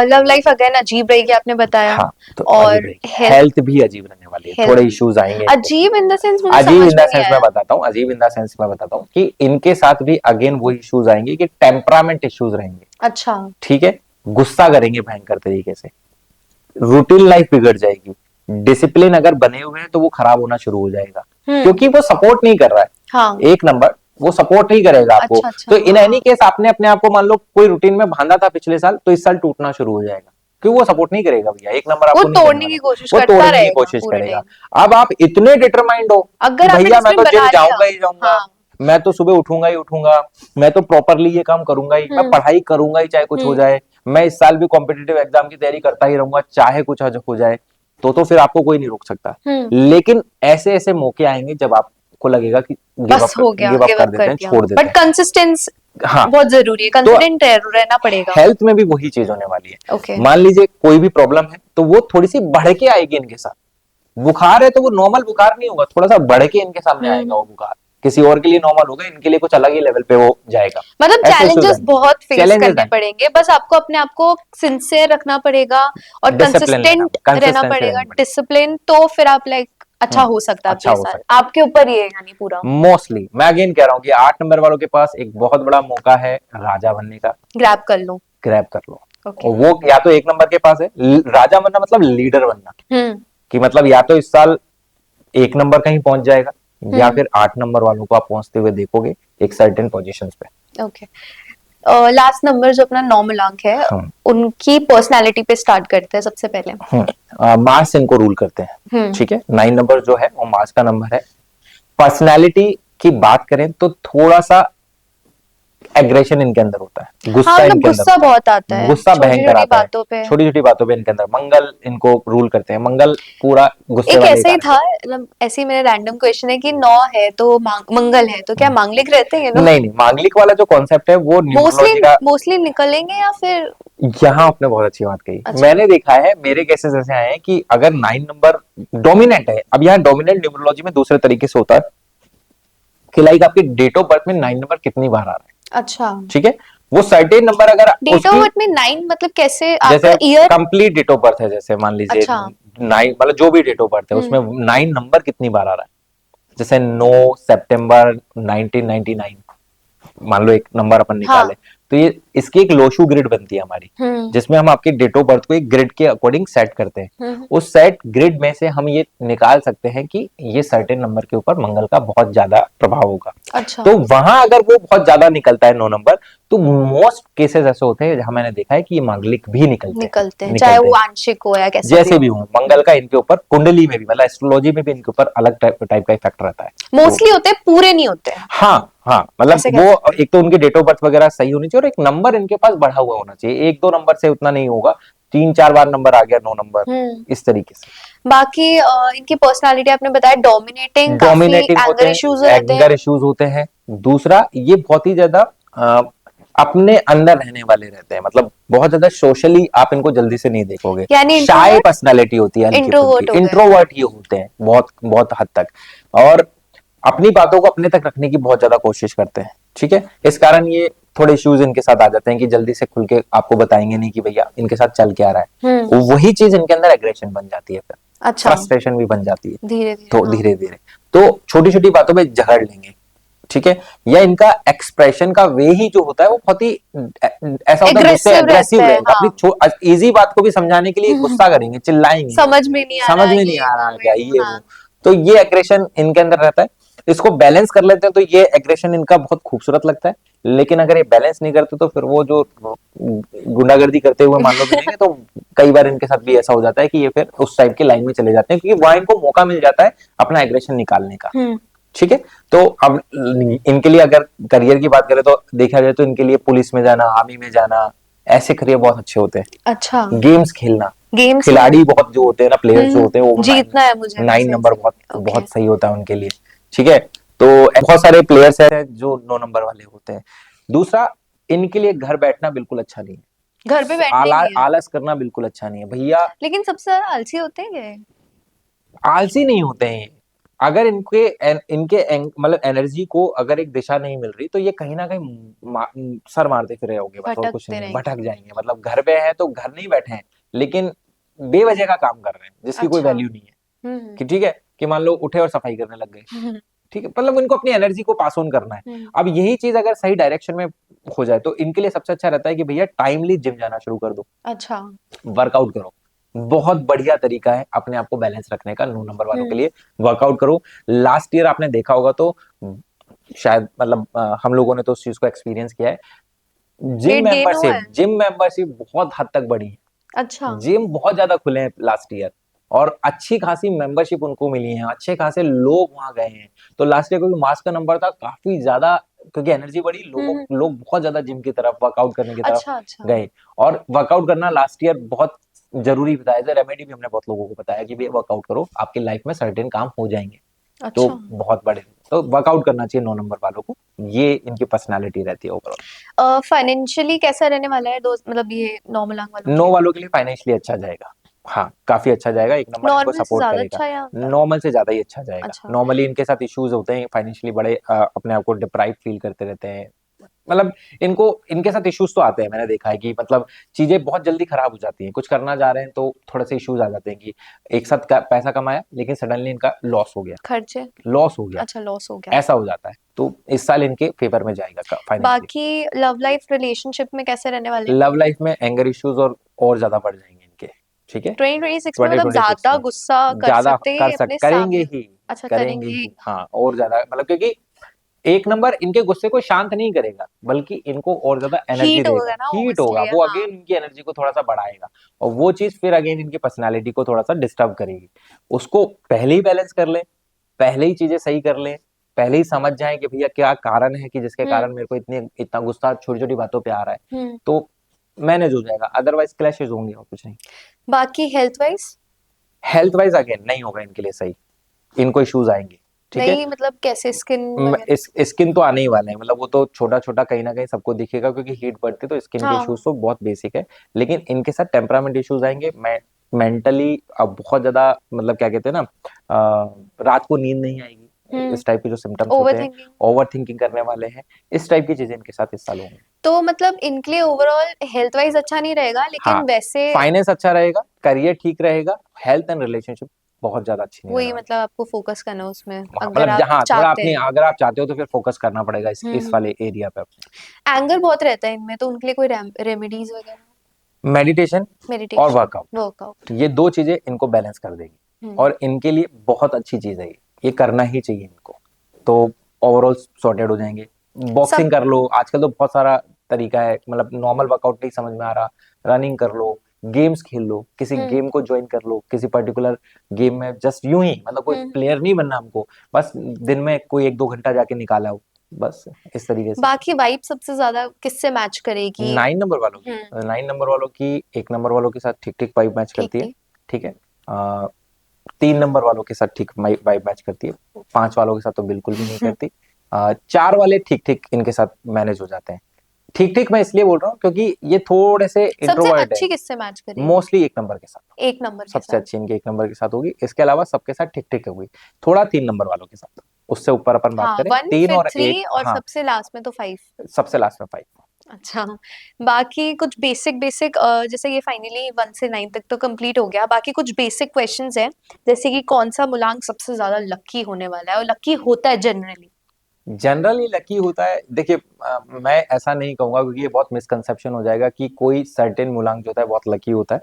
Speaker 1: लव लाइफ अगेन अजीब रहेगी आपने बताया।
Speaker 2: हाँ, तो
Speaker 1: और
Speaker 2: अजीब रहेगी,
Speaker 1: हेल्थ,
Speaker 2: हेल्थ भी अजीब रहने वाली है, थोड़े
Speaker 1: हेल्थ
Speaker 2: इश्यूज आएंगे इनको।
Speaker 1: अजीब इन द सेंस मुझे
Speaker 2: अजीब
Speaker 1: समझ
Speaker 2: इन
Speaker 1: में
Speaker 2: द
Speaker 1: नहीं
Speaker 2: सेंस मैं
Speaker 1: आया।
Speaker 2: बताता हूँ, अजीब इन द सेंस मैं बताता हूँ कि इनके साथ भी अगेन वो इश्यूज आएंगे कि टेम्परामेंट इश्यूज रहेंगे,
Speaker 1: अच्छा।
Speaker 2: ठीक है, गुस्सा करेंगे भयंकर तरीके से, रूटीन लाइफ बिगड़ जाएगी, डिसिप्लिन अगर बने हुए हैं तो वो खराब होना शुरू हो जाएगा, क्योंकि वो सपोर्ट नहीं कर रहा है।
Speaker 1: हाँ।
Speaker 2: 1 नंबर वो सपोर्ट नहीं करेगा आपको।
Speaker 1: अच्छा अच्छा
Speaker 2: तो इन एनी
Speaker 1: हाँ।
Speaker 2: केस आपने अपने आप को मान लो कोई रूटीन में बांधा था पिछले साल, तो इस साल टूटना शुरू हो जाएगा, क्योंकि वो सपोर्ट नहीं करेगा भैया। 1 नंबर
Speaker 1: वो
Speaker 2: आपको नहीं देने
Speaker 1: तोड़ने की
Speaker 2: वाला,
Speaker 1: कोशिश
Speaker 2: वो
Speaker 1: करता
Speaker 2: तोड़ने की
Speaker 1: रहेगा
Speaker 2: कोशिश
Speaker 1: पूरे
Speaker 2: करेगा।
Speaker 1: टाइम।
Speaker 2: अब आप इतने डिटरमाइंड हो कि
Speaker 1: अगर आपने
Speaker 2: भैया मैं तो
Speaker 1: डिसिप्लिन
Speaker 2: जिम
Speaker 1: बना लिया।
Speaker 2: जाऊंगा ही जाऊंगा,
Speaker 1: हाँ।
Speaker 2: मैं तो सुबह उठूंगा ही उठूंगा, मैं तो प्रॉपरली ये काम करूंगा ही, मैं पढ़ाई करूंगा ही चाहे कुछ हो जाए, मैं इस साल भी कॉम्पिटिटिव एग्जाम की तैयारी करता ही रहूंगा चाहे कुछ हो जाए, तो फिर आपको कोई नहीं रोक सकता। लेकिन ऐसे ऐसे मौके आएंगे जब आपको लगेगा कि
Speaker 1: बस हो गया,
Speaker 2: गिव अप
Speaker 1: गिव
Speaker 2: कर
Speaker 1: अप
Speaker 2: देते
Speaker 1: कर
Speaker 2: हैं,
Speaker 1: दिया।
Speaker 2: छोड़ देते
Speaker 1: बट
Speaker 2: हैं।
Speaker 1: कंसिस्टेंस
Speaker 2: हाँ,
Speaker 1: बहुत जरूरी है,
Speaker 2: तो
Speaker 1: कंसिस्टेंट रहना पड़ेगा।
Speaker 2: हेल्थ में भी वही चीज होने वाली है।
Speaker 1: ओके।
Speaker 2: मान लीजिए कोई भी प्रॉब्लम है तो वो थोड़ी सी बढ़ के आएगी इनके साथ। बुखार है तो वो नॉर्मल बुखार नहीं होगा, थोड़ा सा बढ़ के इनके सामने आएगा वो बुखार। किसी और के लिए नॉर्मल होगा, इनके लिए कुछ अलग ही लेवल पे वो जाएगा।
Speaker 1: मतलब
Speaker 2: ऐसे issues
Speaker 1: चैलेंजेस
Speaker 2: आएंगे,
Speaker 1: बहुत फेस
Speaker 2: challenges
Speaker 1: करने
Speaker 2: आएंगे,
Speaker 1: पड़ेंगे, बस आपको अपने आप को सिंसियर रखना पड़ेगा और
Speaker 2: डिसिप्लिन लेना,
Speaker 1: कंसिस्टेंट रहना
Speaker 2: कंसिस्टेंसी
Speaker 1: पड़ेगा,
Speaker 2: रहनी पड़ेगी।
Speaker 1: डिसिप्लिन, तो फिर आप लाइक अच्छा हो सकता है
Speaker 2: अच्छा
Speaker 1: आपके
Speaker 2: हो
Speaker 1: साथ,
Speaker 2: सकता
Speaker 1: आपके ऊपर ही है यानी पूरा।
Speaker 2: है। मोस्टली मैं अगेन कह रहा हूँ कि 8 नंबर वालों के पास एक बहुत बड़ा मौका है राजा बनने का,
Speaker 1: ग्रैब कर लो।
Speaker 2: ग्रैब कर लो।
Speaker 1: ओके।
Speaker 2: और वो या तो 1 नंबर के पास है राजा बनना, मतलब लीडर बनना, कि मतलब या तो इस साल 1 नंबर कहीं पहुंच जाएगा, या फिर 8 नंबर वालों को आप पहुंचते हुए देखोगे एक सर्टेन पोजीशंस पे।
Speaker 1: ओके। लास्ट नंबर जो अपना नॉर्मल अंक है,
Speaker 2: हाँ,
Speaker 1: उनकी पर्सनालिटी पे स्टार्ट करते हैं सबसे पहले।
Speaker 2: मार्स इनको रूल करते हैं, ठीक है। 9 नंबर जो है वो मार्स का नंबर है। पर्सनैलिटी की बात करें तो थोड़ा सा एग्रेशन इनके अंदर होता है, गुस्सा
Speaker 1: हाँ, मतलब
Speaker 2: इनके अंदर
Speaker 1: गुस्सा
Speaker 2: होता
Speaker 1: बहुत आता
Speaker 2: है,
Speaker 1: है
Speaker 2: गुस्सा
Speaker 1: छोटी
Speaker 2: भयंकर
Speaker 1: छोटी
Speaker 2: आता है
Speaker 1: बातों पे।
Speaker 2: छोटी छोटी बातों पे इनके अंदर। मंगल इनको रूल करते हैं, मंगल पूरा गुस्से
Speaker 1: एक
Speaker 2: वाले
Speaker 1: ऐसे ही
Speaker 2: कारक
Speaker 1: था,
Speaker 2: है।
Speaker 1: मतलब ऐसे ही मेरा रैंडम क्वेश्चन है कि 9 है तो मंगल है तो क्या मांगलिक रहते हैं ये लोग?
Speaker 2: नहीं नहीं, मांगलिक वाला जो कॉन्सेप्ट है वो
Speaker 1: मोस्टली
Speaker 2: न्यूमरोलॉजी का।
Speaker 1: मोस्टली निकलेंगे या फिर?
Speaker 2: यहाँ आपने बहुत अच्छी बात कही।
Speaker 1: अच्छा।
Speaker 2: मैंने देखा है, मेरे केसेस ऐसे आए हैं कि अगर 9 नंबर डोमिनेंट है, अब यहाँ डोमिनेंट न्यूमरोलॉजी में दूसरे तरीके से होता है कि लाइक आपकी डेट ऑफ बर्थ में 9 नंबर कितनी बार आ रहा है,
Speaker 1: अच्छा।
Speaker 2: ठीक है। वो सर्टेन नंबर अगर
Speaker 1: डेट ऑफ
Speaker 2: उसकी,
Speaker 1: बर्थ में 9 मतलब कैसे,
Speaker 2: जैसे
Speaker 1: आपका year?
Speaker 2: Complete date of birth है, जैसे मान लीजिए
Speaker 1: अच्छा।
Speaker 2: 9, मतलब जो भी डेट ऑफ बर्थ है उसमें 9 नंबर कितनी बार आ रहा है, जैसे 9 सितंबर 1999, मान लो एक नंबर अपन निकाले, तो ये इसकी एक लोशू ग्रिड बनती है हमारी, जिसमें हम आपकी डेट ऑफ बर्थ को एक ग्रिड के अकॉर्डिंग सेट करते हैं। उस सेट ग्रिड में से हम ये निकाल सकते हैं कि ये सर्टेन नंबर के ऊपर मंगल का बहुत ज्यादा प्रभाव होगा।
Speaker 1: अच्छा।
Speaker 2: तो वहां अगर वो बहुत ज्यादा निकलता है 9 नंबर, तो मोस्ट केसेस ऐसे होते हैं जहां मैंने देखा है कि ये मांगलिक भी निकलते हैं,
Speaker 1: चाहे वो आंशिक हो या कैसा
Speaker 2: जैसे भी हो। मंगल का इनके ऊपर कुंडली में भी, मतलब एस्ट्रोलॉजी में भी इनके ऊपर अलग टाइप का इफेक्ट रहता है।
Speaker 1: मोस्टली होते हैं, पूरे नहीं होते हैं।
Speaker 2: हाँ हाँ, मतलब
Speaker 1: ऐसे
Speaker 2: वो एक तो उनकी डेट ऑफ बर्थ वगैरह सही होनी चाहिए, और एक नंबर इनके पास बढ़ा हुआ होना चाहिए। एक दो नंबर से उतना नहीं होगा, 3-4 बार नंबर आ गया 9 नंबर, इस तरीके से।
Speaker 1: बाकी इनकी पर्सनालिटी आपने बताया डोमिनेटिंग, काफी
Speaker 2: डोमिनेटिंग होते
Speaker 1: एंगर
Speaker 2: हैं,
Speaker 1: इश्यूज रहते
Speaker 2: एंगर
Speaker 1: हैं।
Speaker 2: इश्यूज होते हैं। दूसरा, ये बहुत ही ज्यादा अपने अंदर रहने वाले रहते हैं, मतलब बहुत ज्यादा सोशली आप इनको जल्दी से नहीं देखोगे।
Speaker 1: यानी
Speaker 2: शाय पर्सनालिटी होती है, हल्की
Speaker 1: इंट्रोवर्ट
Speaker 2: फुल्की
Speaker 1: हो गए।
Speaker 2: इंट्रोवर्ट ये होते हैं बहुत बहुत हद तक, और अपनी बातों को अपने तक रखने की बहुत ज्यादा कोशिश करते हैं। ठीक है, इस कारण ये थोड़े इश्यूज इनके साथ आ जाते हैं कि जल्दी से खुल के आपको बताएंगे नहीं कि भैया इनके साथ चल क्या रहा है। वही चीज इनके अंदर एग्रेशन बन जाती है, फिर
Speaker 1: अच्छा,
Speaker 2: फ्रस्ट्रेशन भी बन जाती है
Speaker 1: धीरे
Speaker 2: तो
Speaker 1: धीरे।
Speaker 2: धीरे धीरे। तो छोटी छोटी बातों पे झगड़ लेंगे, ठीक है, या इनका एक्सप्रेशन का वे ही जो होता है वो बहुत ही ऐसा होता है, गुस्से अग्रेसिव रहेगा। अपनी इजी बात को भी समझाने के लिए गुस्सा करेंगे, चिल्लाएंगे,
Speaker 1: समझ में नहीं आ
Speaker 2: समझ
Speaker 1: रहा,
Speaker 2: में नहीं
Speaker 1: ये
Speaker 2: आ
Speaker 1: वो,
Speaker 2: रहा
Speaker 1: वे
Speaker 2: क्या
Speaker 1: वो,
Speaker 2: ये
Speaker 1: हाँ।
Speaker 2: वो। तो ये एग्रेशन इनके अंदर रहता है। इसको बैलेंस कर लेते हैं तो ये एग्रेशन इनका बहुत खूबसूरत लगता है। लेकिन अगर ये बैलेंस नहीं करते तो फिर वो जो गुंडागर्दी करते हुए मान लो मिलेंगे, तो कई बार इनके साथ भी ऐसा हो जाता है कि ये फिर उस टाइप की लाइन में चले जाते हैं, क्योंकि वहां इनको मौका मिल जाता है अपना एग्रेशन निकालने का। ठीक है, तो अब इनके लिए अगर करियर की बात करें तो देखा जाए तो इनके लिए पुलिस में जाना, आर्मी में जाना, ऐसे करियर बहुत अच्छे होते हैं।
Speaker 1: अच्छा,
Speaker 2: गेम्स खेलना,
Speaker 1: गेम्स
Speaker 2: खिलाड़ी बहुत जो होते हैं ना, प्लेयर्स जो होते हैं, वो
Speaker 1: जीतना है मुझे
Speaker 2: 9 नंबर बहुत
Speaker 1: ओके।
Speaker 2: बहुत सही होता है उनके लिए। ठीक है, तो बहुत सारे प्लेयर्स हैं जो 9 नंबर वाले होते हैं। दूसरा, इनके लिए घर बैठना बिल्कुल अच्छा नहीं है,
Speaker 1: घर पे बैठने नहीं है,
Speaker 2: आलस करना बिल्कुल अच्छा नहीं है भैया।
Speaker 1: लेकिन सबसे ज्यादा आलसी होते हैं ये।
Speaker 2: आलसी नहीं होते हैं ये। अगर इनके मतलब एनर्जी को अगर एक दिशा नहीं मिल रही, तो ये कहीं ना कहीं सर मारते फिर होंगे, बस और कुछ
Speaker 1: भटकते
Speaker 2: नहीं,
Speaker 1: रहेंगे।
Speaker 2: भटक जाएंगे। मतलब घर पे हैं तो घर नहीं बैठे हैं, लेकिन बेवजह का काम कर रहे हैं जिसकी कोई
Speaker 1: अच्छा।
Speaker 2: वैल्यू नहीं है। कि ठीक है, कि मान लो उठे और सफाई करने लग गए, ठीक है, मतलब इनको अपनी एनर्जी को पास ऑन करना है। अब यही चीज अगर सही डायरेक्शन में हो जाए तो इनके लिए सबसे अच्छा रहता है कि भैया टाइमली जिम जाना शुरू कर दो,
Speaker 1: अच्छा,
Speaker 2: वर्कआउट करो। बहुत बढ़िया तरीका है अपने आप को बैलेंस रखने का 9 नंबर वालों के लिए। वर्कआउट करो। लास्ट ईयर आपने देखा होगा तो शायद, मतलब हम लोगों ने तो उस चीज को एक्सपीरियंस किया है।
Speaker 1: वेट गेन हुआ है।
Speaker 2: जिम मेंबरशिप बहुत हद तक बढ़ी है।
Speaker 1: अच्छा,
Speaker 2: जिम बहुत ज्यादा खुले हैं लास्ट ईयर, और अच्छी खासी मेंबरशिप उनको मिली है, अच्छे खासे लोग वहां गए हैं। तो लास्ट ईयर क्योंकि मार्च का नंबर था काफी ज्यादा, क्योंकि एनर्जी बढ़ी, लोग बहुत ज्यादा जिम की तरफ, वर्कआउट करने की तरफ
Speaker 1: अच्छा, अच्छा,
Speaker 2: गए। और वर्कआउट करना लास्ट ईयर बहुत जरूरी बताया, रेमेडी भी हमने बहुत लोगों को बताया कि भैया वर्कआउट करो, आपकी लाइफ में सर्टेन काम हो जाएंगे। तो
Speaker 1: अच्छा।
Speaker 2: बहुत बड़े, तो वर्कआउट करना चाहिए 9 नंबर वालों को। ये इनकी पर्सनालिटी रहती है ओवरऑल।
Speaker 1: फाइनेंशियली कैसा रहने वाला है दोस्त, मतलब ये नॉर्मल आंख वालों
Speaker 2: 9
Speaker 1: के?
Speaker 2: वालों के लिए फाइनेंशियली अच्छा जाएगा। हाँ, काफी अच्छा जाएगा, एक नंबर इनको
Speaker 1: नॉर्मल से
Speaker 2: सपोर्ट
Speaker 1: ज्यादा
Speaker 2: करेगा।
Speaker 1: अच्छा या
Speaker 2: नॉर्मल से ज्यादा ही अच्छा जाएगा।
Speaker 1: अच्छा।
Speaker 2: नॉर्मली इनके साथ इश्यूज होते हैं फाइनेंशियली, बड़े अपने आप को डिप्राइव फील करते रहते हैं। मतलब इनको इनके साथ इश्यूज तो आते हैं, मैंने देखा है कि मतलब चीजें बहुत जल्दी खराब हो जाती हैं। कुछ करना जा रहे हैं तो थोड़े से इश्यूज आ जाते हैं कि एक साथ पैसा कमाया लेकिन सडनली इनका
Speaker 1: खर्चे।
Speaker 2: लॉस हो गया,
Speaker 1: अच्छा, लॉस हो गया।
Speaker 2: ऐसा हो जाता है। तो इस साल इनके फेवर में जाएगा फाइनेंशियली।
Speaker 1: बाकी लव लाइफ रिलेशनशिप में कैसे रहने वाले हैं?
Speaker 2: लव लाइफ में एंगर इश्यूज और ज्यादा बढ़ जाएंगे इनके। ठीक है,
Speaker 1: 2026 में मतलब
Speaker 2: 2026
Speaker 1: ज्यादा
Speaker 2: में
Speaker 1: गुस्सा कर
Speaker 2: ज्यादा
Speaker 1: सकते हैं अपने
Speaker 2: करेंगे
Speaker 1: सामने।
Speaker 2: ही,
Speaker 1: अच्छा,
Speaker 2: करेंगे
Speaker 1: करेंगे।
Speaker 2: ही, हाँ, और ज्यादा, मतलब क्योंकि एक नंबर इनके गुस्से को शांत नहीं करेगा, बल्कि इनको और ज्यादा एनर्जी
Speaker 1: हीट
Speaker 2: देगा,
Speaker 1: होगा ना वो,
Speaker 2: हीट होगा
Speaker 1: इसलिए
Speaker 2: वो,
Speaker 1: हाँ।
Speaker 2: अगेन इनकी एनर्जी को थोड़ा सा बढ़ाएगा। और वो चीज फिर अगेन इनकी पर्सनालिटी को थोड़ा सा डिस्टर्ब करेगी। उसको पहले ही बैलेंस कर ले, पहले ही चीजें सही कर ले, पहले ही समझ जाए कि भैया क्या कारण है कि जिसके कारण मेरे को इतना गुस्सा छोटी छोटी बातों पे आ रहा है, तो मैनेज हो जाएगा। अदरवाइज क्लैशेज होंगे और कुछ नहीं।
Speaker 1: बाकी health wise?
Speaker 2: Health wise again नहीं होगा इनके लिए सही, इनको इश्यूज आएंगे। ठीक है,
Speaker 1: नहीं, मतलब कैसे, स्किन वगैरह?
Speaker 2: इस स्किन तो आने ही वाले हैं, मतलब वो तो छोटा छोटा कहीं ना कहीं सबको दिखेगा, क्योंकि हीट बढ़ती है तो स्किन के
Speaker 1: हाँ।
Speaker 2: इश्यूज तो बहुत बेसिक है। लेकिन इनके साथ टेम्परामेंट इश्यूज आएंगे। मेंटली अब बहुत ज्यादा, मतलब क्या कहते हैं ना, रात को नींद नहीं आएगी, इस टाइप के जो सिम्टम्स
Speaker 1: ओवर
Speaker 2: होते हैं।
Speaker 1: थिंकिंग?
Speaker 2: ओवर थिंकिंग करने वाले हैं, इस टाइप की चीजें इनके साथ इस साल होंगी।
Speaker 1: तो मतलब इनके लिए ओवरऑल हेल्थ वाइज अच्छा नहीं रहेगा,
Speaker 2: हाँ,
Speaker 1: लेकिन वैसे
Speaker 2: फाइनेंस अच्छा रहेगा, करियर ठीक रहेगा, हेल्थ एंड रिलेशनशिप बहुत ज्यादा अच्छी नहीं
Speaker 1: वही
Speaker 2: रहने वाली।
Speaker 1: मतलब आपको फोकस करना है उसमें
Speaker 2: हाँ,
Speaker 1: अगर
Speaker 2: मतलब
Speaker 1: आप
Speaker 2: जहाँ थोड़ा
Speaker 1: चाहते
Speaker 2: अपनी,
Speaker 1: हैं।
Speaker 2: अगर आप चाहते हो तो फिर फोकस करना पड़ेगा इस
Speaker 1: हम्म।
Speaker 2: वाले एरिया पे अपने।
Speaker 1: एंगर बहुत रहता है इनमें, तो उनके लिए कोई रेमेडीज वगैरह?
Speaker 2: मेडिटेशन और
Speaker 1: मेडिटेशन,
Speaker 2: वर्कआउट,
Speaker 1: वर्कआउट।
Speaker 2: ये दो चीजें इनको बैलेंस कर देगी,
Speaker 1: हम्म।
Speaker 2: और इनके लिए बहुत अच्छी चीज है ये करना ही चाहिए इनको। तो ओवरऑल सॉर्टेड हो जाएंगे।
Speaker 1: सब।
Speaker 2: बॉक्सिंग कर लो, आजकल तो बहुत सारा तरीका है, मतलब नॉर्मल वर्कआउट नहीं समझ में आ रहा, रनिंग कर लो, गेम्स खेल लो, किसी
Speaker 1: हम्म।
Speaker 2: गेम को ज्वाइन कर लो, किसी पर्टिकुलर गेम में जस्ट यूं ही, मतलब कोई
Speaker 1: हम्म।
Speaker 2: प्लेयर नहीं बनना हमको, बस दिन में कोई 1-2 घंटा जाके निकाला हो, बस इस तरीके से।
Speaker 1: बाकी वाइब सबसे ज्यादा किससे मैच करेगी?
Speaker 2: 9 नंबर वालों की,
Speaker 1: हम्म।
Speaker 2: 9 नंबर वालों की 1 नंबर वालों के साथ ठीक ठीक वाइब मैच
Speaker 1: ठीक
Speaker 2: करती है।
Speaker 1: ठीक।
Speaker 2: ठीक है। 3 नंबर वालों के साथ ठीक वाइब मैच करती है। 5 वालों के साथ तो बिल्कुल भी नहीं करती। 4 वाले ठीक ठीक इनके साथ मैनेज हो जाते हैं। ठीक ठीक मैं इसलिए बोल रहा हूँ क्योंकि ये थोड़े से
Speaker 1: सबसे
Speaker 2: इंट्रोवर्ट है।
Speaker 1: अच्छी किससे मैच करेगी?
Speaker 2: मोस्टली 1 नंबर के साथ,
Speaker 1: एक नंबर के
Speaker 2: सबसे
Speaker 1: साथ।
Speaker 2: अच्छी इनके 1 नंबर के साथ होगी। इसके अलावा सबके साथ ठीक ठीक होगी। थोड़ा 3 नंबर वालों के साथ, उससे ऊपर अपन बात
Speaker 1: हाँ,
Speaker 2: करें,
Speaker 1: वन
Speaker 2: 3
Speaker 1: फिर
Speaker 2: और
Speaker 1: थ्री
Speaker 2: 1,
Speaker 1: और
Speaker 2: हाँ,
Speaker 1: सबसे लास्ट में तो फाइव।
Speaker 2: सबसे लास्ट में 5।
Speaker 1: अच्छा। बाकी कुछ बेसिक बेसिक, जैसे ये फाइनली 1 से 9 तक तो कंप्लीट हो गया, बाकी कुछ बेसिक क्वेश्चंस हैं, जैसे कि कौन सा मूलांक सबसे ज्यादा लकी होने वाला है और लकी होता है जनरली?
Speaker 2: जनरली लकी होता है, देखिए मैं ऐसा नहीं कहूंगा क्योंकि ये बहुत मिसकंसेप्शन हो जाएगा कि कोई सर्टेन मूलांक जो होता है बहुत लकी होता है।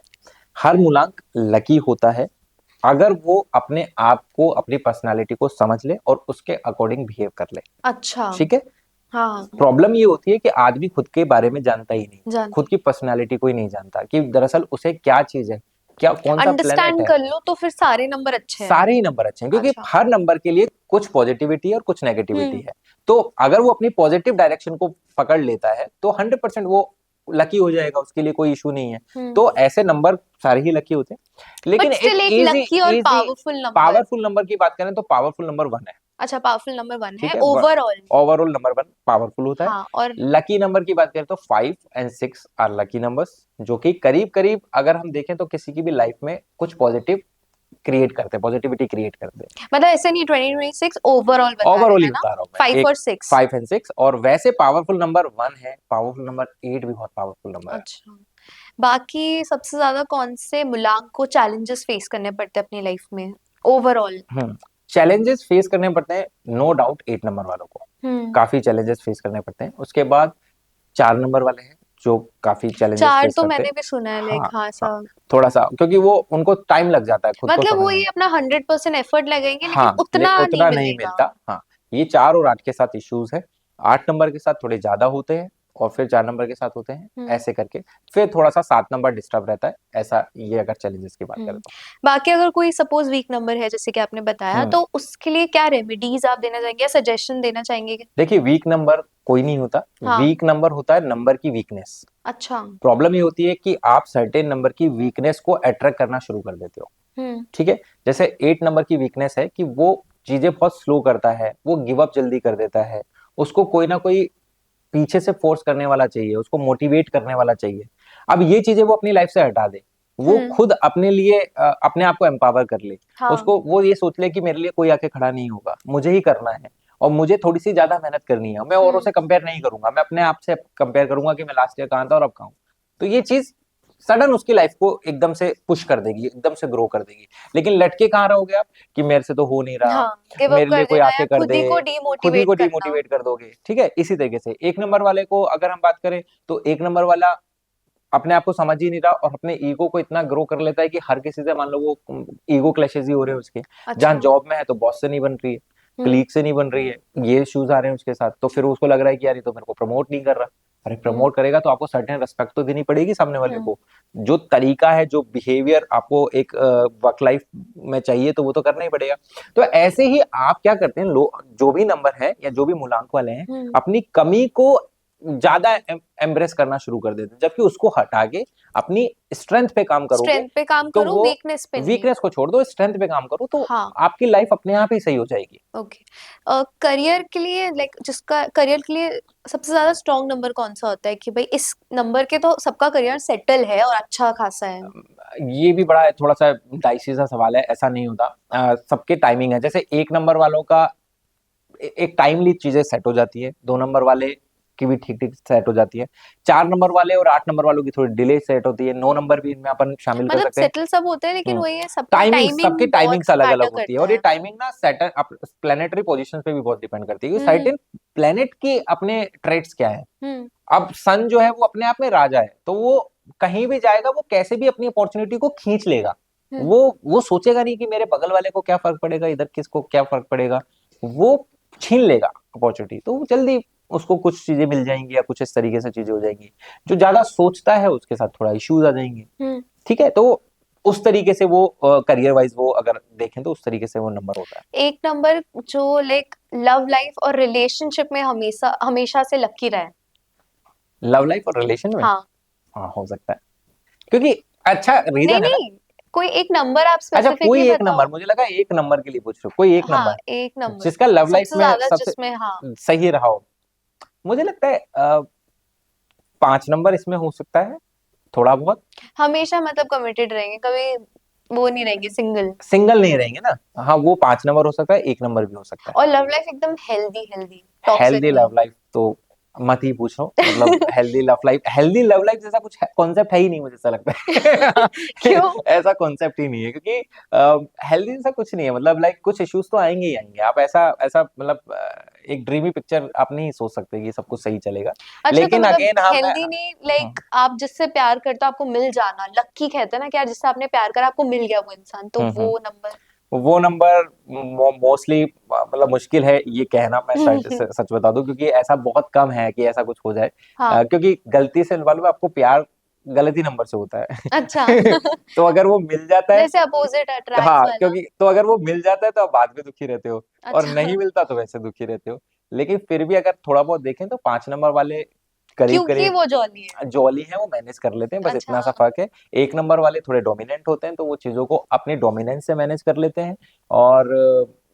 Speaker 2: हर मूलांक लकी होता है अगर वो अपने आप को, अपनी पर्सनालिटी को समझ ले और उसके अकॉर्डिंग बिहेव कर ले।
Speaker 1: अच्छा।
Speaker 2: ठीक है।
Speaker 1: हाँ।
Speaker 2: प्रॉब्लम ये होती है कि आदमी खुद के बारे में जानता ही नहीं, खुद
Speaker 1: जानती।
Speaker 2: की पर्सनालिटी को ही नहीं जानता कि दरअसल उसे क्या चीज है, क्या कौन सा प्लेनेट
Speaker 1: अंडरस्टैंड
Speaker 2: है।
Speaker 1: कर लो तो फिर सारे नंबर अच्छे हैं।
Speaker 2: सारे ही नंबर अच्छे हैं क्योंकि
Speaker 1: अच्छा।
Speaker 2: हर नंबर के लिए कुछ पॉजिटिविटी है और कुछ नेगेटिविटी
Speaker 1: हम्म।
Speaker 2: है। तो अगर वो अपनी पॉजिटिव डायरेक्शन को पकड़ लेता है तो 100% वो लकी हो जाएगा, उसके लिए कोई इशू नहीं है।
Speaker 1: हम्म।
Speaker 2: तो ऐसे नंबर सारे ही लकी होते हैं, लेकिन
Speaker 1: बट
Speaker 2: एक
Speaker 1: स्टिल एक
Speaker 2: इजी
Speaker 1: लकी और
Speaker 2: easy
Speaker 1: powerful number.
Speaker 2: Powerful number की बात करें तो पावरफुल नंबर 1 है।
Speaker 1: अच्छा, पावरफुल नंबर वन है
Speaker 2: ठीक है।
Speaker 1: ओवरऑल।
Speaker 2: ओवरऑल नंबर 1 पावरफुल होता है।
Speaker 1: हाँ, और
Speaker 2: लकी नंबर की बात करें तो 5 और 6 आर लकी नंबर्स, जो कि करीब करीब अगर हम देखें तो किसी की भी लाइफ में कुछ पॉजिटिव क्रिएट करते हैं, पॉजिटिविटी क्रिएट करते हैं।
Speaker 1: मतलब ऐसे नहीं, 2026 ओवरऑल बता रहे
Speaker 2: ओवरऑल ही
Speaker 1: हैं ना?
Speaker 2: बता रहा हूँ मैं,
Speaker 1: फाइव
Speaker 2: एक
Speaker 1: और सिक्स
Speaker 2: 5 और 6, और वैसे पावरफुल नंबर 1 है, पावरफुल नंबर 8 भी बहुत पावरफुल नंबर है।
Speaker 1: अच्छा। बाकी सबसे ज्यादा कौन से मूलांक को चैलेंजेस फेस करने पड़ते हैं अपनी लाइफ में ओवरऑल?
Speaker 2: चैलेंजेस फेस करने पड़ते हैं, नो डाउट 8 नंबर वालों को
Speaker 1: हम्म।
Speaker 2: काफी चैलेंजेस फेस करने पड़ते हैं। उसके बाद 4 नंबर वाले हैं जो काफी चैलेंजेस
Speaker 1: चार
Speaker 2: फेस
Speaker 1: तो
Speaker 2: करते
Speaker 1: मैंने
Speaker 2: हैं।
Speaker 1: भी सुना है, लाइक
Speaker 2: हाँ,
Speaker 1: हाँ
Speaker 2: हाँ,
Speaker 1: सा।
Speaker 2: थोड़ा सा क्योंकि वो उनको टाइम लग जाता है खुद को
Speaker 1: मतलब वो
Speaker 2: समझने
Speaker 1: ये
Speaker 2: में।
Speaker 1: अपना 100% एफर्ट लगाएंगे लेकिन
Speaker 2: हाँ,
Speaker 1: उतना नहीं
Speaker 2: उतना नहीं
Speaker 1: मिलेगा।
Speaker 2: मिलता। हाँ, ये 4 और 8 के साथ इश्यूज है। 8 नंबर के साथ थोड़े ज्यादा होते हैं और फिर 4 नंबर के साथ होते हैं,
Speaker 1: हम्म।
Speaker 2: ऐसे करके फिर थोड़ा सा 7 नंबर डिस्टर्ब रहता है, ऐसा ये अगर चैलेंजेस की बात करें
Speaker 1: हम्म।
Speaker 2: तो।
Speaker 1: बाकी अगर कोई सपोज वीक नंबर है जैसे कि आपने बताया,
Speaker 2: हम्म
Speaker 1: तो उसके लिए क्या रेमेडीज आप देना चाहेंगे या सजेशन देना चाहेंगे?
Speaker 2: देखिए, वीक नंबर कोई नहीं होता।
Speaker 1: हाँ।
Speaker 2: वीक नंबर होता है नंबर की वीकनेस।
Speaker 1: अच्छा।
Speaker 2: प्रॉब्लम ये होती है कि आप सर्टेन नंबर की वीकनेस को अट्रैक्ट करना शुरू कर देते हो।
Speaker 1: हम्म।
Speaker 2: ठीक है। जैसे 8 नंबर की वीकनेस है कि वो चीजें बहुत स्लो करता है, वो गिव अप जल्दी कर देता है, उसको कोई ना कोई पीछे से फोर्स करने वाला चाहिए, उसको मोटिवेट करने वाला चाहिए। अब ये चीजें वो अपनी लाइफ से हटा दे, वो
Speaker 1: हम्म।
Speaker 2: खुद अपने लिए अपने आप को एम्पावर कर ले।
Speaker 1: हाँ।
Speaker 2: उसको वो ये सोच ले कि मेरे लिए कोई आके खड़ा नहीं होगा, मुझे ही करना है, और मुझे थोड़ी सी ज्यादा मेहनत करनी है। मैं औरों
Speaker 1: हम्म।
Speaker 2: से कंपेयर नहीं करूंगा, मैं अपने आप से कंपेयर करूंगा कि मैं लास्ट ईयर कहाँ था और अब कहाँ हूं। तो ये चीज सडन उसकी लाइफ को एकदम से पुश कर देगी, एकदम से ग्रो कर देगी। लेकिन लटके कहाँ रहोगे आप कि मेरे से तो हो नहीं रहा,
Speaker 1: हाँ, गिव अप
Speaker 2: मेरे लिए
Speaker 1: कर
Speaker 2: कोई
Speaker 1: देना या
Speaker 2: आके कर
Speaker 1: खुद
Speaker 2: दे,
Speaker 1: ही को
Speaker 2: खुद ही
Speaker 1: डीमोटिवेट
Speaker 2: को
Speaker 1: करना।
Speaker 2: डिमोटिवेट कर दोगे। ठीक है। इसी तरीके से 1 नंबर वाले को अगर हम बात करें तो 1 नंबर वाला अपने आप को समझ ही नहीं रहा और अपने ईगो को इतना ग्रो कर लेता है कि हर किसी से, मान लो वो ईगो क्लैशेस ही हो रहे हैं उसके। जहाँ
Speaker 1: अच्छा।
Speaker 2: जॉब में है तो बॉस से नहीं बन रही है,
Speaker 1: हम्म।
Speaker 2: कलीग से नहीं बन रही है, ये इश्यूज आ रहे हैं उसके साथ। तो फिर उसको लग रहा है कि यार ये तो मेरे को प्रमोट नहीं कर रहा। अरे
Speaker 1: हम्म।
Speaker 2: प्रमोट करेगा तो आपको सर्टेन रेस्पेक्ट तो देनी पड़ेगी सामने वाले
Speaker 1: हम्म।
Speaker 2: को। जो तरीका है, जो बिहेवियर आपको एक वर्क लाइफ में चाहिए, तो वो तो करना ही पड़ेगा। तो ऐसे ही आप क्या करते हैं, जो भी नंबर है या जो भी मूलांक वाले हैं,
Speaker 1: हम्म।
Speaker 2: अपनी कमी को ज्यादा एम्ब्रेस करना शुरू कर देते हैं, जबकि उसको हटा के अपनी स्ट्रेंथ पे काम करोगे
Speaker 1: स्ट्रेंथ पे काम
Speaker 2: तो
Speaker 1: करो,
Speaker 2: वो,
Speaker 1: वीकनेस पे नहीं।
Speaker 2: वीकनेस को छोड़ दो, स्ट्रेंथ पे काम करो, तो
Speaker 1: हाँ।
Speaker 2: आपकी लाइफ अपने आप ही सही हो जाएगी।
Speaker 1: ओके। करियर के लिए, लाइक जिसका करियर के लिए सबसे ज्यादा स्ट्रॉन्ग नंबर कौन सा होता है कि भाई इस नंबर के तो सबका करियर सेटल है और अच्छा खासा है?
Speaker 2: ये भी बड़ा थोड़ा सा डाइसी सा सवाल है, ऐसा नहीं होता। सबके टाइमिंग है। जैसे 1 नंबर वालों का एक टाइमली चीजें सेट हो जाती है, 2 नंबर वाले की भी ठीक ठीक सेट हो जाती है। 4 नंबर वाले और 8 नंबर वालों की थोड़ी डिले सेट होती है। 9 नंबर भी इनमें अपन शामिल कर
Speaker 1: मतलब
Speaker 2: सकते हैं।
Speaker 1: सेटल सब होते हैं, लेकिन वही है, सबका
Speaker 2: टाइमिंग,
Speaker 1: टाइमिंग
Speaker 2: सबकी टाइमिंग्स
Speaker 1: बहुत
Speaker 2: अलग
Speaker 1: मैटर
Speaker 2: अलग होती है,
Speaker 1: करता
Speaker 2: और ये
Speaker 1: है।
Speaker 2: टाइमिंग ना सैटर्न प्लेनेटरी पोजीशन पे भी बहुत डिपेंड करती है कि
Speaker 1: हम्म
Speaker 2: सर्टेन प्लेनेट की अपने ट्रेड्स क्या है।
Speaker 1: हम्म
Speaker 2: अब सन जो है वो अपने आप में राजा है, तो वो कहीं भी जाएगा वो कैसे भी अपनी अपॉर्चुनिटी को खींच लेगा।
Speaker 1: हम्म
Speaker 2: वो सोचेगा नहीं कि मेरे बगल वाले को क्या फर्क पड़ेगा, इधर किसको क्या फर्क पड़ेगा। वो छीन लेगा अपॉर्चुनिटी, तो जल्दी उसको कुछ चीजें मिल जाएंगी या कुछ इस तरीके से चीजें हो जाएंगी। जो ज्यादा सोचता है उसके साथ थोड़ा इश्यूज आ जाएंगे।
Speaker 1: हम्म।
Speaker 2: ठीक है, तो उस तरीके से वो करियर वाइज वो अगर देखें तो उस तरीके से वो नंबर होता है।
Speaker 1: एक नंबर जो लाइक लव लाइफ और रिलेशनशिप में हमेशा हमेशा से लकी रहा है।
Speaker 2: लव लाइफ और रिलेशन में,
Speaker 1: हाँ।
Speaker 2: हाँ हो सकता है, क्योंकि अच्छा
Speaker 1: नहीं
Speaker 2: रीजन है ना।
Speaker 1: नहीं, कोई एक नंबर आप
Speaker 2: अच्छा
Speaker 1: स्पेसिफिकली
Speaker 2: कोई एक
Speaker 1: बताओ।
Speaker 2: नंबर, मुझे लगा एक नंबर के लिए पूछ रहे हो, कोई एक
Speaker 1: हाँ,
Speaker 2: नंबर
Speaker 1: एक नंबर
Speaker 2: जिसका लव लाइफ
Speaker 1: सबसे
Speaker 2: में
Speaker 1: ज्यादा
Speaker 2: सबसे
Speaker 1: जिसमें, हाँ।
Speaker 2: सही रहा हो। मुझे लगता है 5 नंबर इसमें हो सकता है थोड़ा बहुत।
Speaker 1: हमेशा मतलब कमिटेड रहेंगे, कभी वो नहीं रहेंगे सिंगल।
Speaker 2: सिंगल नहीं रहेंगे ना, हाँ वो 5 नंबर हो सकता है, एक नंबर भी हो सकता है।
Speaker 1: और लव लाइफ एकदम हेल्दी हेल्दी, टॉक्सिक
Speaker 2: हेल्दी
Speaker 1: नहीं।
Speaker 2: लव लाइफ तो मत ही पूछो, मतलब हेल्दी लव लाइफ जैसा कुछ कॉन्सेप्ट है ही नहीं, मुझे ऐसा लगता है।
Speaker 1: क्यों?
Speaker 2: ऐसा कॉन्सेप्ट ही नहीं है, क्योंकि हेल्दी जैसा कुछ नहीं है, मतलब लाइक कुछ इश्यूज तो आएंगे ही आएंगे। आप ऐसा ऐसा मतलब एक ड्रीमी पिक्चर आप नहीं सोच सकते कि सब कुछ सही चलेगा।
Speaker 1: अच्छा, तो
Speaker 2: लेकिन
Speaker 1: मतलब
Speaker 2: अगेन हम
Speaker 1: हेल्दी नहीं, लाइक आप जिससे प्यार करते हो आपको मिल जाना, लक्की कहते हैं ना, कि यार जिससे आपने प्यार करा आपको मिल गया वो इंसान, तो वो नंबर।
Speaker 2: वो नंबर मोस्टली मतलब मुश्किल है ये कहना, मैं सच बता दूं, क्योंकि ऐसा बहुत कम है कि ऐसा कुछ हो जाए।
Speaker 1: हाँ।
Speaker 2: क्योंकि गलती से मालूम है आपको, प्यार गलती नंबर से होता
Speaker 1: अच्छा।
Speaker 2: है। तो अगर वो मिल जाता है,
Speaker 1: जैसे अपोजिट अट्रैक्ट्स
Speaker 2: हाँ
Speaker 1: वाला।
Speaker 2: क्योंकि तो अगर वो मिल जाता है तो आप बाद में दुखी रहते हो, और
Speaker 1: अच्छा।
Speaker 2: नहीं मिलता तो वैसे दुखी रहते हो। लेकिन फिर भी अगर थोड़ा बहुत देखें तो 5 नंबर वाले करीब
Speaker 1: क्योंकि
Speaker 2: करीब
Speaker 1: वो जॉली है।
Speaker 2: जॉली है, वो मैनेज कर लेते हैं, बस
Speaker 1: अच्छा।
Speaker 2: इतना सा फर्क है। एक नंबर वाले थोड़े डोमिनेंट होते हैं, तो वो चीजों को अपने डोमिनेंस से मैनेज कर लेते हैं। और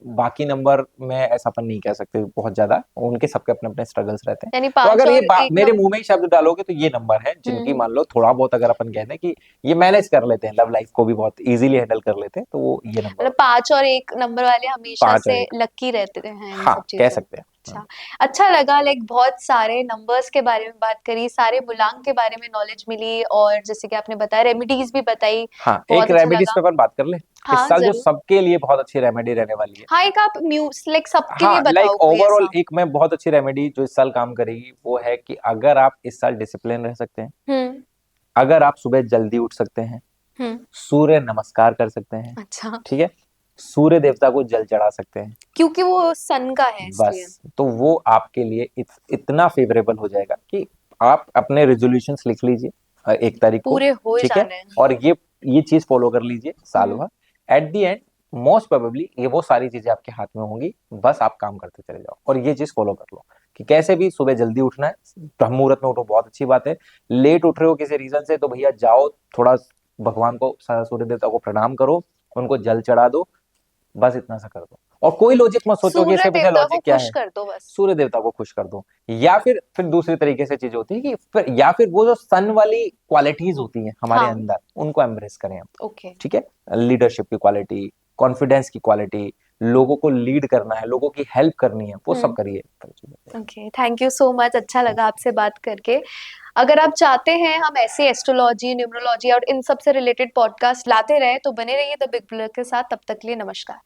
Speaker 2: बाकी नंबर में ऐसा अपन नहीं कह सकते बहुत ज्यादा, उनके सबके अपने अपने स्ट्रगल्स रहते हैं।
Speaker 1: यानी
Speaker 2: तो
Speaker 1: 5
Speaker 2: अगर ये
Speaker 1: और एक
Speaker 2: मेरे
Speaker 1: नंबर।
Speaker 2: मुंह में ही शब्द डालोगे तो ये नंबर है जिनकी मान लो थोड़ा बहुत अगर अपन कहते हैं कि ये मैनेज कर लेते हैं, लव लाइफ को भी बहुत इजीली हैंडल कर लेते हैं, तो वो ये नंबर
Speaker 1: मतलब
Speaker 2: होता है।
Speaker 1: 5 और 1 नंबर वाले हमेशा
Speaker 2: 5 और
Speaker 1: से
Speaker 2: 1,
Speaker 1: लकी रहते हैं इन
Speaker 2: हाँ
Speaker 1: सब
Speaker 2: कह
Speaker 1: चीजों में।
Speaker 2: सकते हैं।
Speaker 1: अच्छा। अच्छा लगा, लाइक बहुत सारे नंबर्स के बारे में बात करी, सारे मूलांक के बारे में नॉलेज मिली, और जैसे कि आपने बताया रेमेडीज भी बताई।
Speaker 2: हाँ एक
Speaker 1: बहुत अच्छा
Speaker 2: रेमेडीज
Speaker 1: लगा।
Speaker 2: पे अपन बात कर ले, इस
Speaker 1: हाँ
Speaker 2: साल जो
Speaker 1: जरूर।
Speaker 2: सबके लिए बहुत अच्छी रेमेडी रहने वाली है।
Speaker 1: हाँ, एक आप म्यूज लाइक सबके लिए
Speaker 2: हाँ
Speaker 1: बताओ
Speaker 2: लाइक
Speaker 1: कोई
Speaker 2: ओवरऑल
Speaker 1: ऐसा।
Speaker 2: एक मैं बहुत अच्छी रेमेडी जो इस साल काम करेगी वो है कि अगर आप इस साल डिसिप्लिन रह सकते हैं,
Speaker 1: हम्म
Speaker 2: अगर आप सुबह जल्दी उठ सकते हैं,
Speaker 1: हम्म।
Speaker 2: सूर्य नमस्कार कर सकते हैं,
Speaker 1: अच्छा।
Speaker 2: ठीक है, सूर्य देवता को जल चढ़ा सकते हैं,
Speaker 1: क्योंकि वो सन का है इसलिए।
Speaker 2: बस तो वो आपके लिए इतना फेवरेबल हो जाएगा कि आप अपने रेजोल्यूशंस लिख लीजिए 1 तारीख को,
Speaker 1: पूरे हो
Speaker 2: ठीक है,
Speaker 1: जाने हैं।
Speaker 2: और ये चीज फॉलो कर लीजिए साल
Speaker 1: हम्म।
Speaker 2: भर। At the and most probably ये वो सारी चीजें आपके हाथ में होंगी, बस आप काम करते चले जाओ और ये चीज फॉलो कर लो कि कैसे भी सुबह जल्दी उठना है। ब्रह्म मुहूर्त में उठो, बहुत अच्छी बात है। लेट उठ रहे हो किसी रीजन से तो भैया जाओ, थोड़ा भगवान को, सूर्य देवता को प्रणाम करो, उनको जल चढ़ा दो, बस इतना सा कर दो। और कोई लॉजिक मत सोचो कि
Speaker 1: सूर्य
Speaker 2: इसके पीछे
Speaker 1: देवता को
Speaker 2: लॉजिक क्या
Speaker 1: खुश
Speaker 2: है।
Speaker 1: कर दो बस।
Speaker 2: सूर्य देवता को खुश कर दो, या फिर दूसरी तरीके से चीज होती है कि फिर या फिर वो जो सन वाली क्वालिटीज होती हैं हमारे
Speaker 1: हाँ।
Speaker 2: अंदर, उनको एम्ब्रेस करें हम।
Speaker 1: ओके।
Speaker 2: ठीक है, लीडरशिप की क्वालिटी, कॉन्फिडेंस की क्वालिटी, लोगों को लीड करना है, लोगों की हेल्प करनी है, वो सब
Speaker 1: हम्म।
Speaker 2: करिए।
Speaker 1: Okay, thank you so much, अच्छा लगा आपसे बात करके। अगर आप चाहते हैं हम ऐसे एस्ट्रोलॉजी, न्यूमरोलॉजी और इन सब से रिलेटेड पॉडकास्ट लाते रहे, तो बने रहिए द बिग ब्लर के साथ। तब तक के लिए नमस्कार।